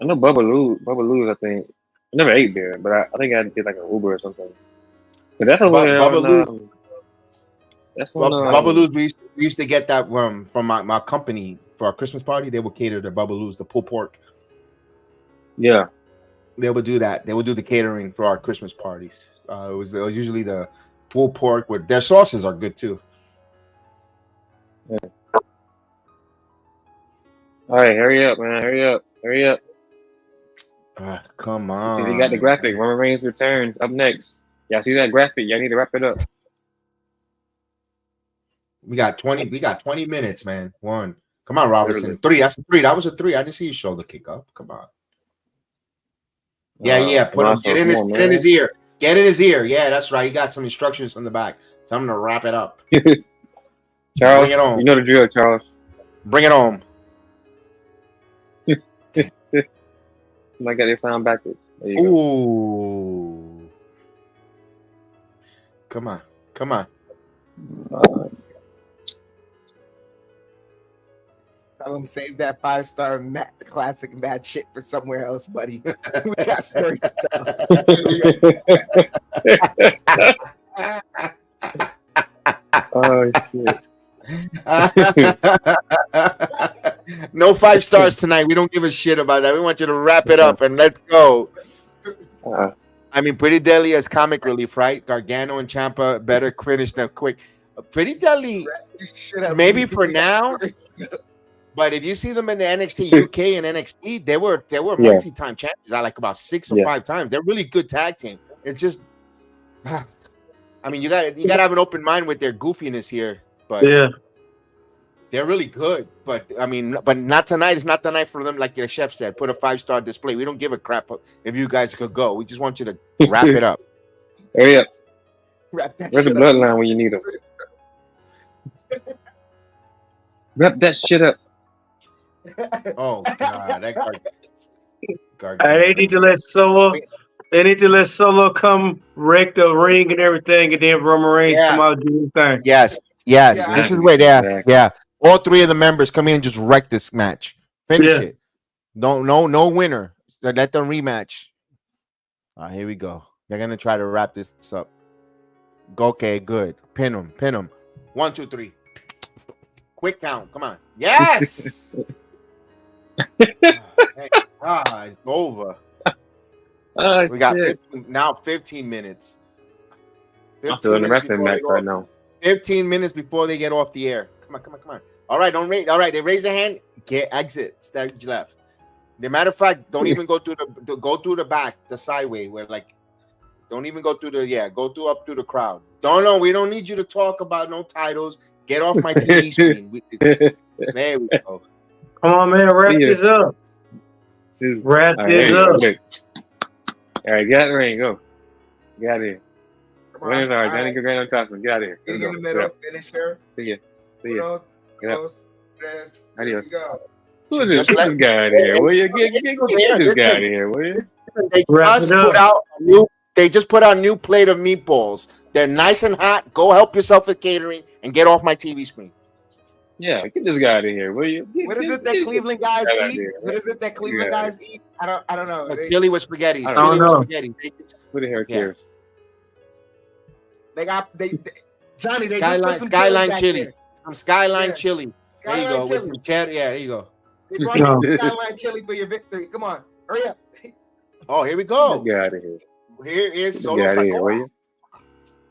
Bubbaloo's, I think. I never ate there, but I think I did like an Uber or something. But that's over there. Bubbaloo's. That's one. Bubbaloo's. We used to get that from my company for our Christmas party. They would cater to Bubbaloo's, the pulled pork. Yeah, they would do that. They would do the catering for our Christmas parties. It was usually the pulled pork with their sauces are good too. Yeah. All right, hurry up, man! Hurry up! Come on! See, they got the graphic. Roman Reigns returns up next. Y'all see that graphic? Y'all need to wrap it up. We got 20 minutes, man. One. Come on, Robertson. 3. That's a 3. That was a 3. I didn't see his shoulder kick up. Come on. Yeah. Put him. Get in his ear. Get in his ear. Yeah, that's right. You got some instructions on the back. Tell him to wrap it up. Charles, bring it on. You know the drill, Charles. Bring it home. I got your sound backwards. Ooh. Come on. Tell him save that 5-star classic mad shit for somewhere else, buddy. We got stories to tell. Oh shit. No 5 stars tonight. We don't give a shit about that. We want you to wrap it up and let's go. I mean, Pretty Deadly as comic relief, right? Gargano and Ciampa better finish them quick. Pretty Deadly, maybe for now. But if you see them in the NXT UK and NXT, they were multi-time champions. I like about 6 or 5 times. They're really good tag team. It's just, I mean, you got to have an open mind with their goofiness here. But yeah, they're really good. But I mean, but not tonight. It's not the night for them. Like your chef said, put a 5-star display. We don't give a crap if you guys could go. We just want you to wrap it up. Hurry up. Wrap that Where's the shit bloodline when you need them? Wrap that shit up. Oh God, that They need to let Solo. They need to let Solo come wreck the ring and everything, and then Roman Reigns come out and do his thing. Yes. This is where yeah. All 3 of the members come in and just wreck this match. Finish it. No winner. Let them rematch. Here we go. They're gonna try to wrap this up. Okay, good. Pin him. 1, 2, 3. Quick count. Come on. Yes. It's over. We got 15 minutes. I'm still in the wrestling match right now. 15 minutes before they get off the air. Come on. All right, don't raise. All right, they raise their hand. Exit. Stage left. The matter of fact, don't even go through the back, the sideway where don't even go through up through the crowd. No, we don't need you to talk about no titles. Get off my TV screen. There we go. Come on, man. Wrap this up. Wrap this up. All right, get out of the ring. Go. Get out of here. Winners are Johnny Gargano and Johnson. Get out of here. Get in the middle. Finish her. See ya. Adios. Go. Get this guy out of here, will you? Get this guy out of here, will you? They just put out a new plate of meatballs. They're nice and hot. Go help yourself with catering and get off my TV screen. Yeah, get this guy out of here, will you? What is it that Cleveland guys eat? What is it that Cleveland guys eat? I don't know. Chili with spaghetti. I don't know. Who the hell cares? They Johnny. They Skyline, just put some Skyline chili. Chili. Some Skyline Chili. There you go. Chili. There you go. They brought you Skyline Chili for your victory. Come on, hurry up. Oh, here we go. Get out of here. Here is Solo Sikoa.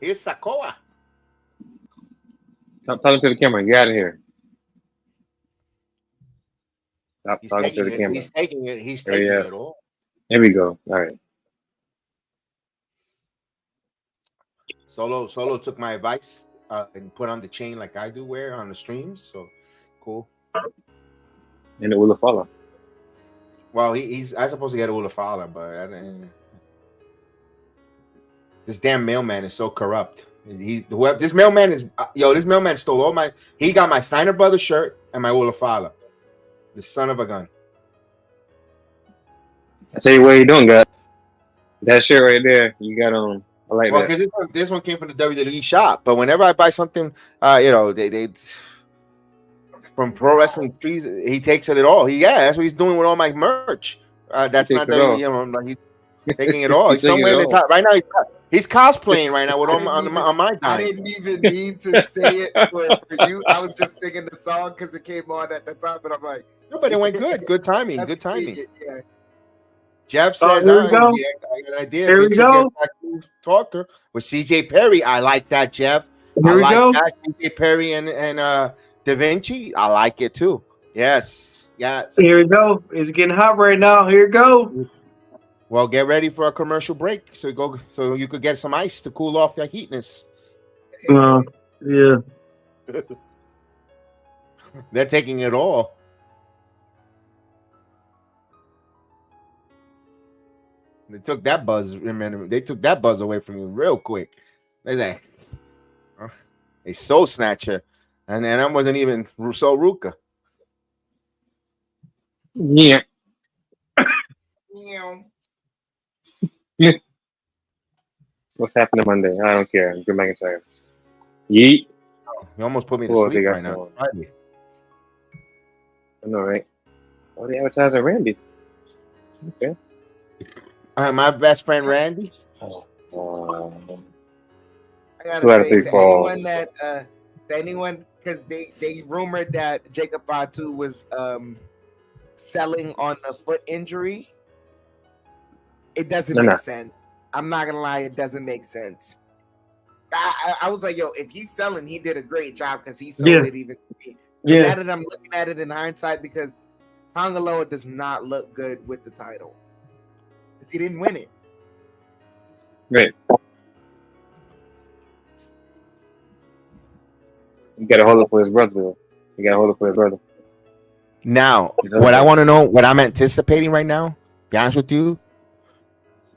Here's Sikoa. Stop talking to the camera. Get out of here. Stop He's talking to the camera. He's taking it. He's taking it all. Here we go. All right. Solo took my advice and put on the chain like I do wear on the streams. So cool. And it will follow. Well, he's I supposed to get a will follow, but this damn mailman is so corrupt. This mailman is this mailman stole all my. He got my Steiner Brothers shirt and my will follow. The son of a gun. I tell you what you doing, guys. That shirt right there, you got on. I like that. Because this one came from the WWE shop. But whenever I buy something, they from Pro Wrestling Trees, he takes it all. That's what he's doing with all my merch. That's not WWE. He's taking it all. He's somewhere in the top right now. He's cosplaying right now with on my time. I didn't even mean to say it for you. I was just singing the song because it came on at the top, and I'm like, no, but it went good. Good timing. Good timing. Yeah. Jeff says, here we go. I got an idea. Here we go. Talker with CJ Perry. I like that, Jeff. Here we go. That. CJ Perry and Da Vinci. I like it too. Yes. Here we go. It's getting hot right now. Here we go. Well, get ready for a commercial break so you could get some ice to cool off your heatness. Yeah. They're taking it all. They took that buzz. Remember, they took that buzz away from you real quick. They like, a soul snatcher, and I wasn't even Russo Ruka. Yeah. What's happening Monday? I don't care. Drew McIntyre. Yeet. You almost put me to sleep right now. I know, right? Oh, they advertising Randy. Okay. My best friend Randy. I gotta say to anyone because they rumored that Jacob Fatu was selling on a foot injury. It doesn't make sense. I'm not gonna lie, it doesn't make sense. I was like, if he's selling, he did a great job because he sold it even. Yeah. Now that I'm looking at it in hindsight, because Tongaloa does not look good with the title because he didn't win it. Right. You got to hold it for his brother. Now, what I want to know, what I'm anticipating right now, to be honest with you,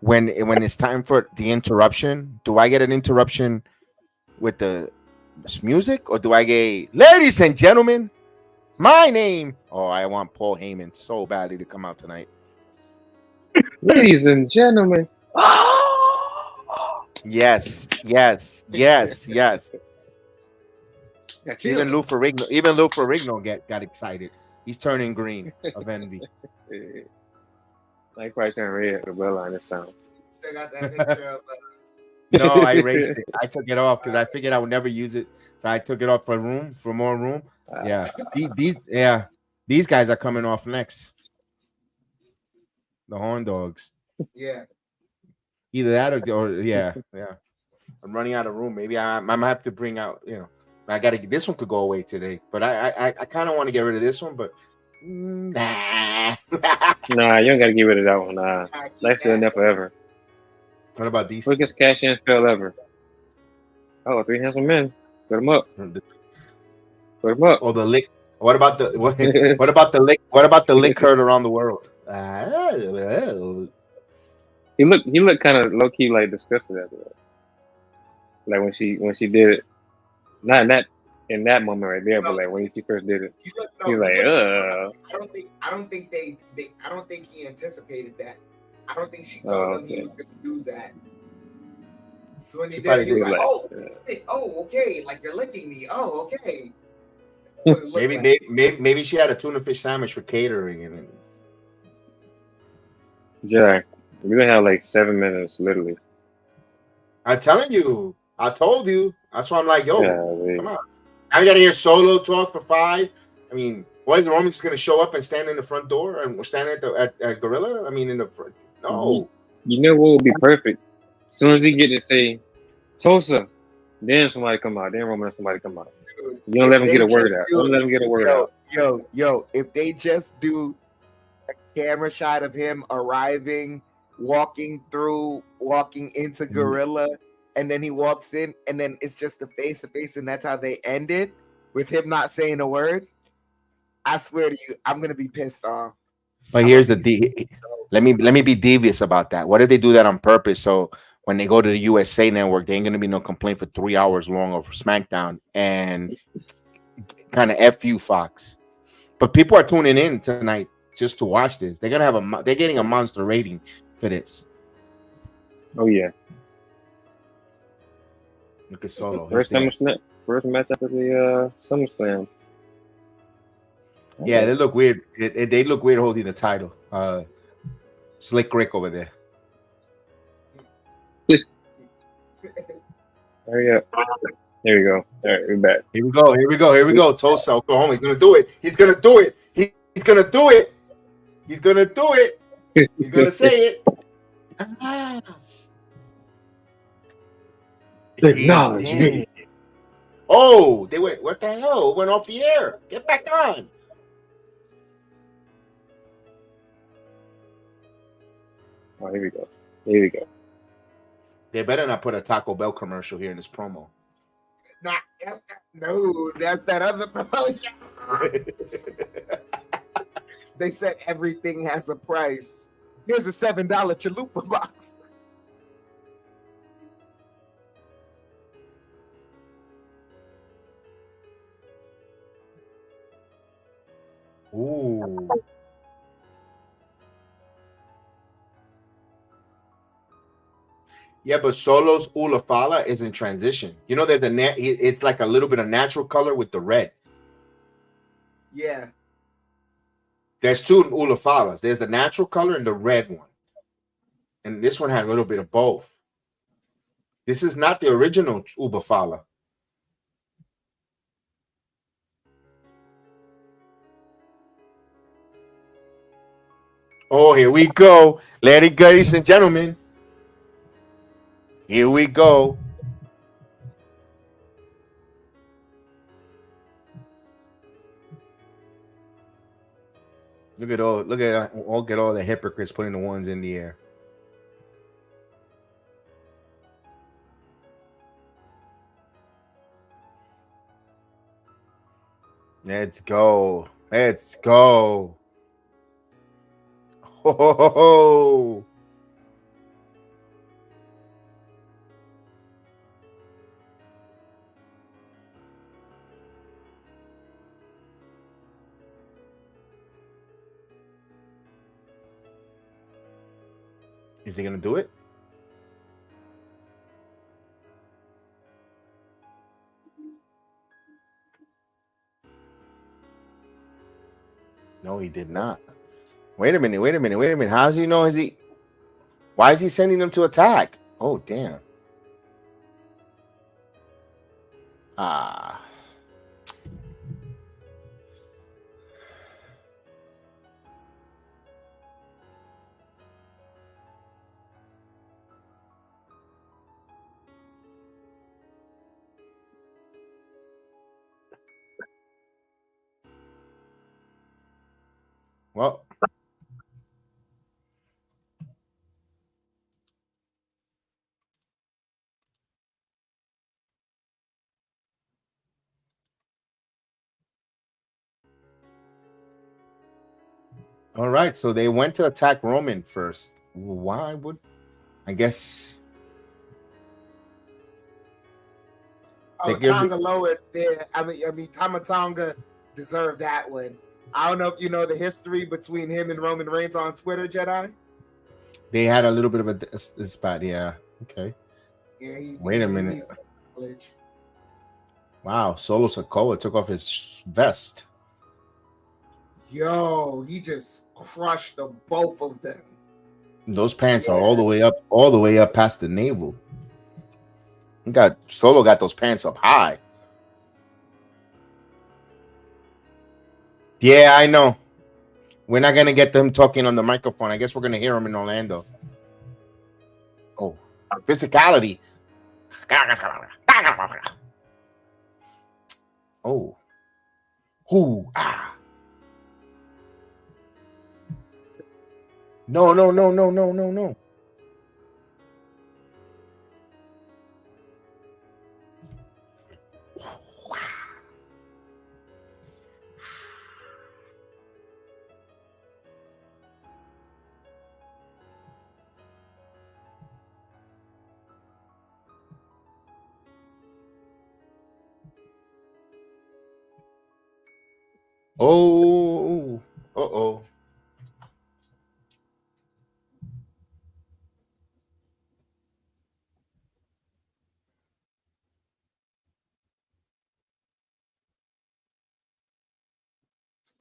when it's time for the interruption, do I get an interruption with the music, or do I get, ladies and gentlemen, my name? Oh, I want Paul Heyman so badly to come out tonight. Ladies and gentlemen. Yes. Even Lou Ferrigno got excited. He's turning green of envy. I probably turned red at the Bloodline this time. Still got that picture of. No, I erased it. I took it off because I figured I would never use it, so I took it off for more room. These guys are coming off next. The Horn Dogs. Yeah. Either that or yeah. I'm running out of room. Maybe I might have to bring out. I gotta. This one could go away today, but I kind of want to get rid of this one, but. Nah, you don't gotta get rid of that one. Life's in there forever. What about these? Quickest cash in spell ever. Oh, 3 handsome men. Put them up. Oh, the lick. What about the what about the lick? What about the lick heard around the world? He looked kind of low key like disgusted after that. Like when she did it, not in that moment right there, but like when she first did it, he's like, I don't think he anticipated that. I don't think she told him he was going to do that. So when he did it, he was like, okay, like you're licking me. Oh, okay. Maybe she had a tuna fish sandwich for catering and. Jack, we're gonna have like 7 minutes, literally. I'm telling you, I told you. That's why I'm like, yo, come on. I gotta hear Solo talk for 5. I mean, what is Roman just gonna show up and stand in the front door and stand at Gorilla? I mean, in the front. No. You know what would be perfect? As soon as we get to say Tulsa, then somebody come out. Then Roman and somebody come out. You don't let them get a word out. Don't let them get a word out. Yo, if they just do a camera shot of him arriving, walking into Gorilla, and then he walks in, and then it's just a face to face, and that's how they ended with him not saying a word. I swear to you, I'm gonna be pissed off. But here's the let me be devious about that. What if they do that on purpose? So when they go to the USA Network, there ain't gonna be no complaint for 3 hours long over SmackDown and kind of F you, Fox. But people are tuning in tonight just to watch this. They're gonna have they're getting a monster rating for this. Oh yeah. Look at Solo. First match after the SummerSlam. Yeah, they look weird. They look weird holding the title. Slick Rick over there. Hurry up. There you go. All right, we're back. Here we go. Tulsa, Oklahoma. He's gonna do it. He's gonna do it. He's gonna do it. He's gonna do it. He's gonna say it. Acknowledge me. Oh, they went. What the hell? It went off the air. Get back on. Oh, here we go. They better not put a Taco Bell commercial here in this promo. No, that's that other promotion. They said everything has a price. Here's a $7 chalupa box. Ooh. Yeah, but Solo's Ulafala is in transition. You know, there's it's like a little bit of natural color with the red. Yeah. There's two Ulafalas. There's the natural color and the red one. And this one has a little bit of both. This is not the original Ubafala. Oh, here we go. Ladies and gentlemen. Here we go. Look at all the hypocrites putting the ones in the air. Let's go. Let's go. Ho, ho, ho, ho. Is he going to do it? No, he did not. Wait a minute. How does he know? Why is he sending them to attack? Oh, damn. Well. All right, so they went to attack Roman first. Why would I guess? Tonga lowered there. I mean, Tama Tonga deserved that one. I don't know if you know the history between him and Roman Reigns on Twitter, Jedi. They had a little bit of a spot, yeah. Okay. Yeah. Wait a minute. Wow, Solo Sikoa took off his vest. Yo, he just crushed the both of them. Those pants are all the way up past the navel. Solo got those pants up high. Yeah, I know. We're not gonna get them talking on the microphone. I guess we're gonna hear them in Orlando. Oh, physicality. Oh. Ooh, ah. No. Oh, uh-oh.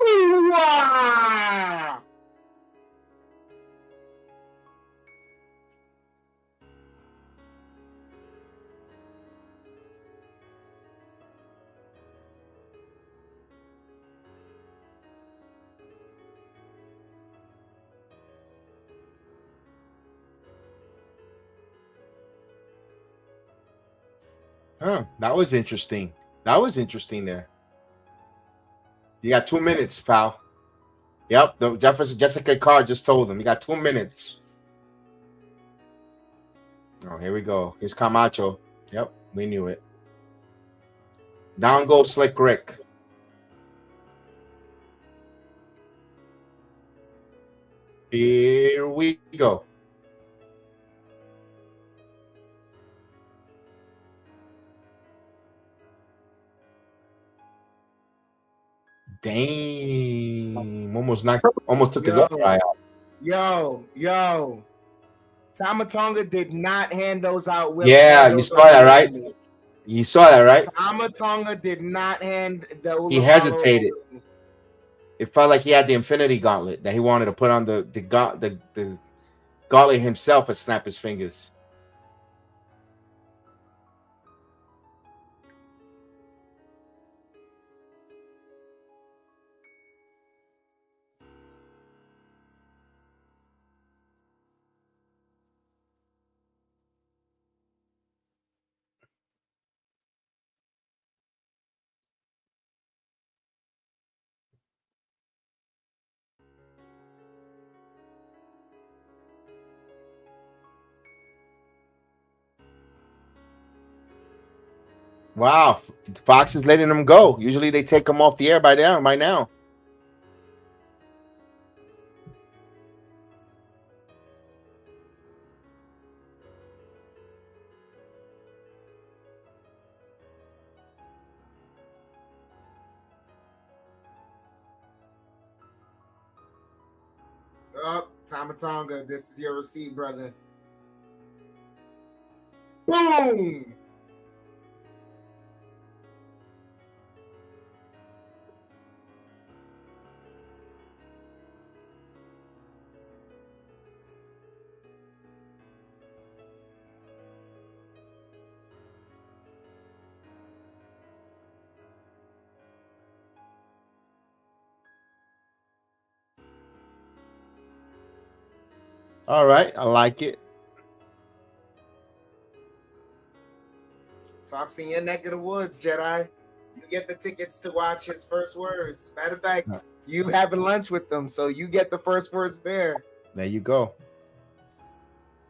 Ooh-wah! Huh, that was interesting. That was interesting there. You got 2 minutes, pal. Yep, the Jessica Carr just told him. You got 2 minutes. Oh, here we go. Here's Camacho. Yep, we knew it. Down goes Slick Rick. Here we go. Damn. Almost took his other eye out. Yo. Tama Tonga did not hand those out. Yeah, you saw that, right? You saw that, right? Tama Tonga did not hand the. He hesitated. It felt like he had the Infinity Gauntlet that he wanted to put on the gauntlet himself and snap his fingers. Wow, Fox is letting them go. Usually they take them off the air by now. Oh, Tama Tonga, this is your receipt, brother. Boom! All right, I like it. Talks in your neck of the woods, Jedi. You get the tickets to watch his first words. Matter of fact, you having lunch with them, so you get the first words there. There you go.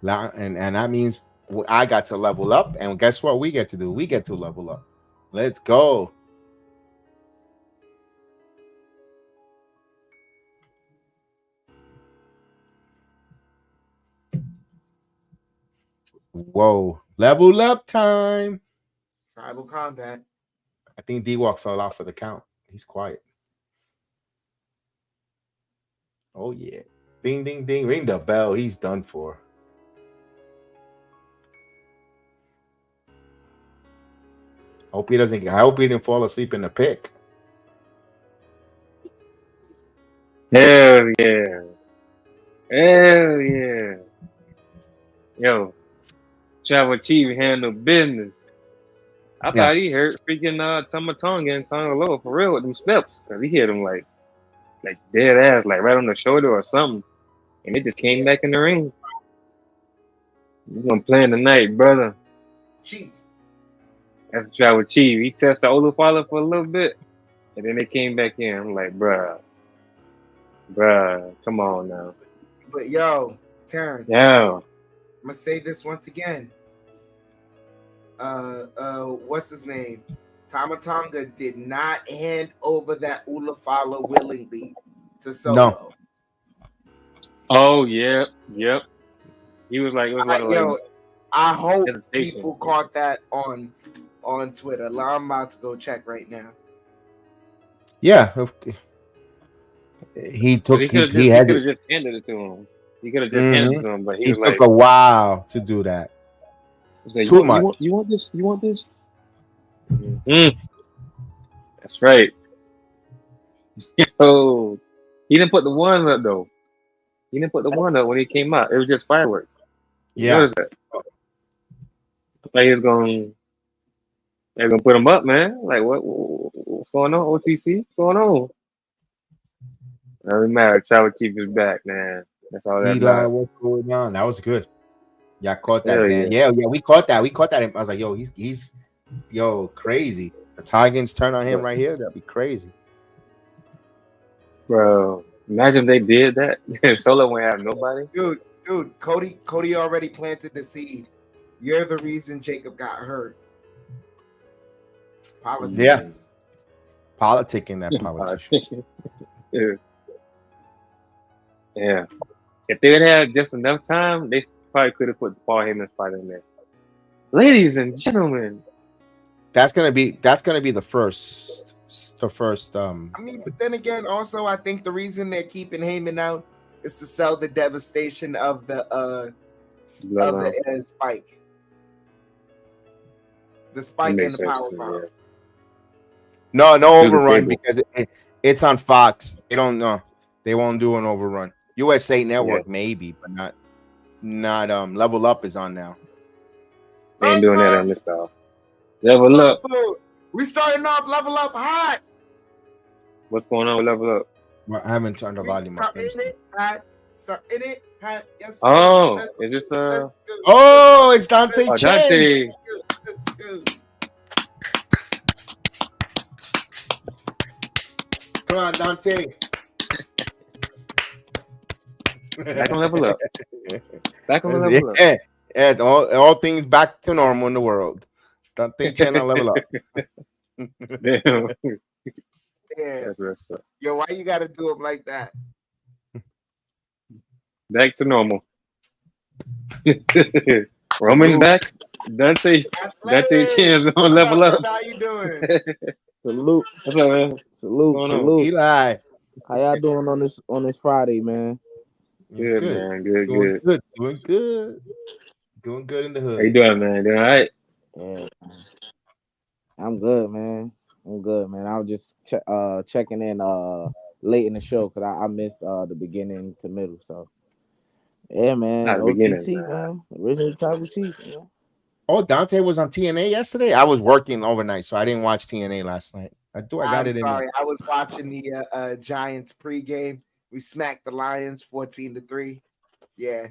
And that means I got to level up, and guess what we get to do? We get to level up. Let's go. Whoa, level up time. Tribal combat. I think D-Walk fell off for the count. He's quiet. Oh, yeah. Ding, ding, ding. Ring the bell. He's done for. I hope he didn't fall asleep in the pick. Hell yeah. Hell yeah. Yo, Travel Chief handle business. I thought he hurt freaking Tama Tonga and Tonga Low for real with them steps. Cause he hit him like dead ass, like right on the shoulder or something. And it just came back in the ring. You're gonna play tonight, brother. Chief. That's Travel Chief. He tested the Olufala for a little bit. And then they came back in. I'm like, bruh, come on now. But yo, Terrence. Yeah. I'm gonna say this once again. What's his name? Tama Tonga did not hand over that Ulafala willingly to Solo. No. Oh, yep. He was like, I hope hesitation. People caught that on Twitter. I'm about to go check right now. Yeah. he But he took could have he just had it. handed it to him. He could have just handed it to him, but he He was took like, a while to do that. he's like, Too much. you want this? You want this? Mm, that's right. Yo, he didn't put the one up though. He didn't put the one up when he came out. It was just fireworks. You Yeah. notice that? I thought he was going. They're gonna put him up, man. Like what's going on? OTC, what's going on? Doesn't matter. Tribal Chief is back, man. That's all that Eli, matters. what's going on? That was good. Yeah, caught that, Hell man. yeah. Yeah, we caught that. I was like, yo, he's crazy. The Tigers turn on him right here. That'd be crazy. Bro, imagine they did that. Solo won't have nobody. Dude, Cody already planted the seed. You're the reason Jacob got hurt. Politics. Yeah. Politicking that politician. Yeah. If they had had just enough time, they probably could have put Paul Heyman's fight in there. Ladies and gentlemen, That's gonna be the first. I mean, but then again, also I think the reason they're keeping Heyman out is to sell the devastation of the spike. The spike and the power bomb. Yeah. No the overrun table. because it's on Fox. They don't know. They won't do an overrun. USA Network maybe, but not Level Up is on now. They ain't doing that on this stuff. Level Up. We starting off Level Up hot. What's going on with Level Up? Well, I haven't turned the volume up. Starting it hot. Yes, Oh, is this Oh, it's Dante Oh, Chen. Dante. Let's go. Come on, Dante. Back on Level Up. Back on Level Up. Yeah, all things back to normal in the world. Dante Chen on Level Up. Damn. Damn. That's messed up. Yo, why you gotta do them like that? Back to normal. Roman back. Dante Chen's on Level Up. How you doing? Salute, What's up, man? salute. Eli. How y'all doing on this Friday, man? Good, man. Good. Doing good. Doing good in the hood. How you doing, man? Doing all right? Yeah, I'm good, man. I was just checking in late in the show because I missed the beginning to middle. So yeah, man. Not the OTC, beginning, man. Original Tribal Chief. You know? Oh, Dante was on TNA yesterday. I was working overnight, so I didn't watch TNA last night. I got it. Sorry, I was watching the Giants pregame. We smacked the Lions 14-3. Yeah,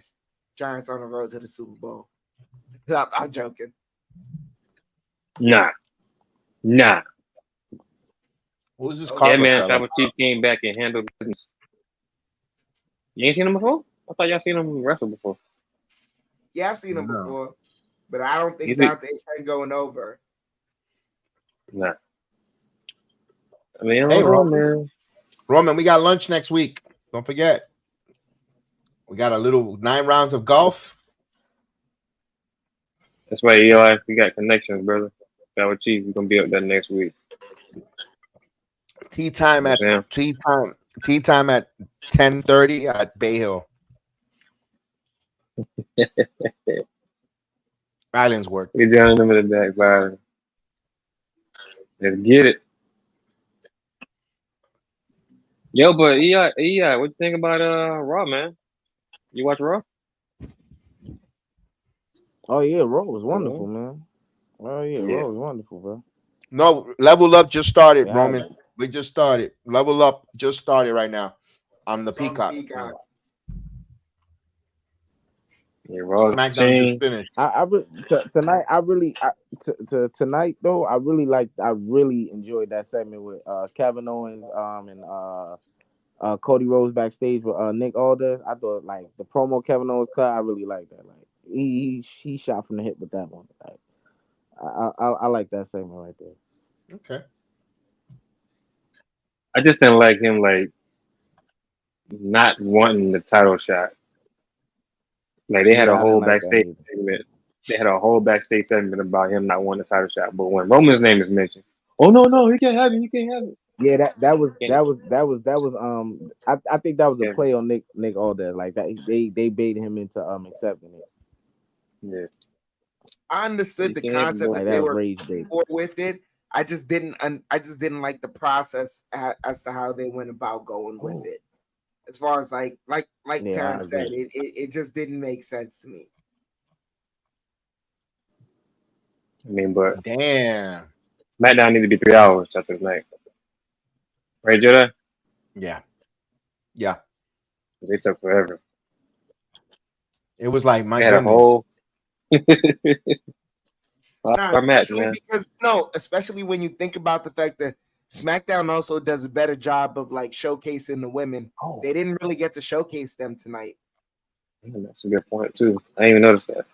Giants on the road to the Super Bowl. I'm joking. Nah. Who's this? Yeah, man. Tribal Chief came back and handled business. You ain't seen him before? I thought y'all seen him wrestle before. Yeah, I've seen him before, but I don't think You Dante Chen going over. Nah. I mean, Hey, man. Roman, we got lunch next week. Don't forget. We got a little 9 rounds of golf. That's why, Eli, we got connections, brother. Tribal Chief, we're gonna be up there next week. Tea time at 10:30 at Bay Hill. Islandsworth. We down them in the back, bro. Let's get it. Yo, but what you think about Raw, man? You watch Raw? Oh yeah, Raw was wonderful, man. Oh yeah, Raw was wonderful, bro. No, Level Up just started, Yeah, Roman. We just started. Level Up just started right now on the It's on Peacock. Yeah, Raw. SmackDown just finished. Tonight though, I really enjoyed that segment with Kevin Owens and Cody Rhodes backstage with Nick Aldis. I thought like the promo Kevin Owens cut, I really liked that. Like he shot from the hip with that one. Like, I like that segment right there. Okay. I just didn't like him like not wanting the title shot. Like they had a whole backstage segment. They had a whole backstage segment about him not wanting the title shot. But when Roman's name is mentioned, oh no, he can't have it. Yeah, that was And, that was that was that was I think that was a yeah, play on Nick Aldis, like that they baited him into accepting it. yeah. I understood You the can't concept go. Like that that they was were rage bait. going for with it. I just didn't like the process as to how they went about going with it. As far as like Yeah, I Terrence said, agree. it just didn't make sense to me. I mean, but Damn. SmackDown need to be 3 hours after tonight. Right, Jedi? Yeah. Yeah. They took forever. It was like, my They had a goodness. whole Nah, our match, especially man. because especially when you think about the fact that SmackDown also does a better job of like showcasing the women. Oh, They didn't really get to showcase them tonight. that's a good point too. I didn't even notice that. At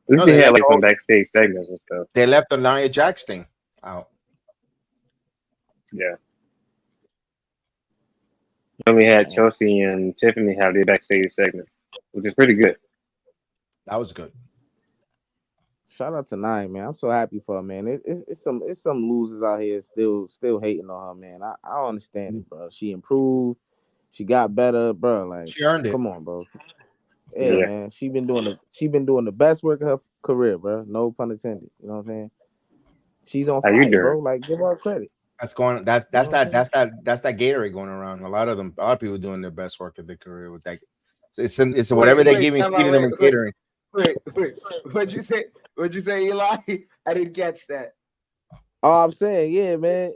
least No, they they had left like some backstage segments and stuff. the Nia Jax thing out. Yeah. Then we had Chelsea and Tiffany have their backstage segment, which is pretty good. That was good. Shout out to Nine, man. I'm so happy for her, man. It's some losers out here still hating on her, man. I don't understand it, bro. She improved, she got better, bro. Like, She earned it. come on, bro. Yeah, Yeah. man. She been doing the best work of her career, bro. No pun intended. You know what I'm saying? She's on How you fire, doing? bro. Like, give her credit. That's that Gatorade going around. A lot of people doing their best work of their career with that. So it's whatever they're giving, time out, feeding them and catering. Wait. What'd you say? What'd you say, Eli? I didn't catch that. All I'm saying, yeah, man,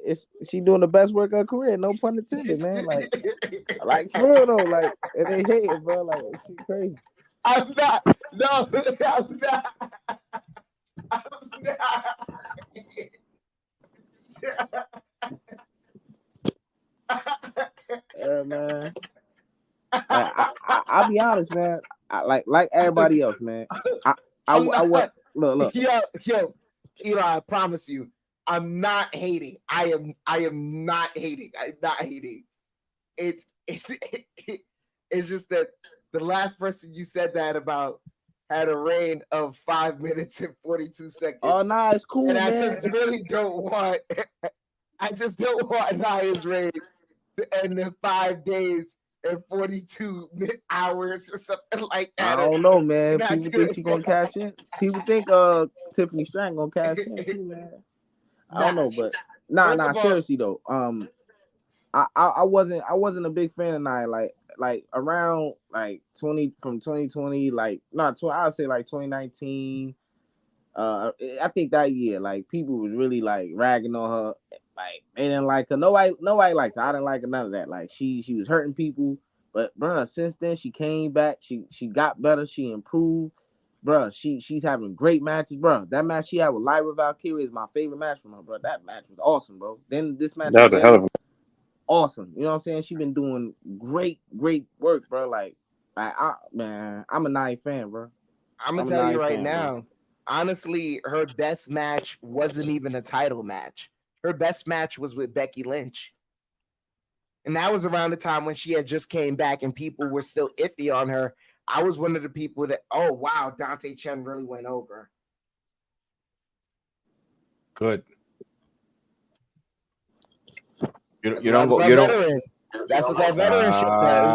she doing the best work of her career. No pun intended, man. Like for real though, like and they hating, bro. Like she crazy. I'm not. No, I'm not. I'm not. Man. I'll be honest, man. Like everybody else, man. I want look. Yo, Eli, I promise you, I'm not hating. I am not hating. I'm not hating. It's just that the last person you said that about had a reign of 5 minutes and 42 seconds. Oh, nah, it's cool, and man. I just really don't want. I just don't want Nia's reign to end in 5 days and 42 hours or something like that. I don't know, man. People think she gonna cash in. People think Tiffany Strang gonna cash in too, man. I don't know, but nah. Seriously though, I wasn't a big fan of Nia. Like around like 2020, like I'd say like 2019. I think that year, like people was really like ragging on her. Like they didn't like her. Nobody liked her. I didn't like her, none of that. Like she was hurting people. But bruh, since then she came back. She got better. She improved. Bruh, she's having great matches, bruh. That match she had with Lyra Valkyria is my favorite match from her, bro. That match was awesome, bro. Then this match That was a hell of a awesome. You know what I'm saying? She been doing great work, bro. Like man, I'm a Nia fan, bro. I'm gonna tell you right now. Honestly, her best match wasn't even a title match. Her best match was with Becky Lynch. And that was around the time when she had just came back and people were still iffy on her. I was one of the people that, oh, wow, Dante Chen really went over. Good. You That's don't go. what You that don't. veteran- That's what that veteran shit does.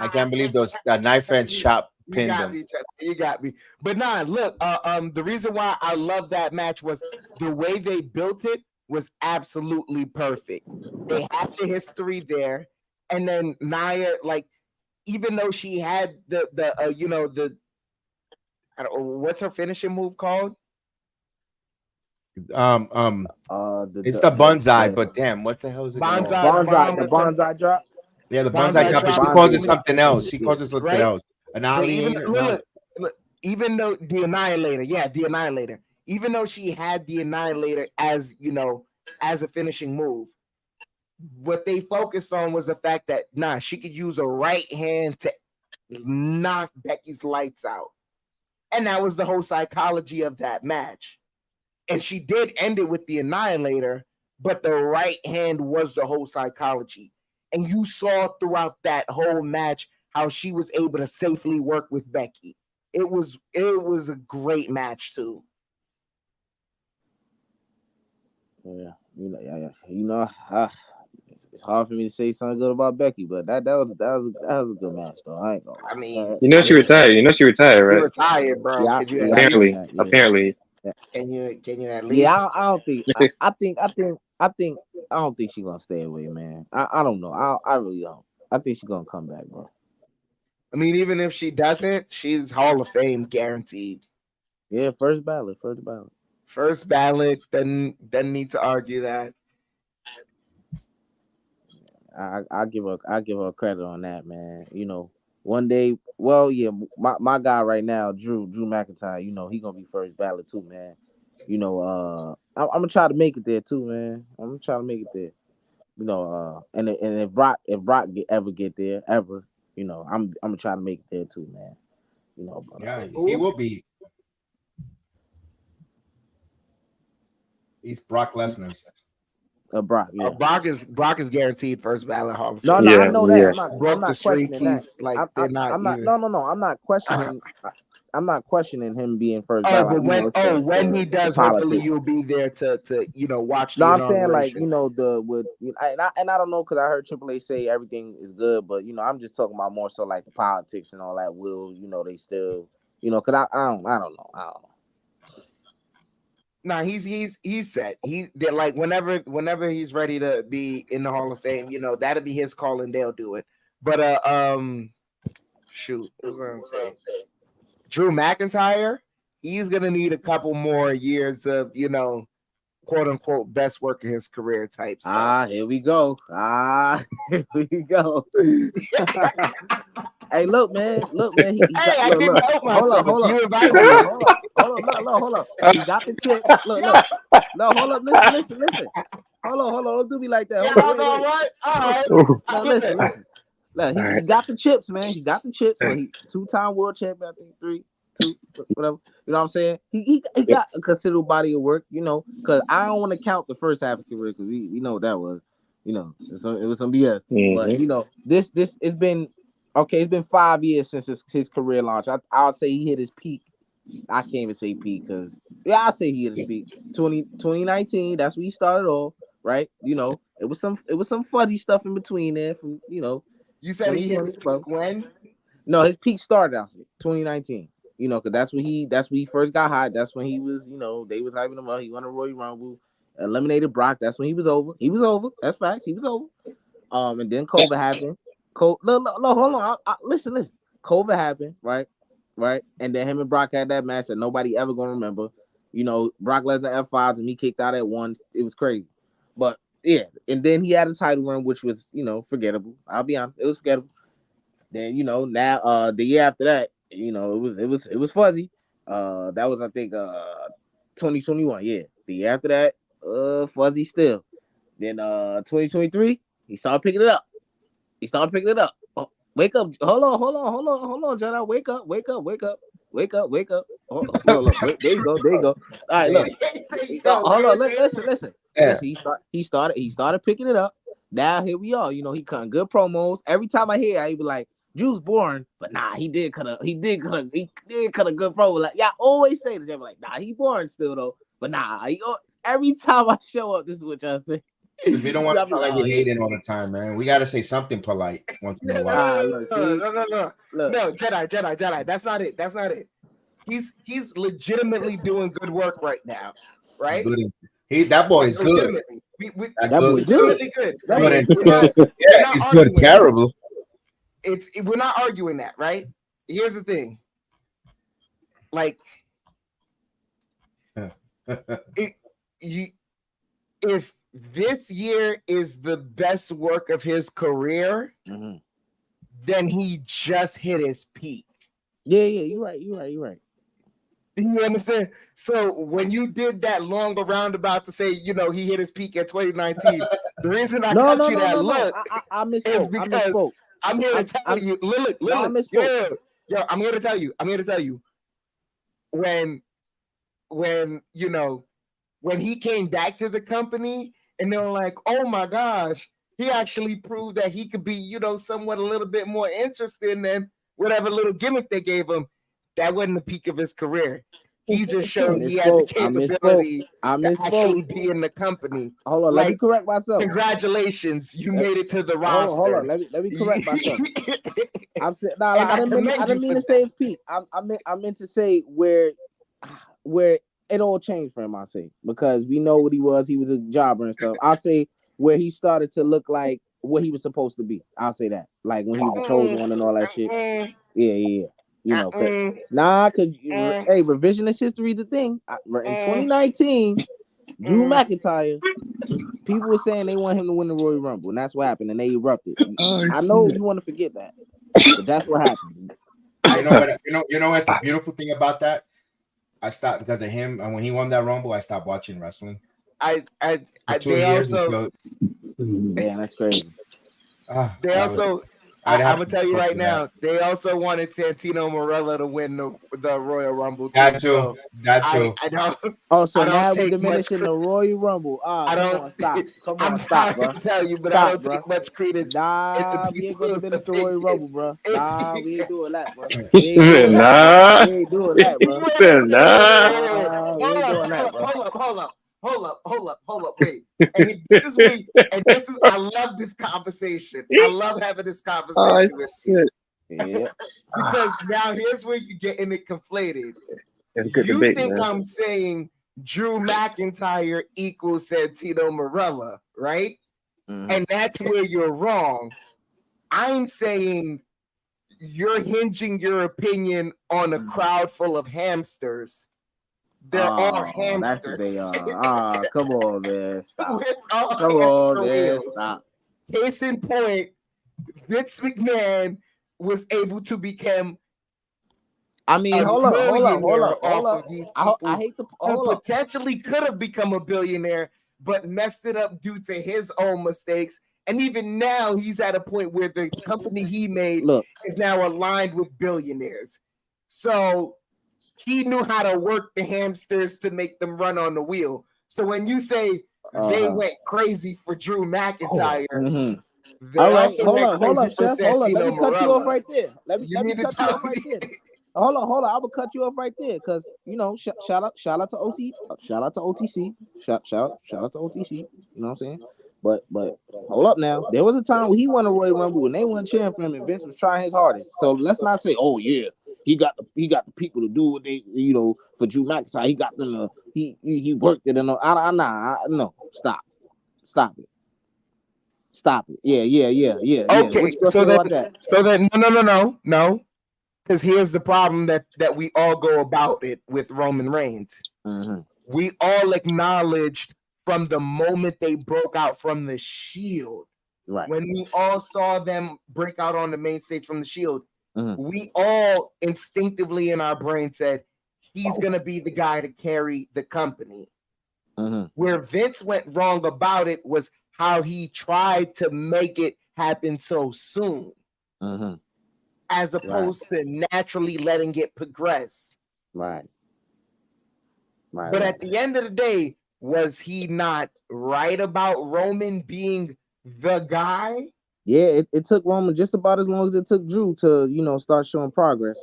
I can't believe that knife edge shot pinned him. You got me. But nah, look, the reason why I love that match was the way they built it was absolutely perfect. They had the history there, and then Nia, like, even though she had the I don't know, what's her finishing move called? It's the bonsai, but damn, what the hell is it called? The bonsai drop. Yeah, the bonsai drop. She calls it something else. She calls it something else. Annihilator. Even though the Annihilator, the Annihilator. Even though she had the Annihilator as as a finishing move, what they focused on was the fact that she could use a right hand to knock Becky's lights out, and that was the whole psychology of that match. And she did end it with the Annihilator, but the right hand was the whole psychology. And you saw throughout that whole match how she was able to safely work with Becky. It was a great match too. Yeah, it's hard for me to say something good about Becky, but that was a good match though. I ain't gonna lie. I mean, You know she retired. You know she retired, you're right? retired, bro. Yeah, Could you at I least? know Apparently, that. Yeah, apparently. yeah. Can you at Yeah, least? I don't think. I don't think she's gonna stay away, man. I don't know. I really don't. I think she's gonna come back, bro. I mean, even if she doesn't, she's Hall of Fame guaranteed. Yeah, first ballot, first ballot. First ballot. Doesn't need to argue that. I give her credit on that, man. One day, well, yeah, my guy right now, Drew McIntyre. He gonna be first ballot too, man. I'm gonna try to make it there too, man. I'm gonna try to make it there. And if Brock ever get there, ever, I'm gonna try to make it there too, man. But, Yeah, he will be. He's Brock Lesnar. Brock, yeah. Brock is guaranteed first ballot Hall of No, Fame. no, I Yeah, know that. yeah. I'm Broke the not streak. questioning that. He's like they're not I'm not. even. No. I'm not questioning. I'm not questioning him being first Oh, ballot. but when he does, hopefully politics. you'll be there to watch the No, I'm saying like inauguration. and I don't know because I heard Triple H say everything is good, but I'm just talking about more so like the politics and all that. Will they still because I don't know. Nah, he's set. They're like whenever he's ready to be in the Hall of Fame, that'll be his call and they'll do it. But shoot, what was I gonna say? Drew McIntyre, he's gonna need a couple more years of quote unquote best work of his career type stuff. Here we go. Here we go. Hey, look, man. I didn't help myself. Hold You up. invited me. Hold up. He got the chip. Look. No, hold up. Listen. Hold on. Don't do me like that. Yeah, Hold on, all wait. right. All right. No, listen. Look, he got the chips, man. He got the chips. But he 2-time world champion, I think 2, whatever. You know what I'm saying? He got a considerable body of work, because I don't want to count the first half of the career because we know what that was. It was some BS. Mm-hmm. But this it's been okay. It's been 5 years since his career launch. I'll say he hit his peak. I can't even say peak because I'll say he hit his peak. 2019. That's when he started off, right? It was some fuzzy stuff in between there from You said he hit his peak when? No, his peak started out 2019. Because that's when he first got hot. That's when he was, they was hyping him up. He won a Royal Rumble, eliminated Brock. That's when he was over. He was over. That's facts. He was over. And then COVID happened. Look, hold on. Listen. COVID happened, right? And then him and Brock had that match that nobody ever gonna remember. Brock Lesnar F5s and he kicked out at 1. It was crazy. But yeah, and then he had a title run, which was, forgettable. I'll be honest, it was forgettable. Then now the year after that, it was fuzzy. That was I think 2021. Yeah, the year after that, fuzzy still. Then 2023, he started picking it up. Oh, wake up! Hold on, Jedi. Wake up! Oh, look. There you go. All right, look. Hold on. Listen. Yeah. He started picking it up. Now here we are. He cutting good promos. Every time I hear, I be like, Drew's boring, but nah, he did cut a good promo. Like, yeah, I always say that. They be like, nah, he boring still though. But nah, every time I show up, this is what y'all say. Because we don't want to feel like we're hating all the time, man. We got to say something polite once in a while. No, Jedi. That's not it. He's legitimately doing good work right now, right? That boy is good. That boy legitimately good. Right? He's good. Terrible. We're not arguing that, right? Here's the thing. Like, if this year is the best work of his career, then he just hit his peak. Yeah, you're right. You understand? So when you did that long roundabout to say, he hit his peak at 2019, the reason I cut you that look is because I'm here to tell you. Look, I'm here to tell you. When he came back to the company and they were like, oh my gosh, he actually proved that he could be, somewhat a little bit more interesting than whatever little gimmick they gave him. That wasn't the peak of his career. He just showed he had the capability I to actually misspoke. be in the company. Hold on, let me correct myself. Congratulations, you made it to the Hold roster. on, let me correct myself. I'm saying, And I didn't mean to say it's peak. I meant to say where it all changed for him. I say because we know what he was. He was a jobber and stuff. I'll say where he started to look like what he was supposed to be. I'll say that, like when he was the chosen one and all that shit. Yeah. You know, cause hey, revisionist history is a thing. In 2019, Drew McIntyre, people were saying they want him to win the Royal Rumble, and that's what happened, and they erupted. I know you want to forget that, but that's what happened. You know what? You know what's the beautiful thing about that? I stopped because of him, and when he won that Rumble, I stopped watching wrestling. They also, man, that's crazy. They also, I'm gonna tell you right now, they also wanted Santino Marella to win the Royal Rumble. That too. I don't. Oh, so I don't now we're take diminishing the Royal Rumble. I don't Stop. Come on, I'm stop, sorry bro. to tell you, but Stop, I don't take much credence. Nah, we ain't gonna diminish the Royal Rumble, bro. Nah, we ain't doing that, bro. We ain't doing that, We ain't doing that, bro. Nah. We ain't doing that, bro. Hold up, wait. And this is I love this conversation. I love having this conversation with you. Yeah. Because now here's where you're getting it conflated. It's good You debate, think man. I'm saying Drew McIntyre equals Santino Marella, right? And that's where you're wrong. I'm saying you're hinging your opinion on a crowd full of hamsters. They're all hamsters. That's what they are. Come on, man. Stop. With all Come on, hamster man. wheels. Stop. Case in point, Vince McMahon was able to become hold up. of these people I hate to who potentially could have become a billionaire, but messed it up due to his own mistakes. And even now, he's at a point where the company he made is now aligned with billionaires. So he knew how to work the hamsters to make them run on the wheel. So when you say they went crazy for Drew McIntyre, they also went crazy for Santino Let me cut you off right there. Let me cut you off me. right there. Hold on. I'm gonna cut you off right there because shout out to OT, shout out to OTC, shout out to OTC. You know what I'm saying? But hold up now. There was a time when he won a Royal Rumble and they weren't cheering for him and Vince was trying his hardest. So let's not say, oh yeah, he got the people to do what they for Drew McIntyre. He got them to he worked it and no. Stop it. Yeah. Okay, so then no. Because here's the problem that we all go about it with Roman Reigns. We all acknowledged from the moment they broke out from the Shield, right? When we all saw them break out on the main stage from the Shield, we all instinctively in our brain said he's gonna be the guy to carry the company. Where Vince went wrong about it was how he tried to make it happen so soon. As opposed to naturally letting it progress. Right. But at the end of the day, was he not right about Roman being the guy? Yeah, it took Roman just about as long as it took Drew to, start showing progress.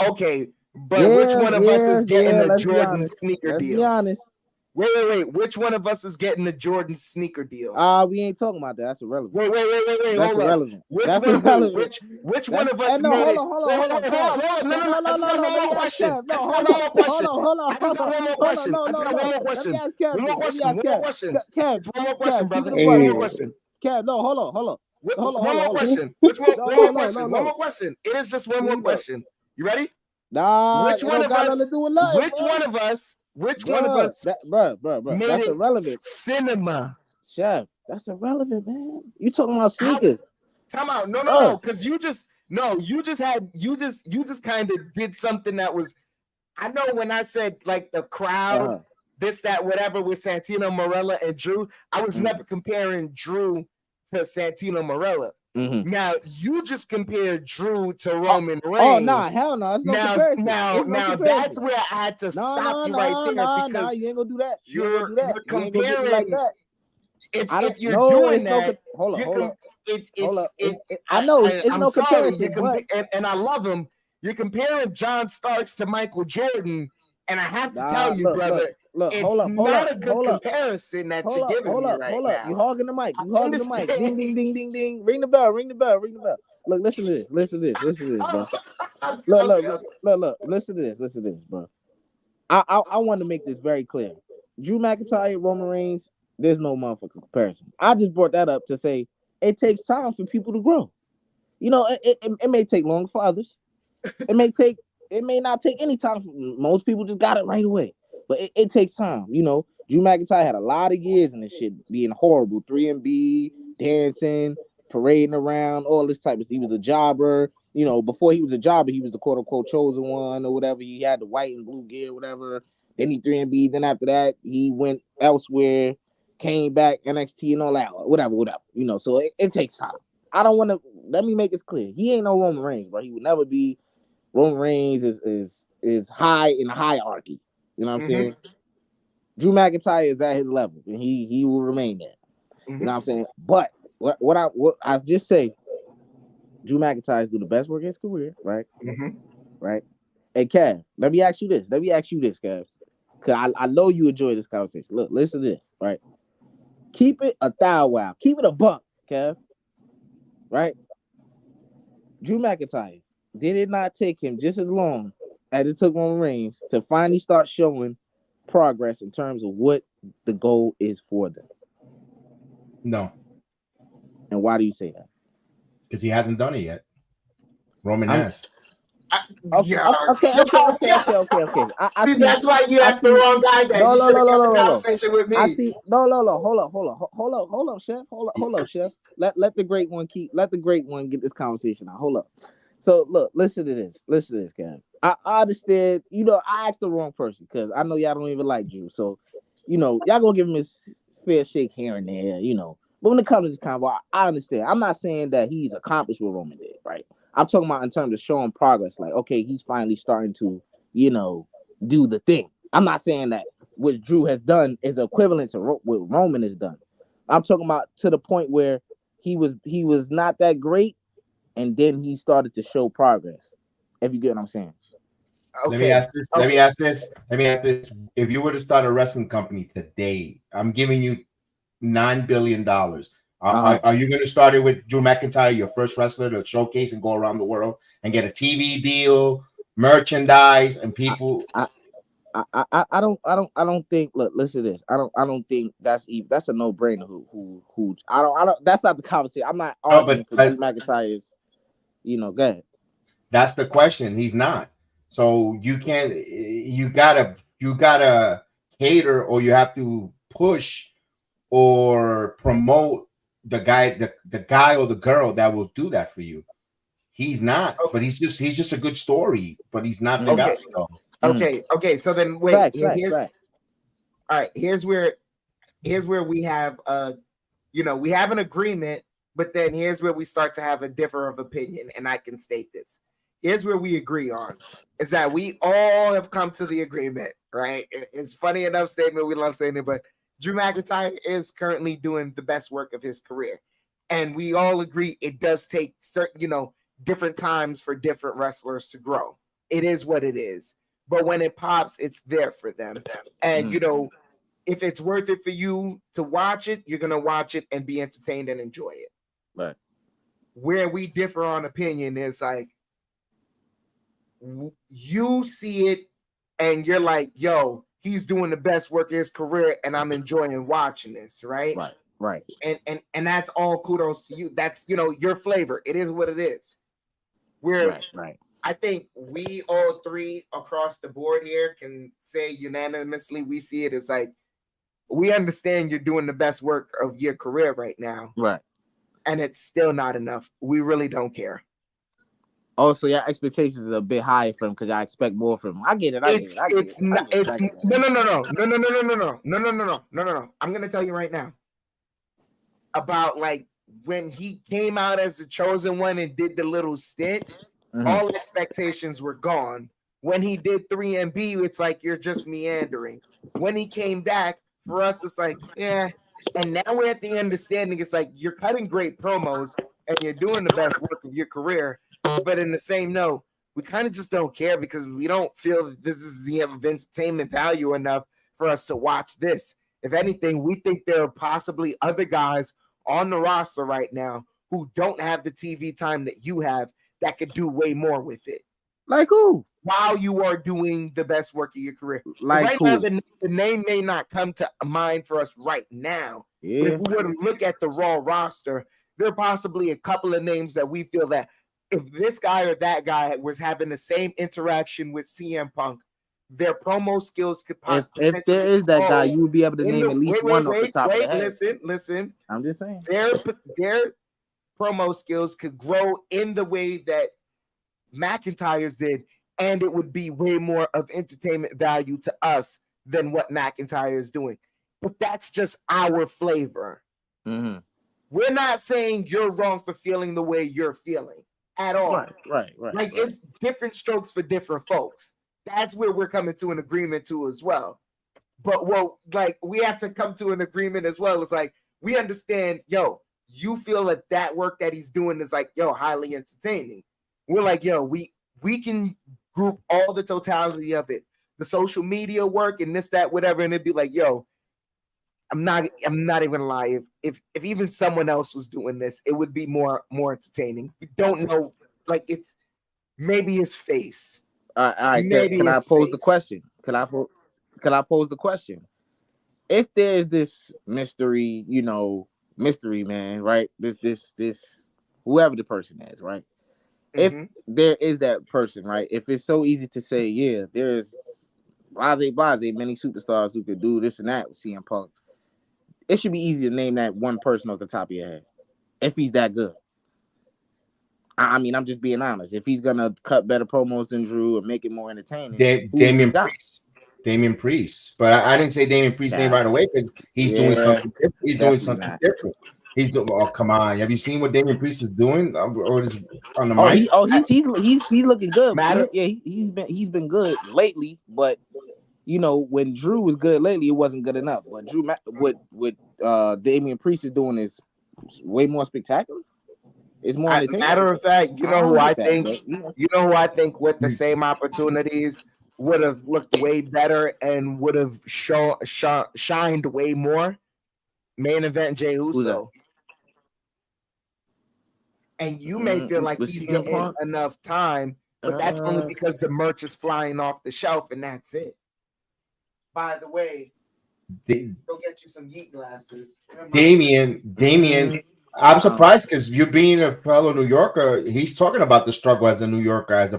Okay, but which one of us is getting a Jordan sneaker deal? Let's be honest. Wait. Which one of us is getting a Jordan sneaker deal? We ain't talking about that. That's irrelevant. Wait. That's irrelevant. Which one of us made it? Hold on. No. I just got one more question. I just got one more question. One more question, brother. One more question. Kev, no, hold on. One more question. One more question. It is just one more question. You ready? Nah, which one of us? Which one of us? Bro, that's irrelevant. Cinema, Chef. That's irrelevant, man. You talking about sneakers? Time out. No. Because you just kind of did something that was. I know when I said like the crowd, this, that, whatever with Santino Marella and Drew, I was never comparing Drew to Santino Marella. Now you just compared Drew to Roman Reigns. Oh no, hell no! Now that's where I had to stop you right there because you ain't gonna do that. You're comparing like that. If you're doing that, hold on. I know it's no comparison, and I love him. You're comparing John Starks to Michael Jordan, and I have to tell you, brother, look, it's hold up, not a good comparison that you're giving me right now. You hogging the mic. You hogging the mic. Understand. Ding, ding, ding, ding, ding. Ring the bell. Ring the bell. Ring the bell. Look, listen to this. Listen to this. Listen to this, bro. Look. Listen to this. Listen to this, bro. I want to make this very clear. Drew McIntyre, Roman Reigns, there's no motherfucking comparison. I just brought that up to say it takes time for people to grow. You know, it may take longer for others. It may not take any time. Most people just got it right away. But it takes time. You know, Drew McIntyre had a lot of years in this shit being horrible. 3MB, dancing, parading around, all this type of stuff. He was a jobber. You know, before he was a jobber, he was the quote unquote chosen one or whatever. He had the white and blue gear, whatever. Then he 3MB. Then after that, he went elsewhere, came back, NXT and all that, whatever. You know, so it takes time. I don't want to. Let me make it clear. He ain't no Roman Reigns, but he would never be. Roman Reigns is high in the hierarchy. You know what I'm saying? Drew McIntyre is at his level, and he will remain there. You know what I'm saying? But what I just say, Drew McIntyre is doing the best work in his career, right? Right. Hey, Kev, let me ask you this, Kev, because I know you enjoy this conversation. Look, listen to this, right? Keep it a thou wow. Keep it a buck, Kev. Right? Drew McIntyre, did it not take him just as long as it took Roman Reigns to finally start showing progress in terms of what the goal is for them? No. And why do you say that? Because he hasn't done it yet. Roman has. Okay. I see, that's why you asked the wrong guy. That you should have kept the conversation with me. I see. No. Hold up, Chef. Hold up, Chef. Let the great one get this conversation out. Hold up. So look, listen to this, guys. I understand. You know, I asked the wrong person because I know y'all don't even like Drew. So, you know, y'all gonna give him his fair shake here and there. You know, but when it comes to this convo, I understand. I'm not saying that he's accomplished what Roman did, right? I'm talking about in terms of showing progress. Like, okay, he's finally starting to, you know, do the thing. I'm not saying that what Drew has done is equivalent to what Roman has done. I'm talking about to the point where he was not that great, and then he started to show progress. If you get what I'm saying. Okay. Let me ask this. If you were to start a wrestling company today, I'm giving you $9 billion. Are you going to start it with Drew McIntyre, your first wrestler, to showcase and go around the world and get a TV deal, merchandise, and people? I don't think. Look, listen to this. I don't think that's a no brainer. Who I don't. That's not the conversation. I'm not arguing for Drew McIntyre's. You know, go ahead. That's the question. He's not. So you can't. You gotta cater, or you have to push or promote the guy or the girl that will do that for you. He's not, but he's just a good story, but he's not the guy. So. Okay. So then wait. All right. Here's where we have we have an agreement, but then here's where we start to have a differ of opinion, and I can state this. Here's where we agree on is that we all have come to the agreement, right? It's funny enough statement. We love saying it, but Drew McIntyre is currently doing the best work of his career. And we all agree it does take certain, different times for different wrestlers to grow. It is what it is. But when it pops, it's there for them. And, if it's worth it for you to watch it, you're going to watch it and be entertained and enjoy it. Right. Where we differ on opinion is like, you see it and you're like, yo, he's doing the best work of his career and I'm enjoying watching this, right? Right. And that's all kudos to you. That's, your flavor. It is what it is. Right. I think we all three across the board here can say unanimously we see it as like, we understand you're doing the best work of your career right now. Right. And it's still not enough. We really don't care. Also, your expectations are a bit higher from him because I expect more from him. I get it. No. I'm gonna tell you right now about like when he came out as the chosen one and did the little stint. All expectations were gone. When he did 3MB, it's like you're just meandering. When he came back, for us, it's like, yeah. And now we're at the understanding. It's like you're cutting great promos and you're doing the best work of your career. But in the same note, we kind of just don't care because we don't feel that this is the entertainment value enough for us to watch this. If anything, we think there are possibly other guys on the roster right now who don't have the TV time that you have that could do way more with it. Like who? While you are doing the best work of your career. Like right who? now, the name may not come to mind for us right now. Yeah. But if we were to look at the Raw roster, there are possibly a couple of names that we feel that if this guy or that guy was having the same interaction with CM Punk, their promo skills could if there is that guy, you would be able to name at least one off the top of the head. Listen. I'm just saying. Their promo skills could grow in the way that McIntyre's did, and it would be way more of entertainment value to us than what McIntyre is doing. But that's just our flavor. Mm-hmm. We're not saying you're wrong for feeling the way you're feeling at all. Right. Like it's different strokes for different folks. That's where we're coming to an agreement to as well. But we have to come to an agreement as well. It's like we understand, you feel that work that he's doing is like, highly entertaining. We're like, we can group all the totality of it, the social media work and this, that, whatever, and it'd be like, I'm not even gonna lie. If even someone else was doing this, it would be more entertaining. We don't know, like it's maybe his face. All right. Can I pose the question? Can I pose the question? If there's this mystery man, right? This whoever the person is, right? Mm-hmm. If there is that person, right? If it's so easy to say, yeah, there's blase many superstars who could do this and that with CM Punk, it should be easy to name that one person off the top of your head. If he's that good. I mean, I'm just being honest. If he's gonna cut better promos than Drew and make it more entertaining, Damian Priest. Damian Priest, but I didn't say Damian Priest's name right away because he's doing something different. He's doing something different. He's doing. Oh, come on! Have you seen what Damian Priest is doing? Or is on the mic? He's looking good. He's been good lately, but when Drew was good lately, it wasn't good enough. But Drew, what Damian Priest is doing is way more spectacular. It's more. Matter of fact, you know who I think with the same opportunities would have looked way better and would have shined way more. Main event Jey Uso. And you may feel like he's getting enough time, but that's only because the merch is flying off the shelf and that's it. By the way, go get you some YEET glasses. Damian. I'm surprised because you being a fellow New Yorker, he's talking about the struggle as a New Yorker, as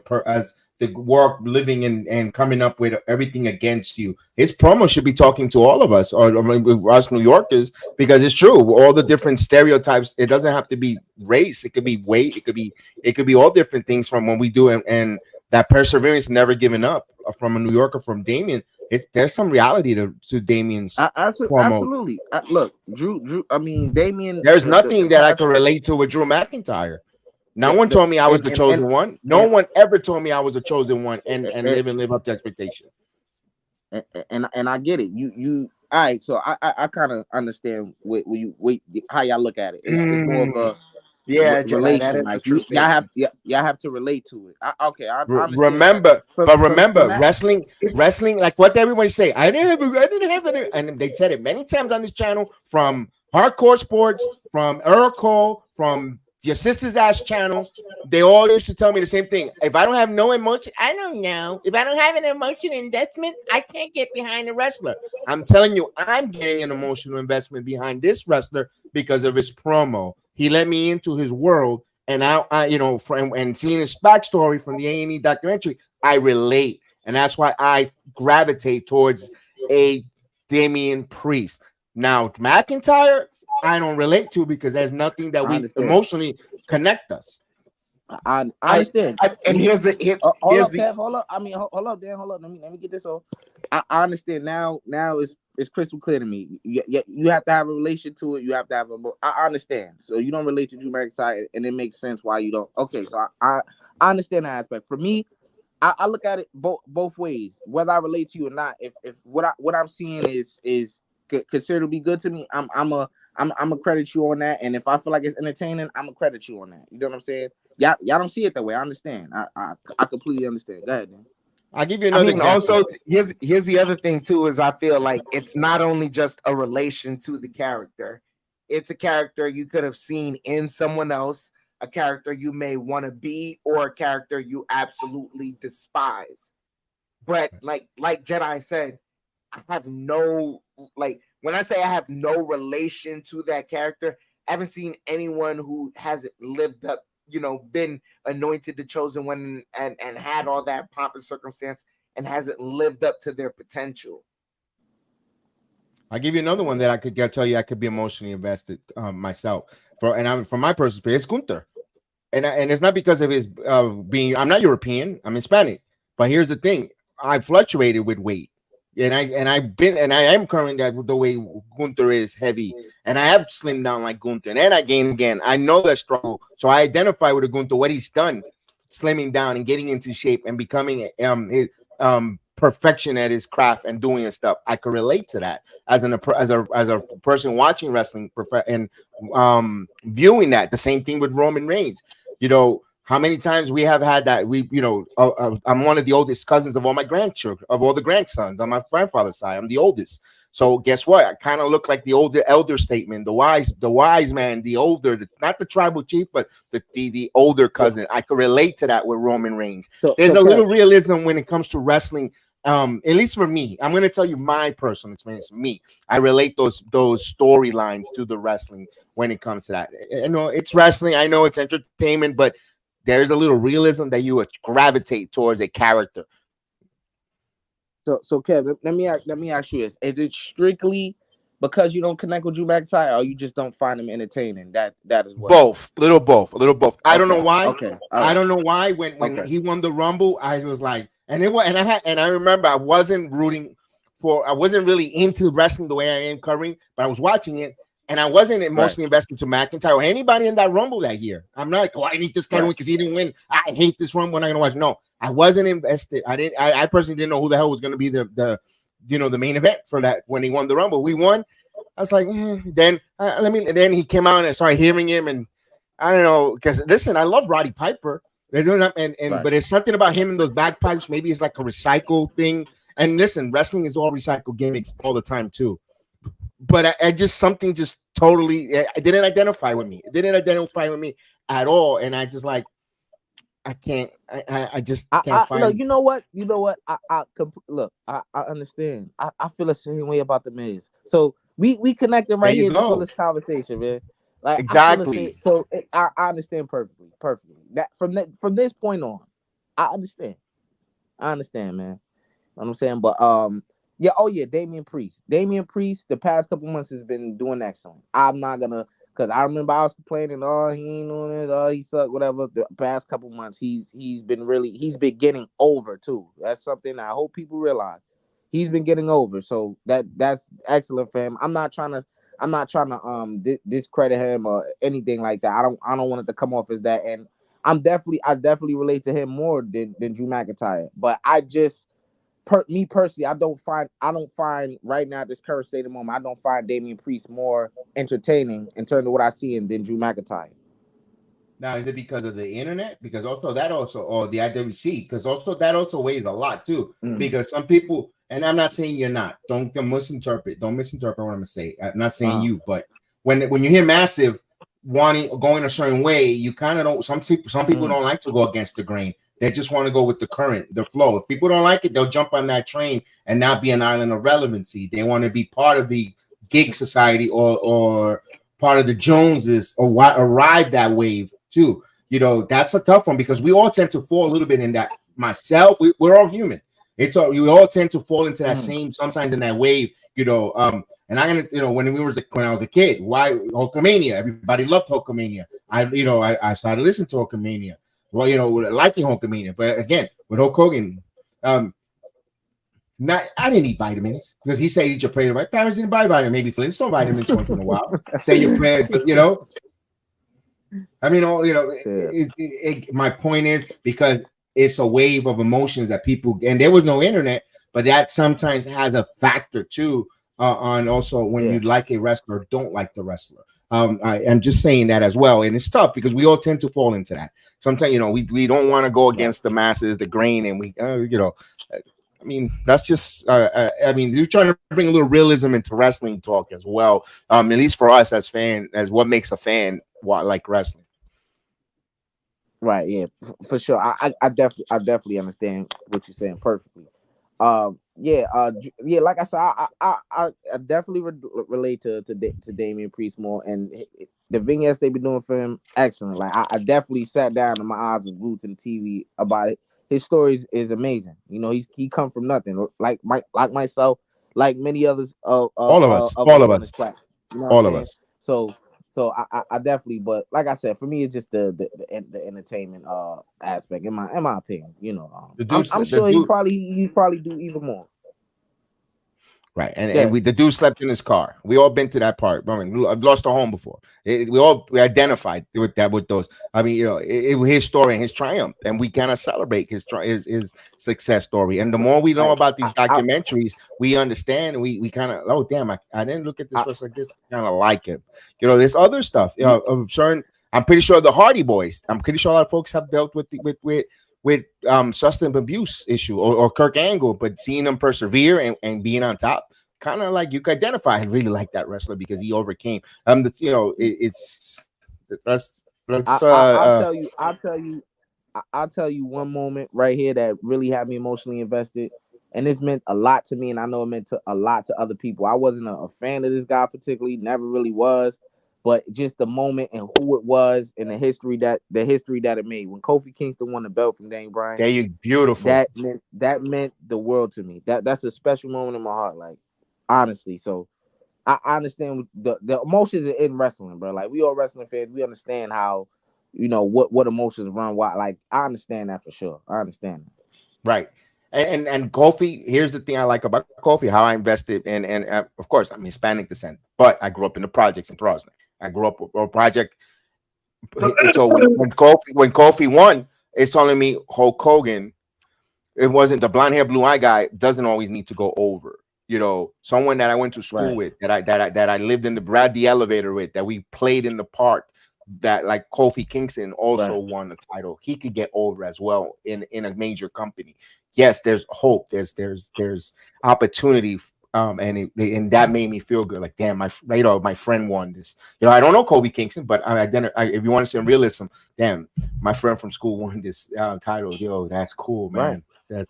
the work, living and coming up with everything against you. His promo should be talking to all of us, or us New Yorkers, because it's true. All the different stereotypes. It doesn't have to be race. It could be weight. It could be all different things from when we do, and that perseverance, never giving up from a New Yorker, from Damian. There's some reality to Damian's promo. Absolutely. Look, Drew. I mean, Damian. There's nothing that I can relate to with Drew McIntyre. No one told me I was the chosen one. No one ever told me I was a chosen one and live up to expectation. And I get it. You all right? So I kind of understand how y'all look at it. It's more of a relation. Like y'all have to relate to it. I remember, wrestling, like what everybody say. I didn't have it, and they said it many times on this channel, from Hardcore Sports, from Earl Cole, from your sister's ass channel. They all used to tell me the same thing. If I don't have no emotion, I don't know. If I don't have an emotional investment, I can't get behind the wrestler. I'm telling you, I'm getting an emotional investment behind this wrestler because of his promo. He let me into his world, and and seeing his backstory from the A&E documentary, I relate, and that's why I gravitate towards a Damian Priest. Now, McIntyre, I don't relate to because there's nothing that we emotionally connect us. I understand. Hold up. I mean, hold up, Dan. Hold up. Let me get this off. I understand now. Now it's crystal clear to me. You have to have a relation to it. You have to have I understand. So you don't relate to Drew McIntyre, and it makes sense why you don't. Okay, so I understand that aspect. For me, I look at it both ways. Whether I relate to you or not, if what I'm seeing is considered to be good to me, I'm a credit you on that. And if I feel like it's entertaining, I'm a credit you on that. You know what I'm saying? y'all don't see it that way. I understand. I completely understand. Go ahead, man. I'll give you I another mean, example. also here's the other thing too, is I feel like it's not only just a relation to the character, it's a character you could have seen in someone else, a character you may want to be, or a character you absolutely despise. But like Jedi said, I have no, like, when I say I have no relation to that character, I haven't seen anyone who hasn't lived up, been anointed the chosen one and had all that pomp and circumstance and hasn't lived up to their potential. I'll give you another one that I could tell you I could be emotionally invested myself. From my perspective, it's Gunther. And it's not because of his I'm not European, I'm Hispanic. But here's the thing, I fluctuated with weight. And I am currently that the way Gunther is heavy, and I have slimmed down like Gunther, and then I gain again. I know that struggle, so I identify with Gunther, what he's done, slimming down and getting into shape and becoming his perfection at his craft and doing his stuff. I could relate to that as a person watching wrestling and viewing that. The same thing with Roman Reigns. How many times we have had that? I'm one of the oldest cousins of all my grandchildren, of all the grandsons on my grandfather's side. I'm the oldest. So guess what? I kind of look like the elder statement, the wise man, the older, not the tribal chief, but the older cousin. I could relate to that with Roman Reigns. There's a little realism when it comes to wrestling. At least for me, I'm going to tell you my personal experience. Me, I relate those storylines to the wrestling when it comes to that. I know it's wrestling. I know it's entertainment, but there's a little realism that you would gravitate towards a character. So Kevin, let me ask you this: is it strictly because you don't connect with Drew McIntyre, or you just don't find him entertaining? That is what. Both, a little both. I don't know why. Okay. I don't know why. When he won the Rumble, I was like, and I remember I wasn't really into wrestling the way I am covering, but I was watching it. And I wasn't emotionally invested to McIntyre or anybody in that Rumble that year. I'm not like, I need this guy to win because he didn't win. I hate this Rumble. I'm not gonna watch. No, I wasn't invested. I personally didn't know who the hell was gonna be the main event for that when he won the Rumble. We won. I was like, then he came out and I started hearing him, and I don't know, because listen, I love Roddy Piper. But there's something about him and those bagpipes. Maybe it's like a recycle thing. And listen, wrestling is all recycled gimmicks all the time too. But I just something just totally it didn't identify with me. It didn't identify with me at all, and I just like I can't. I just can't find. Look, you know what? I understand. I feel the same way about the Miz. So we connected right here to this conversation, man. Like exactly. I understand perfectly. That from this point on, I understand. Man. You know what I'm saying? But yeah, Damian Priest. The past couple months has been doing excellent. I'm not gonna, because I remember I was complaining, he ain't doing this, he sucked, whatever. The past couple months, he's been getting over too. That's something I hope people realize. He's been getting over, so that's excellent for him. I'm not trying to discredit him or anything like that. I don't want it to come off as that. And I definitely relate to him more than Drew McIntyre. But I just. Me personally, I don't find right now at this current state of the moment, I don't find Damian Priest more entertaining in terms of what I see than Drew McIntyre. Now, is it because of the internet? Because or the IWC? Because that also weighs a lot too. Because some people, and I'm not saying you're not. Don't misinterpret what I'm gonna say. I'm not saying you, but when you hear Massive going a certain way, you kind of don't. Some people don't like to go against the grain. They just want to go with the current, the flow. If people don't like it, they'll jump on that train and not be an island of relevancy. They want to be part of the gig society or part of the Joneses or ride that wave too. That's a tough one because we all tend to fall a little bit in that. Myself, we're all human. You all tend to fall into that same, sometimes in that wave, And I'm gonna, when I was a kid, why Hulkamania? Everybody loved Hulkamania. I started listening to Hulkamania. Well, liking Hulkamania, but again, with Hulk Hogan, I didn't eat vitamins because he said eat your prayer. My parents didn't buy vitamins. Maybe Flintstone vitamins once in a while. Say your prayer, I mean, my point is because it's a wave of emotions that people, and there was no internet, but that sometimes has a factor too on also when you like a wrestler or don't like the wrestler. I'm just saying that as well, and it's tough because we all tend to fall into that. Sometimes, we don't want to go against the masses, the grain, and I mean, that's just. I mean, you're trying to bring a little realism into wrestling talk as well. At least for us as fan, as what makes a fan like wrestling. Right, yeah, for sure. I definitely understand what you're saying perfectly. Yeah, like I said, I definitely relate to Damian Priest more, and the vignettes they been doing for him, excellent. Like I definitely sat down and my eyes was glued to the TV about it. His story is amazing. He come from nothing, like myself, like many others All of us, of all us of on this us, platform. You know what I'm all of saying? us. So I definitely, but like I said, for me, it's just the entertainment aspect in my opinion. The dude, I'm the sure dude, he probably do even more. right, and Yeah, the dude slept in his car. We all been to that part. I mean, I've lost a home before. We identified with that, with those. I mean, it was his story and his triumph, and we kind of celebrate his success story. And the more we know like about these I documentaries, we understand. And we kind of, oh damn, I didn't look at this I, just like this. I kind of like him. There's other stuff. you, I'm certain. I'm pretty sure the Hardy Boys. I'm pretty sure a lot of folks have dealt with substance abuse issue, or Kirk Angle, but seeing them persevere and being on top, kind of like you could identify. I really like that wrestler because he overcame. It's let's I'll tell you, I'll tell you one moment right here that really had me emotionally invested, and this meant a lot to me, and I know it meant a lot to other people. I wasn't a fan of this guy particularly, never really was, but just the moment and who it was and the history that it made when Kofi Kingston won the belt from Daniel Bryan. there you beautiful. That meant the world to me. That's a special moment in my heart, like honestly. So I understand the emotions in wrestling, bro. Like we all wrestling fans, we understand how, what emotions run. Why, like I understand that for sure. I understand that. Right. And Kofi, here's the thing I like about Kofi, how I invested and of course I'm Hispanic descent, but I grew up in the projects in Prosney. I grew up with a project. And so when Kofi won, it's telling me Hulk Hogan, it wasn't the blonde hair, blue eye guy doesn't always need to go over. Someone that I went to school Right, with, that I lived in the elevator with, that we played in the park, that like Kofi Kingston also right, won the title. He could get over as well in a major company. Yes, there's hope. There's opportunity. And that made me feel good. Like, damn, my friend won this. I don't know Kobe Kingston, but if you want to see realism, damn, my friend from school won this title. Yo, that's cool, right, man.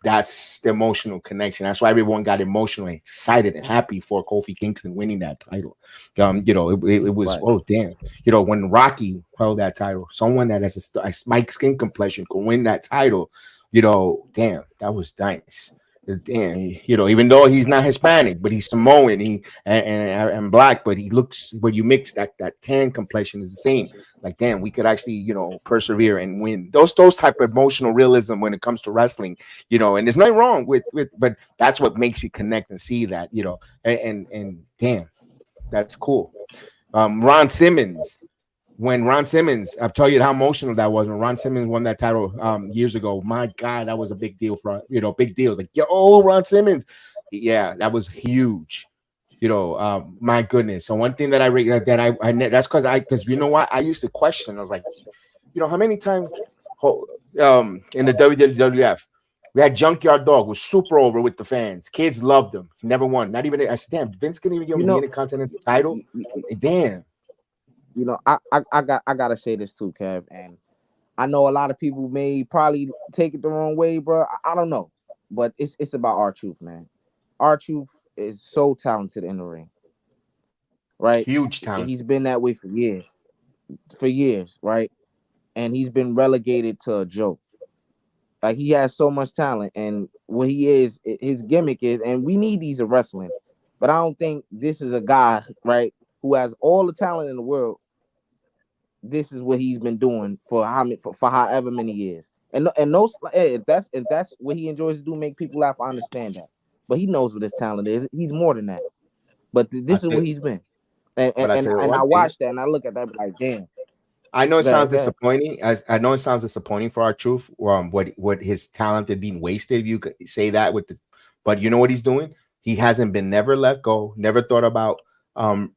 That's the emotional connection. That's why everyone got emotionally excited and happy for Kofi Kingston winning that title. It was, right. oh damn. When Rocky held that title, someone that has a my skin complexion could win that title. Damn, that was nice. Damn, even though he's not Hispanic, but he's Samoan, and black, but he looks. When you mix that tan complexion is the same. Like, damn, we could actually, persevere and win. Those type of emotional realism when it comes to wrestling, and there's nothing wrong but that's what makes you connect and see that, and damn, that's cool. Ron Simmons. When Ron Simmons, I'll tell you how emotional that was when Ron Simmons won that title years ago. My God, that was a big deal big deal. Like, yo, Ron Simmons. Yeah, that was huge. My goodness. So one thing that that's because you know what? I used to question. I was like, how many times in the WWF we had Junkyard Dog was super over with the fans. Kids loved him. He never won. Not even I said, damn, Vince couldn't even give You him the know, Intercontinental title. Damn. I gotta say this too, Kev, and I know a lot of people may probably take it the wrong way, bro. I don't know, but it's about R-Truth, man. R-Truth is so talented in the ring, right? Huge And talent. he's been that way for years, right? And he's been relegated to a joke. Like he has so much talent, and what he is, his gimmick is, and we need these in wrestling. But I don't think this is a guy, right, who has all the talent in the world. This is what he's been doing for for however many years. And those, if that's what he enjoys to do, make people laugh. I understand that, but he knows what his talent is. He's more than that. But I this is what tell, he's been, and but and I and, tell you and I one thing. watch that and I look at that like, damn. I know it Go sounds ahead, go ahead. disappointing. As I know it sounds disappointing for our truth. What his talent is being wasted. You could say that but you know what he's doing? He hasn't been never let go. Never thought about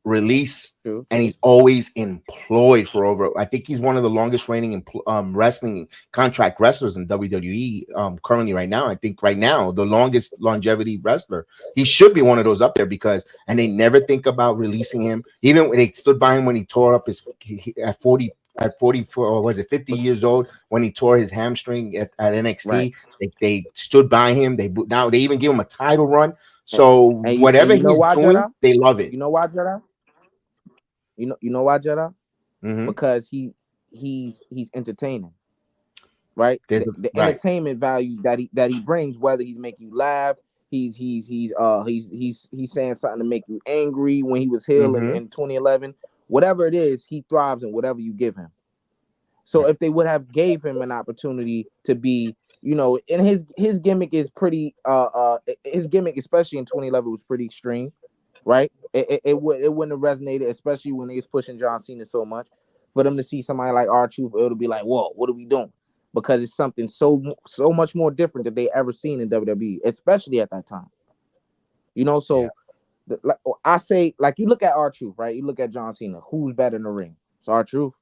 release, True. and he's always employed for over. I think he's one of the longest reigning wrestling contract wrestlers in WWE currently right now. I think right now the longest longevity wrestler. He should be one of those up there because, and they never think about releasing him. Even when they stood by him when he tore up his at 40. At 44, or was it 50 years old when he tore his hamstring at NXT, Right. they stood by him. Now they even give him a title run. So And whatever you know he's why, doing, Jedi? they love it. You know why, Jedi? You know why, Jedi? Mhm. Because he's entertaining, right? There's The right. entertainment value that he brings, whether he's making you laugh, he's saying something to make you angry when he was heel Mhm. in 2011, whatever it is, he thrives in whatever you give him. So if they would have gave him an opportunity to be, you know, and his gimmick is pretty his gimmick, especially in 2011, was pretty extreme, right? It wouldn't have resonated, especially when they was pushing John Cena so much. For them to see somebody like R-Truth, it'll be like, whoa, what are we doing? Because it's something so much more different that they ever seen in WWE, especially at that time. You know, so like I say, like you look at R-Truth, right? You look at John Cena, who's better in the ring? It's R-Truth.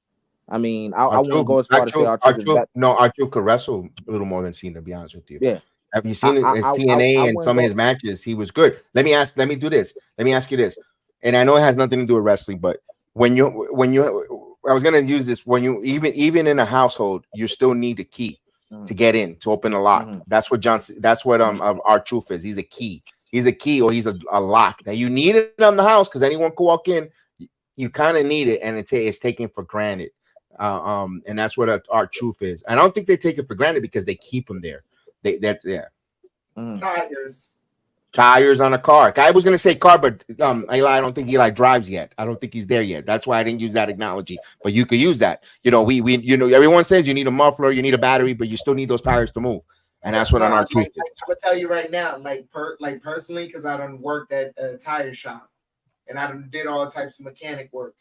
I mean, I wouldn't go as far to say R-Truth is better. No, R-Truth could wrestle a little more than Cena, to be honest with you. Yeah. Have you seen his TNA and some of his matches? He was good. Let me ask you this. And I know it has nothing to do with wrestling, but when you I was gonna use this, when you even in a household, you still need a key to get in, to open a lock. That's what R-Truth is. He's a key. He's a key, or he's a lock that you need it on the house because anyone can walk in. You kind of need it, and it's taken for granted. And that's what R-Truth is. I don't think they take it for granted because they keep him there. Tires on a car. I was gonna say car, but Eli, I don't think Eli drives yet. I don't think he's there yet. That's why I didn't use that analogy. But you could use that. You know, we everyone says you need a muffler, you need a battery, but you still need those tires to move. And that's what an R-Truth is. I'm gonna tell you right now, like personally, because I done worked at a tire shop and I done did all types of mechanic work.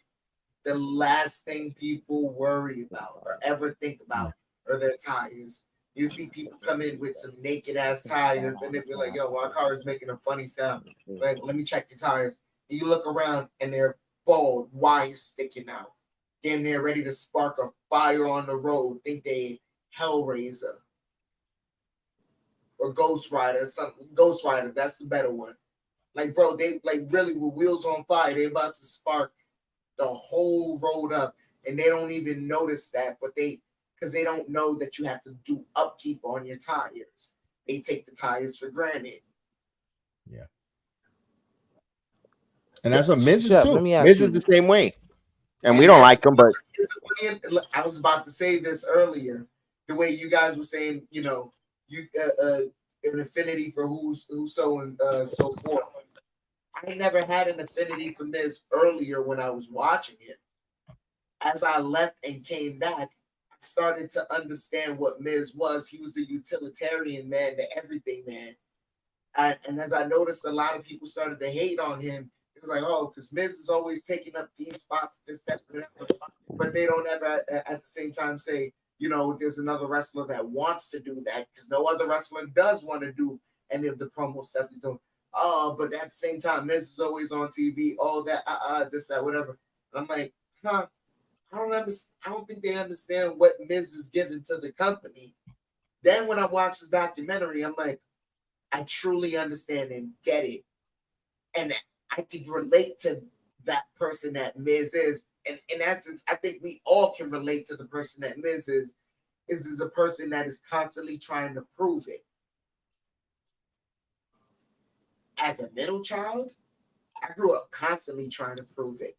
The last thing people worry about or ever think about are their tires. You see people come in with some naked ass tires, and they be like, "Yo, my car is making a funny sound. Like, let me check your tires." And you look around, and they're bald, wires sticking out. Damn near ready to spark a fire on the road. Think they Hellraiser or Ghost Rider, something. Ghost Rider, that's the better one. Like, bro, they like really with wheels on fire. They about to spark the whole road up, and they don't even notice that, but because they don't know that you have to do upkeep on your tires. They take the tires for granted. Yeah. And that's what Miz is too. Miz is the same way. And we don't like him, but I was about to say this earlier. The way you guys were saying, you know, you an affinity for who's so and so forth. I never had an affinity for Miz earlier when I was watching it. As I left and came back, I started to understand what Miz was. He was the utilitarian man, the everything man. And as I noticed, a lot of people started to hate on him. It's like, oh, because Miz is always taking up these spots, this, that, whatever. But they don't ever at the same time say, you know, there's another wrestler that wants to do that, because no other wrestler does want to do any of the promo stuff he's doing. Oh, but at the same time, Miz is always on TV. Oh, that, this, that, whatever. And I'm like, I don't understand. I don't think they understand what Miz is giving to the company. Then when I watch this documentary, I'm like, I truly understand and get it. And I could relate to that person that Miz is. And in essence, I think we all can relate to the person that Miz is a person that is constantly trying to prove it. As a middle child, I grew up constantly trying to prove it.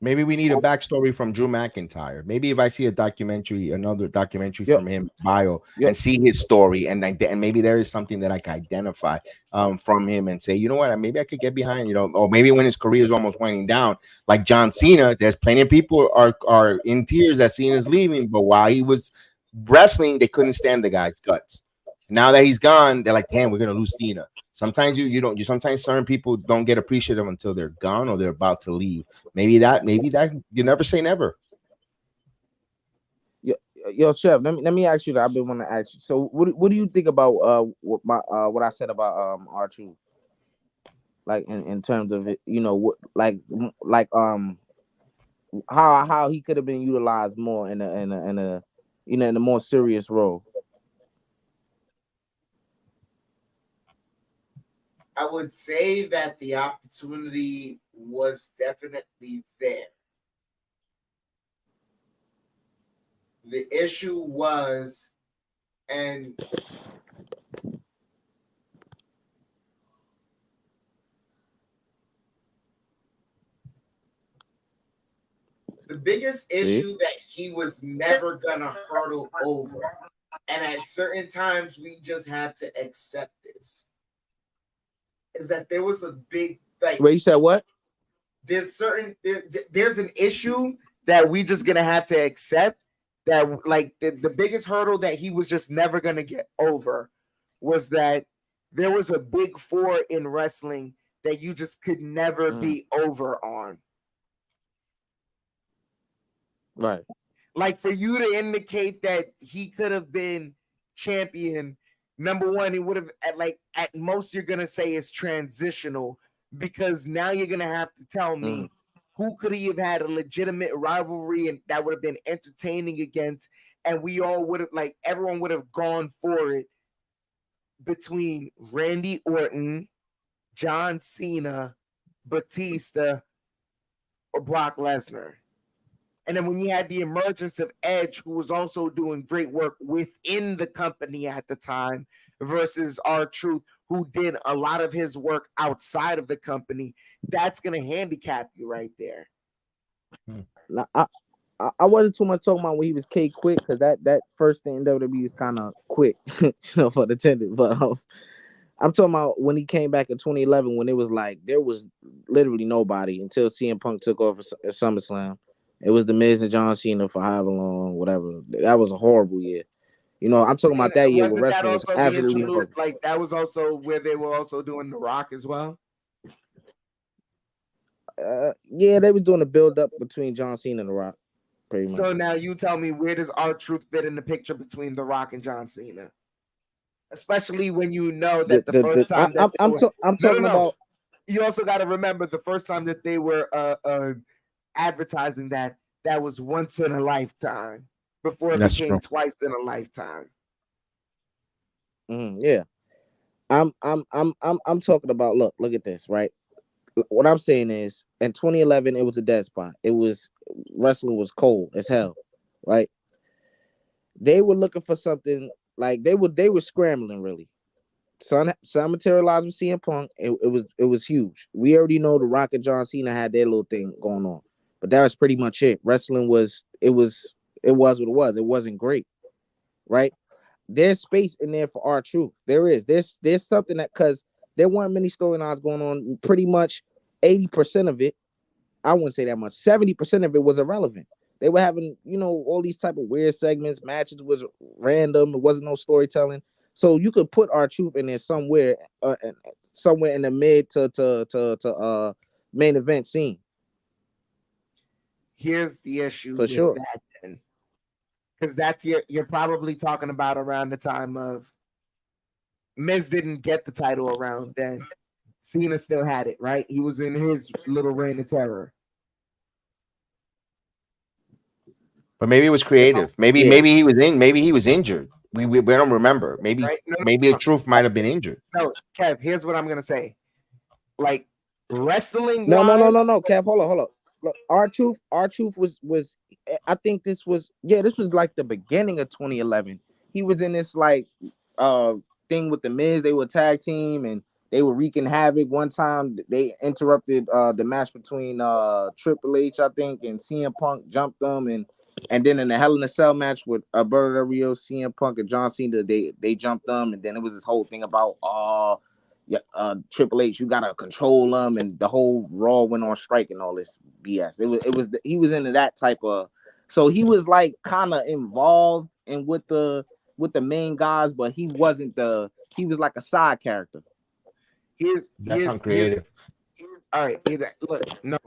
maybe we need a backstory from Drew McIntyre. Maybe if I see another documentary from him, bio, and see his story, and maybe there is something that I can identify from him and say, you know what, maybe I could get behind, or maybe when his career is almost winding down, like John Cena, there's plenty of people are in tears that Cena's leaving, but while he was wrestling, they couldn't stand the guy's guts. Now that he's gone, they're like, damn, we're gonna lose Cena. Sometimes sometimes certain people don't get appreciative until they're gone or they're about to leave. Maybe that you never say never. Yeah, yo, Chef. Let me ask you that. I've been wanting to ask you. So, what do you think about what I said about R-Truth? Like in terms of it, what how he could have been utilized more in a in a more serious role. I would say that the opportunity was definitely there. The issue was, and the biggest issue that he was never gonna hurdle over. And at certain times, we just have to accept this. Is that there was a big Wait, you said what? There's an issue that we just gonna have to accept, that like the biggest hurdle that he was just never gonna get over was that there was a big four in wrestling that you just could never be over on. Right. Like for you to indicate that he could have been champion, number one, it would have at most you're gonna say is transitional, because now you're gonna have to tell me who could he have had a legitimate rivalry and that would have been entertaining against, and we all would have everyone would have gone for it between Randy Orton, John Cena, Batista, or Brock Lesnar. And then when you had the emergence of Edge, who was also doing great work within the company at the time, versus R-Truth, who did a lot of his work outside of the company, that's going to handicap you right there. Now, I wasn't too much talking about when he was K quick, because that first thing in WWE was kind of quick, for the tendon. But I'm talking about when he came back in 2011, when it was like there was literally nobody until CM Punk took over at SummerSlam. It was the Miz and John Cena for however long, whatever. That was a horrible year. I'm talking about that year where wrestling was absolutely horrible. Like that was also where they were also doing The Rock as well. Yeah, they were doing a build up between John Cena and The Rock, pretty much. So now you tell me, where does R-Truth fit in the picture between The Rock and John Cena? Especially when you know that the first time I'm talking about. You also got to remember the first time that they were advertising that was once in a lifetime before it became twice in a lifetime. Yeah, I'm talking about. Look at this, right? What I'm saying is, in 2011, it was a dead spot. It was wrestling was cold as hell, right? They were looking for something, like they were scrambling really. Some materialized with CM Punk. It was huge. We already know The Rock and John Cena had their little thing going on, but that was pretty much it. Wrestling was what it was. It wasn't great, right? There's space in there for R-Truth. There's something that, because there weren't many storylines going on. Pretty much 80% of it, I wouldn't say that much. 70% of it was irrelevant. They were having, all these type of weird segments. Matches was random. It wasn't no storytelling. So you could put R-Truth in there somewhere in the mid to main event scene. Here's the issue with sure. That then, because that's you're probably talking about around the time of Miz didn't get the title around then. Cena still had it, right? He was in his little reign of terror. But maybe it was creative. Maybe he was injured. We don't remember. Maybe the Truth might have been injured. No, Kev, here's what I'm gonna say. Like wrestling. No, Kev, hold on. Look, R-Truth was I think this was like the beginning of 2011. He was in this thing with the Miz. They were a tag team and they were wreaking havoc. One time they interrupted the match between Triple H, I think, and CM Punk, jumped them, and then in the Hell in a Cell match with Alberto Del Rio, CM Punk, and John Cena, they jumped them, and then it was this whole thing about Triple H, you gotta control them, and the whole Raw went on strike and all this BS. He was into that type of, so he was like kind of involved and with the main guys, but he was like a side character. That's uncreative. All right, look, no.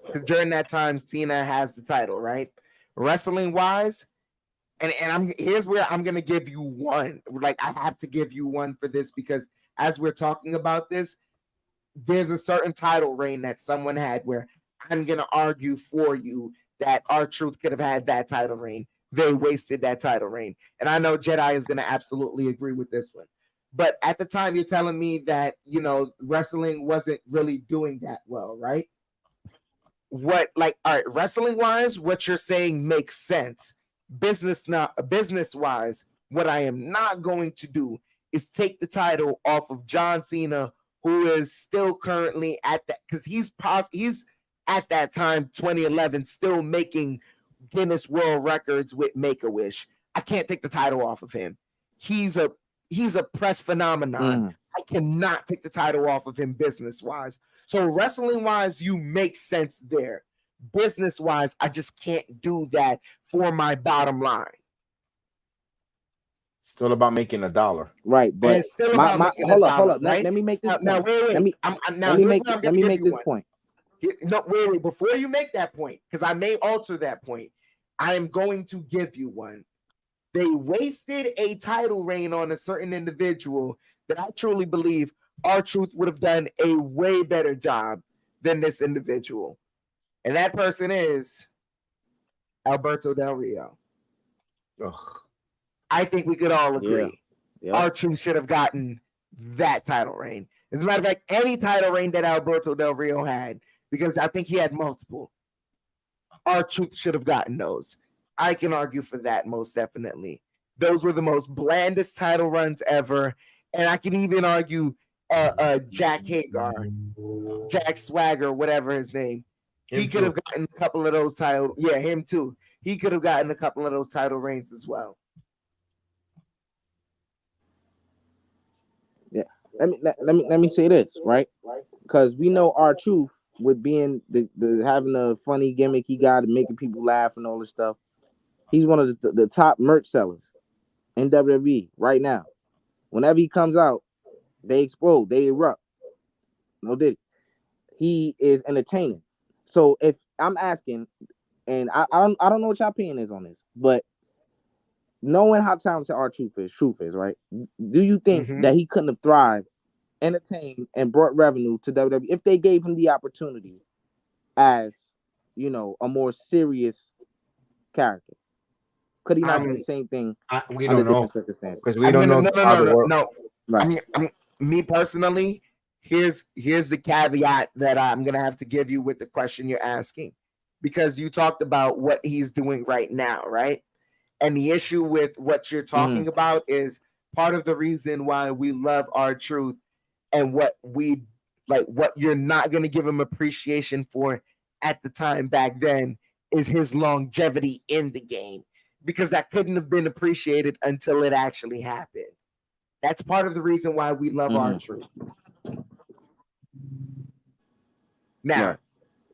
Because during that time, Cena has the title, right? wrestling wise, and here's where I'm gonna give you one. Like I have to give you one for this because as we're talking about this, there's a certain title reign that someone had where I'm gonna argue for you that R-Truth could have had that title reign. They wasted that title reign, and I know Jedi is gonna absolutely agree with this one. But at the time, you're telling me that wrestling wasn't really doing that well, right? All right, wrestling wise, what you're saying makes sense. Business wise, what I am not going to do is take the title off of John Cena, who is still currently at that, because he's at that time 2011 still making Guinness World Records with Make-A-Wish. I can't take the title off of him. He's a press phenomenon. I cannot take the title off of him business wise. So wrestling wise, you make sense there. Business wise, I just can't do that for my bottom line. Still about making $1, right? But it's still about making hold $1, up. right? Let me make this Now, point. wait. Let me make this point. No, wait. Before you make that point, because I may alter that point, I am going to give you one. They wasted a title reign on a certain individual that I truly believe R-Truth would have done a way better job than this individual. And that person is Alberto Del Rio. Ugh. I think we could all agree. Yeah. R-Truth should have gotten that title reign. As a matter of fact, any title reign that Alberto Del Rio had, because I think he had multiple, R-Truth should have gotten those. I can argue for that most definitely. Those were the most blandest title runs ever. And I can even argue Jack Hagar, Jack Swagger, whatever his name. He could have gotten a couple of those title. Yeah, him too. He could have gotten a couple of those title reigns as well. Yeah. Let me say this, right? Because we know R-Truth with being the having a funny gimmick he got and making people laugh and all this stuff. He's one of the top merch sellers in WWE right now. Whenever he comes out, they explode, they erupt. No did. He is entertaining. So if I'm asking, and I don't know what your opinion is on this, but knowing how talented R-Truth is, right? Do you think that he couldn't have thrived, entertained, and brought revenue to WWE if they gave him the opportunity as, a more serious character? Could he not do the same thing? We don't know because we don't know. No. Right. Me personally, here's the caveat that I'm gonna have to give you with the question you're asking, because you talked about what he's doing right now, right? And the issue with what you're talking about is part of the reason why we love R-Truth and what you're not gonna give him appreciation for at the time back then is his longevity in the game. Because that couldn't have been appreciated until it actually happened. That's part of the reason why we love R-Truth. Now,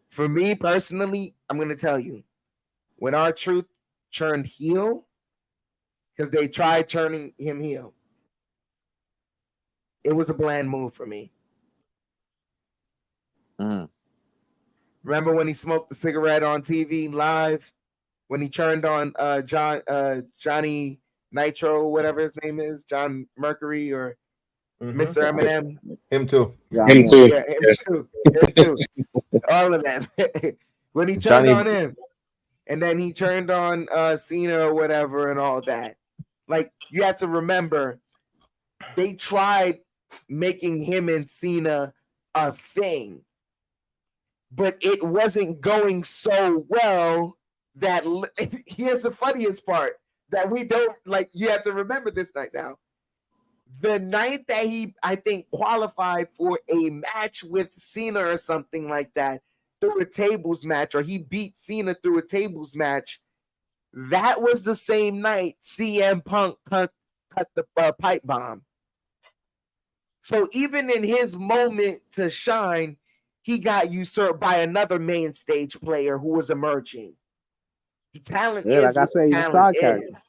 for me personally, I'm going to tell you, when R-Truth turned heel, because they tried turning him heel, it was a bland move for me. Remember when he smoked the cigarette on TV live? When he turned on Johnny Nitro, whatever his name is, John Mercury or Mr. Eminem. Him too. Him too. Yeah, him too. All of them. When he turned on him, and then he turned on Cena or whatever and all that. Like, you have to remember, they tried making him and Cena a thing, but it wasn't going so well. That here's the funniest part that we don't like. You have to remember this night now. The night that he, I think, qualified for a match with Cena or something like that through a tables match, or he beat Cena through a tables match. That was the same night CM Punk cut the pipe bomb. So even in his moment to shine, he got usurped by another main stage player who was emerging. The talent is like I say, talent is.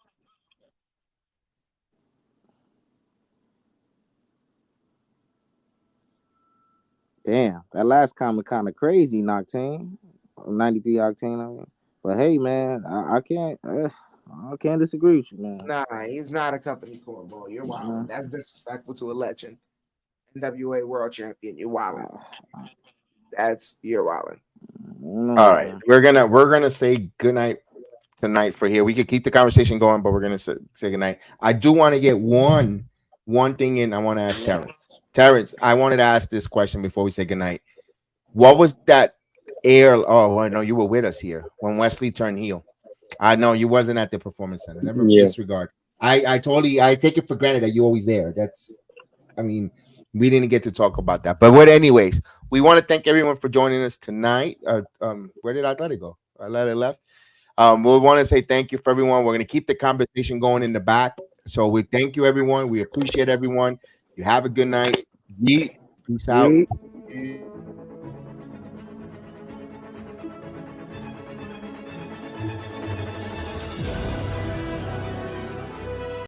Damn, that last comment kind of crazy, Noctane. 93 Octane. But hey, man, I can't disagree with you, man. Nah, he's not a company cornball. You're wilding. That's disrespectful to a legend. NWA World Champion. You're wilding. You're wilding. All right, we're gonna say goodnight tonight for here. We could keep the conversation going, but we're gonna say goodnight. I do want to get one thing in. I want to ask Terrence. Terrence, I wanted to ask this question before we say goodnight. What was that air? Oh, I know you were with us here when Wesley turned heel. I know you wasn't at the performance center. Never disregard. I take it for granted that you're always there. I mean, we didn't get to talk about that. But anyways, we want to thank everyone for joining us tonight. Where did I let it go? I let it left. We want to say thank you for everyone. We're going to keep the conversation going in the back. So we thank you, everyone. We appreciate everyone. You have a good night. Yeet. Peace out. Yeet.